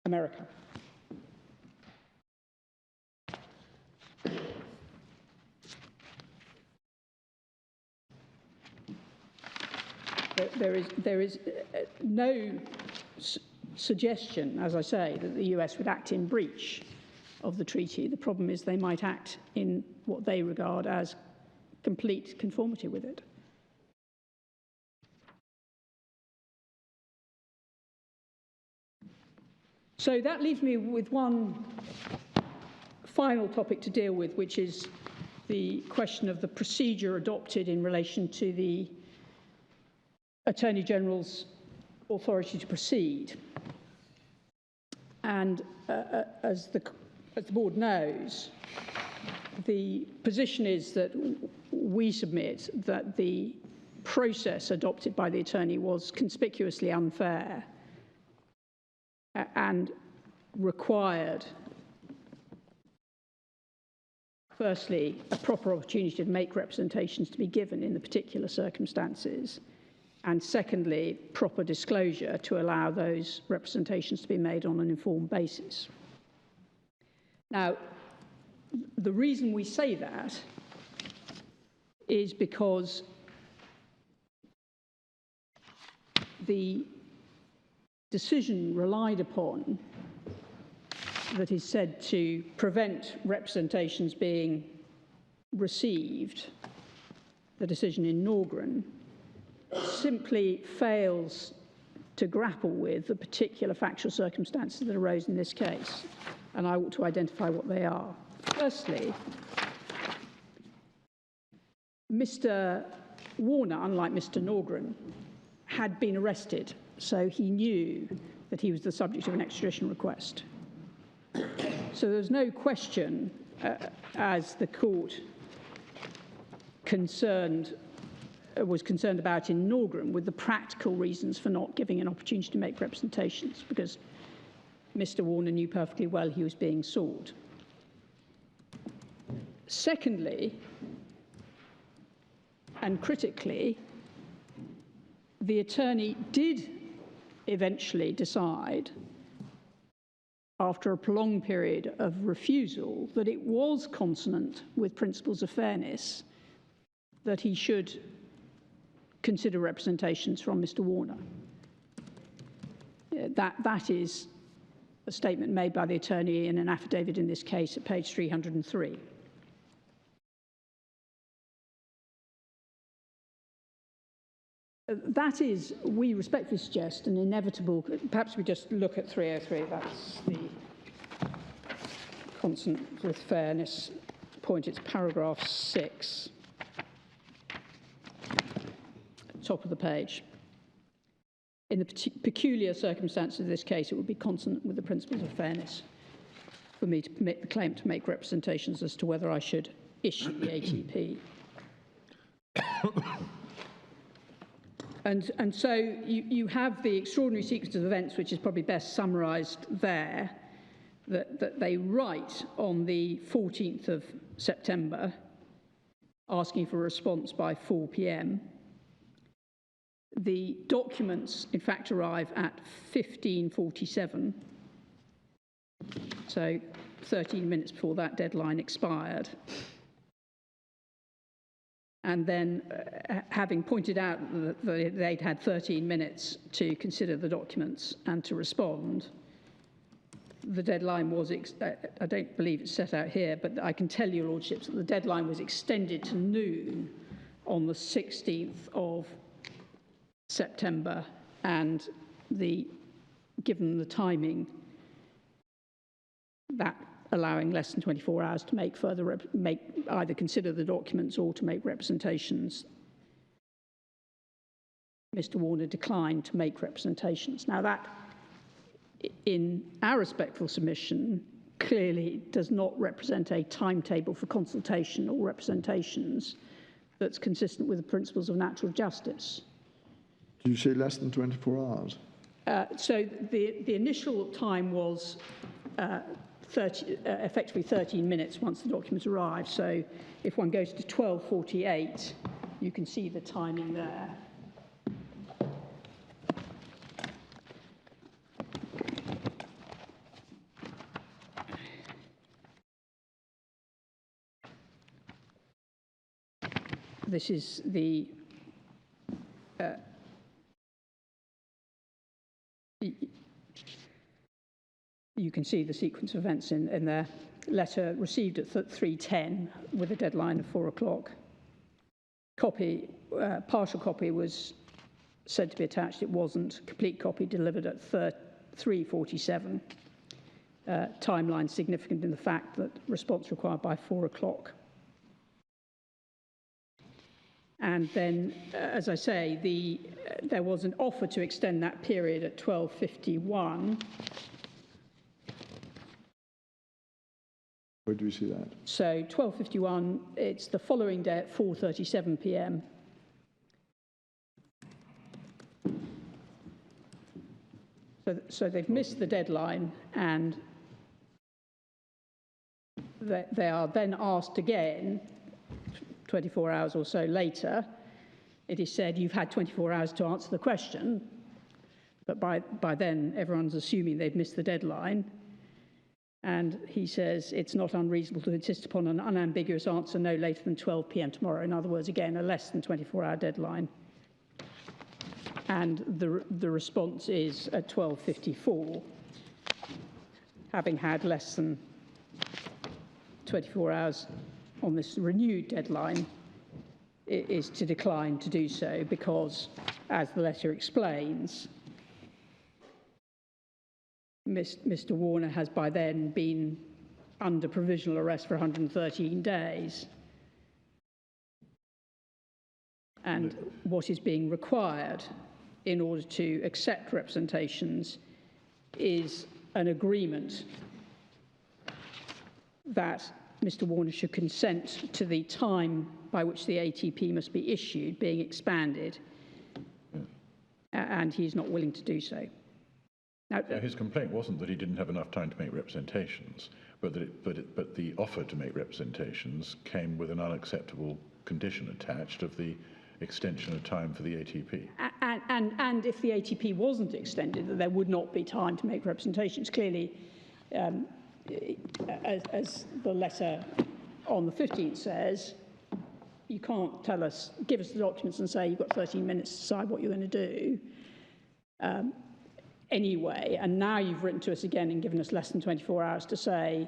America. There is no suggestion, as I say, that the US would act in breach of the treaty. The problem is they might act in what they regard as complete conformity with it. So that leaves me with one final topic to deal with, which is the question of the procedure adopted in relation to the Attorney General's authority to proceed. And as the board knows, the position is that we submit that the process adopted by the attorney was conspicuously unfair and required, firstly, a proper opportunity to make representations to be given in the particular circumstances, and secondly, proper disclosure to allow those representations to be made on an informed basis. Now, the reason we say that is because the decision relied upon that is said to prevent representations being received, the decision in Norgren, simply fails to grapple with the particular factual circumstances that arose in this case, and I ought to identify what they are. Firstly, Mr. Warner, unlike Mr. Norgren, had been arrested, so he knew that he was the subject of an extradition request. So there's no question, as the court was concerned about in Norgren, with the practical reasons for not giving an opportunity to make representations, because Mr. Warner knew perfectly well he was being sought. Secondly, and critically, the attorney did eventually decide, after a prolonged period of refusal, that it was consonant with principles of fairness that he should consider representations from Mr. Warner. That is a statement made by the attorney in an affidavit in this case at page 303. That is, we respectfully suggest, an inevitable, perhaps we just look at 303, that's the consonant with fairness point, it's paragraph 6, top of the page. In the peculiar circumstances of this case, it would be consonant with the principles of fairness for me to permit the claimant to make representations as to whether I should issue the ATP. And so you have the extraordinary sequence of events, which is probably best summarised there, that they write on the 14th of September, asking for a response by 4 p.m. The documents, in fact, arrive at 15:47, so 13 minutes before that deadline expired. And then, having pointed out that they'd had 13 minutes to consider the documents and to respond, the deadline was, I don't believe it's set out here, but I can tell your lordships that the deadline was extended to noon on the 16th of September, and given the timing, that allowing less than 24 hours to make either consider the documents or to make representations, Mr. Warner declined to make representations. Now that, in our respectful submission, clearly does not represent a timetable for consultation or representations that's consistent with the principles of natural justice. Did you say less than 24 hours? So the initial time was effectively 13 minutes once the documents arrive. So if one goes to 12:48, you can see the timing there. This is the you can see the sequence of events in their letter received at 3:10 with a deadline of 4 o'clock. Partial copy was said to be attached. It wasn't. Complete copy delivered at 3:47. timeline significant in the fact that response required by 4 o'clock. And then, as I say, there was an offer to extend that period at 12:51. Where do we see that? So 12:51, it's the following day at 4:37 p.m. So they've missed the deadline, and they are then asked again 24 hours or so later. It is said you've had 24 hours to answer the question, but by then everyone's assuming they've missed the deadline. And he says it's not unreasonable to insist upon an unambiguous answer no later than 12 p.m. tomorrow. In other words, again, a less than 24-hour deadline. And the response is at 12:54, having had less than 24 hours on this renewed deadline, is to decline to do so because, as the letter explains, Mr. Warner has by then been under provisional arrest for 113 days. And what is being required in order to accept representations is an agreement that Mr. Warner should consent to the time by which the ATP must be issued being expanded, and he's not willing to do so. Now, his complaint wasn't that he didn't have enough time to make representations, but the offer to make representations came with an unacceptable condition attached of the extension of time for the ATP. And if the ATP wasn't extended, that there would not be time to make representations. Clearly, as the letter on the 15th says, you can't give us the documents and say you've got 13 minutes to decide what you're going to do. Anyway, and now you've written to us again and given us less than 24 hours to say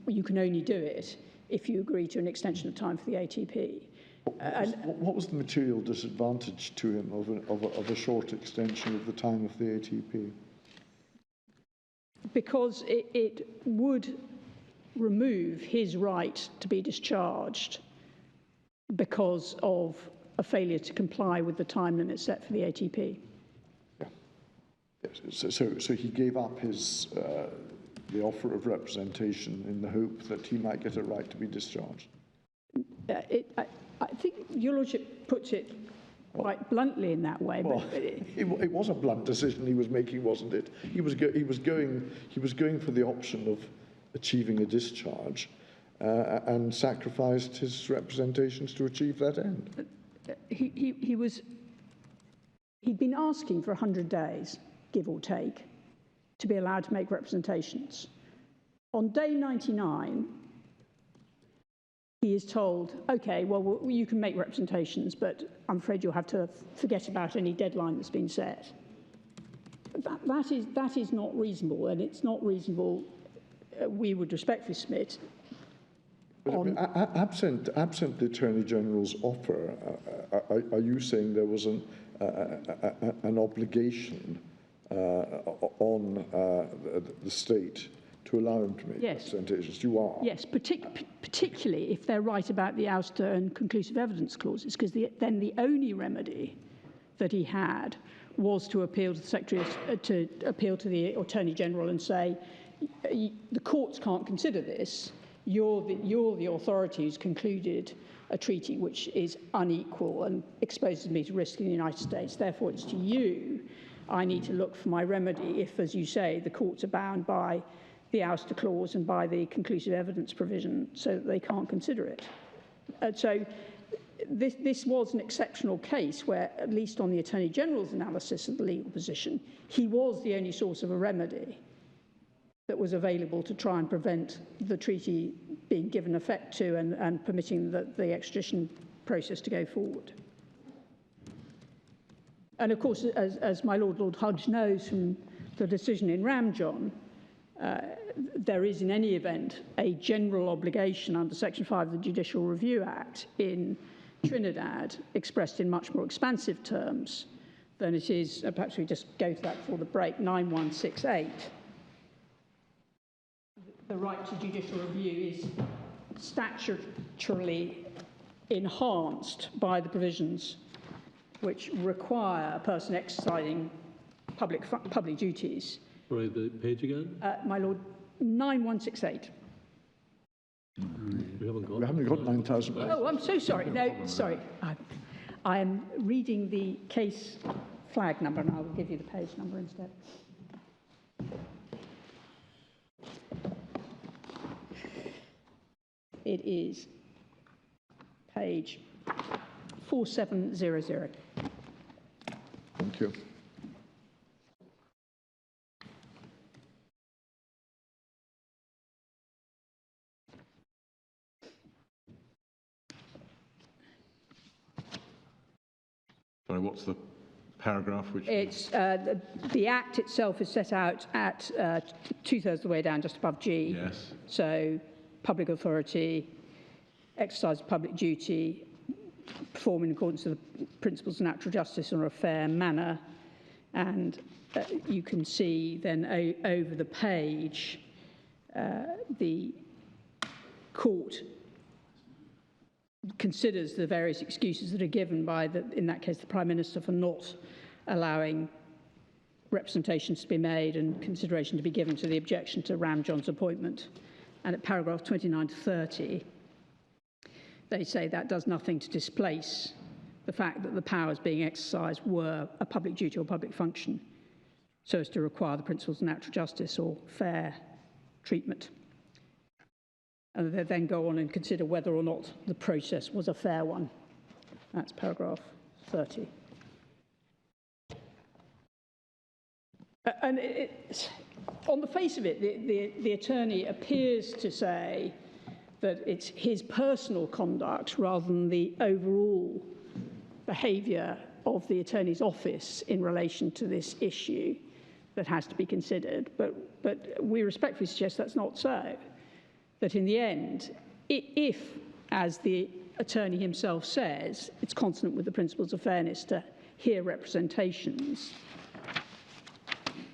you can only do it if you agree to an extension of time for the ATP. What was the material disadvantage to him of a short extension of the time of the ATP? Because it would remove his right to be discharged because of a failure to comply with the time limit set for the ATP. Yeah. Yes. So he gave up his the offer of representation in the hope that he might get a right to be discharged. I think your Lordship puts it quite bluntly in that way. Well, but it was a blunt decision he was making, wasn't it? He was going for the option of achieving a discharge, and sacrificed his representations to achieve that end. He'd been asking for 100 days, give or take, to be allowed to make representations. On day 99, he is told, OK, well, you can make representations, but I'm afraid you'll have to forget about any deadline that's been set. That is not reasonable, and it's not reasonable, we would respectfully submit. Absent the Attorney General's offer, are you saying there was an obligation on the state to allow him to make representations? You are? Yes, particularly if they're right about the ouster and conclusive evidence clauses, because then the only remedy that he had was to appeal to the Secretary, to appeal to the Attorney General and say, the courts can't consider this. You're the authority who's concluded a treaty which is unequal and exposes me to risk in the United States. Therefore, it's to you I need to look for my remedy if, as you say, the courts are bound by the ouster clause and by the conclusive evidence provision so that they can't consider it. So this was an exceptional case where, at least on the Attorney General's analysis of the legal position, he was the only source of a remedy that was available to try and prevent the treaty being given effect to and permitting the extradition process to go forward. And of course, as my Lord Hudge knows from the decision in Ramjohn, there is in any event a general obligation under Section 5 of the Judicial Review Act in Trinidad, expressed in much more expansive terms than it is, perhaps we just go to that before the break, 9168, the right to judicial review is statutorily enhanced by the provisions which require a person exercising public duties. Sorry, the page again? My Lord, 9168. We haven't got 9,000. Oh, I'm so sorry. No, sorry. I am reading the case flag number, and I will give you the page number instead. It is page 4700. Thank you. Sorry, what's the paragraph which... It's, the Act itself is set out at two-thirds of the way down, just above G. Yes. So, public authority, exercise of public duty, perform in accordance with the principles of natural justice in a fair manner. And you can see then over the page, the court considers the various excuses that are given by, in that case, the Prime Minister for not allowing representations to be made and consideration to be given to the objection to Ram John's appointment. And at paragraph 29 to 30, they say that does nothing to displace the fact that the powers being exercised were a public duty or public function, so as to require the principles of natural justice or fair treatment. And they then go on and consider whether or not the process was a fair one. That's paragraph 30. And on the face of it, the attorney appears to say that it's his personal conduct rather than the overall behaviour of the attorney's office in relation to this issue that has to be considered. But we respectfully suggest that's not so. That in the end, if, as the attorney himself says, it's consonant with the principles of fairness to hear representations,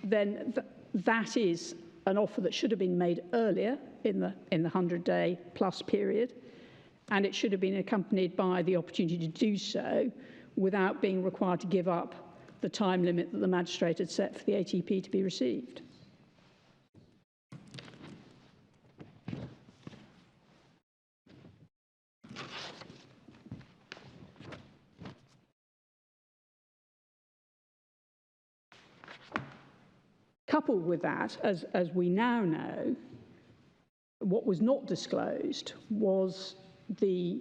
then that is an offer that should have been made earlier in the 100-day plus period, and it should have been accompanied by the opportunity to do so without being required to give up the time limit that the magistrate had set for the ATP to be received. Coupled with that, as we now know, what was not disclosed was the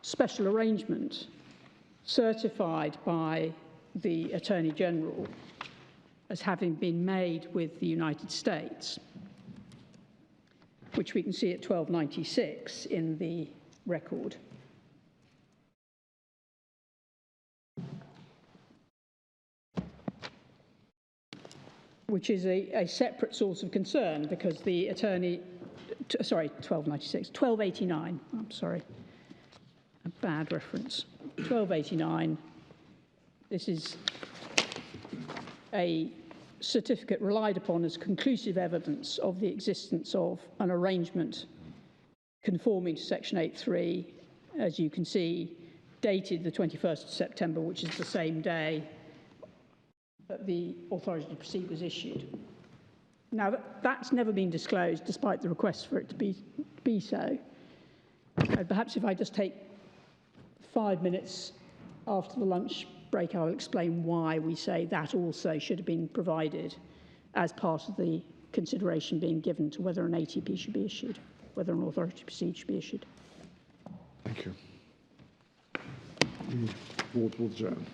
special arrangement certified by the Attorney General as having been made with the United States, which we can see at 1296 in the record. Which is a separate source of concern because the attorney, sorry, 1296, 1289, I'm sorry, a bad reference. 1289, this is a certificate relied upon as conclusive evidence of the existence of an arrangement conforming to section 8.3, as you can see, dated the 21st of September, which is the same day that the authority to proceed was issued. Now, that's never been disclosed, despite the request for it to be so. Perhaps if I just take 5 minutes after the lunch break, I'll explain why we say that also should have been provided as part of the consideration being given to whether an ATP should be issued, whether an authority to proceed should be issued. Thank you. Board will adjourn.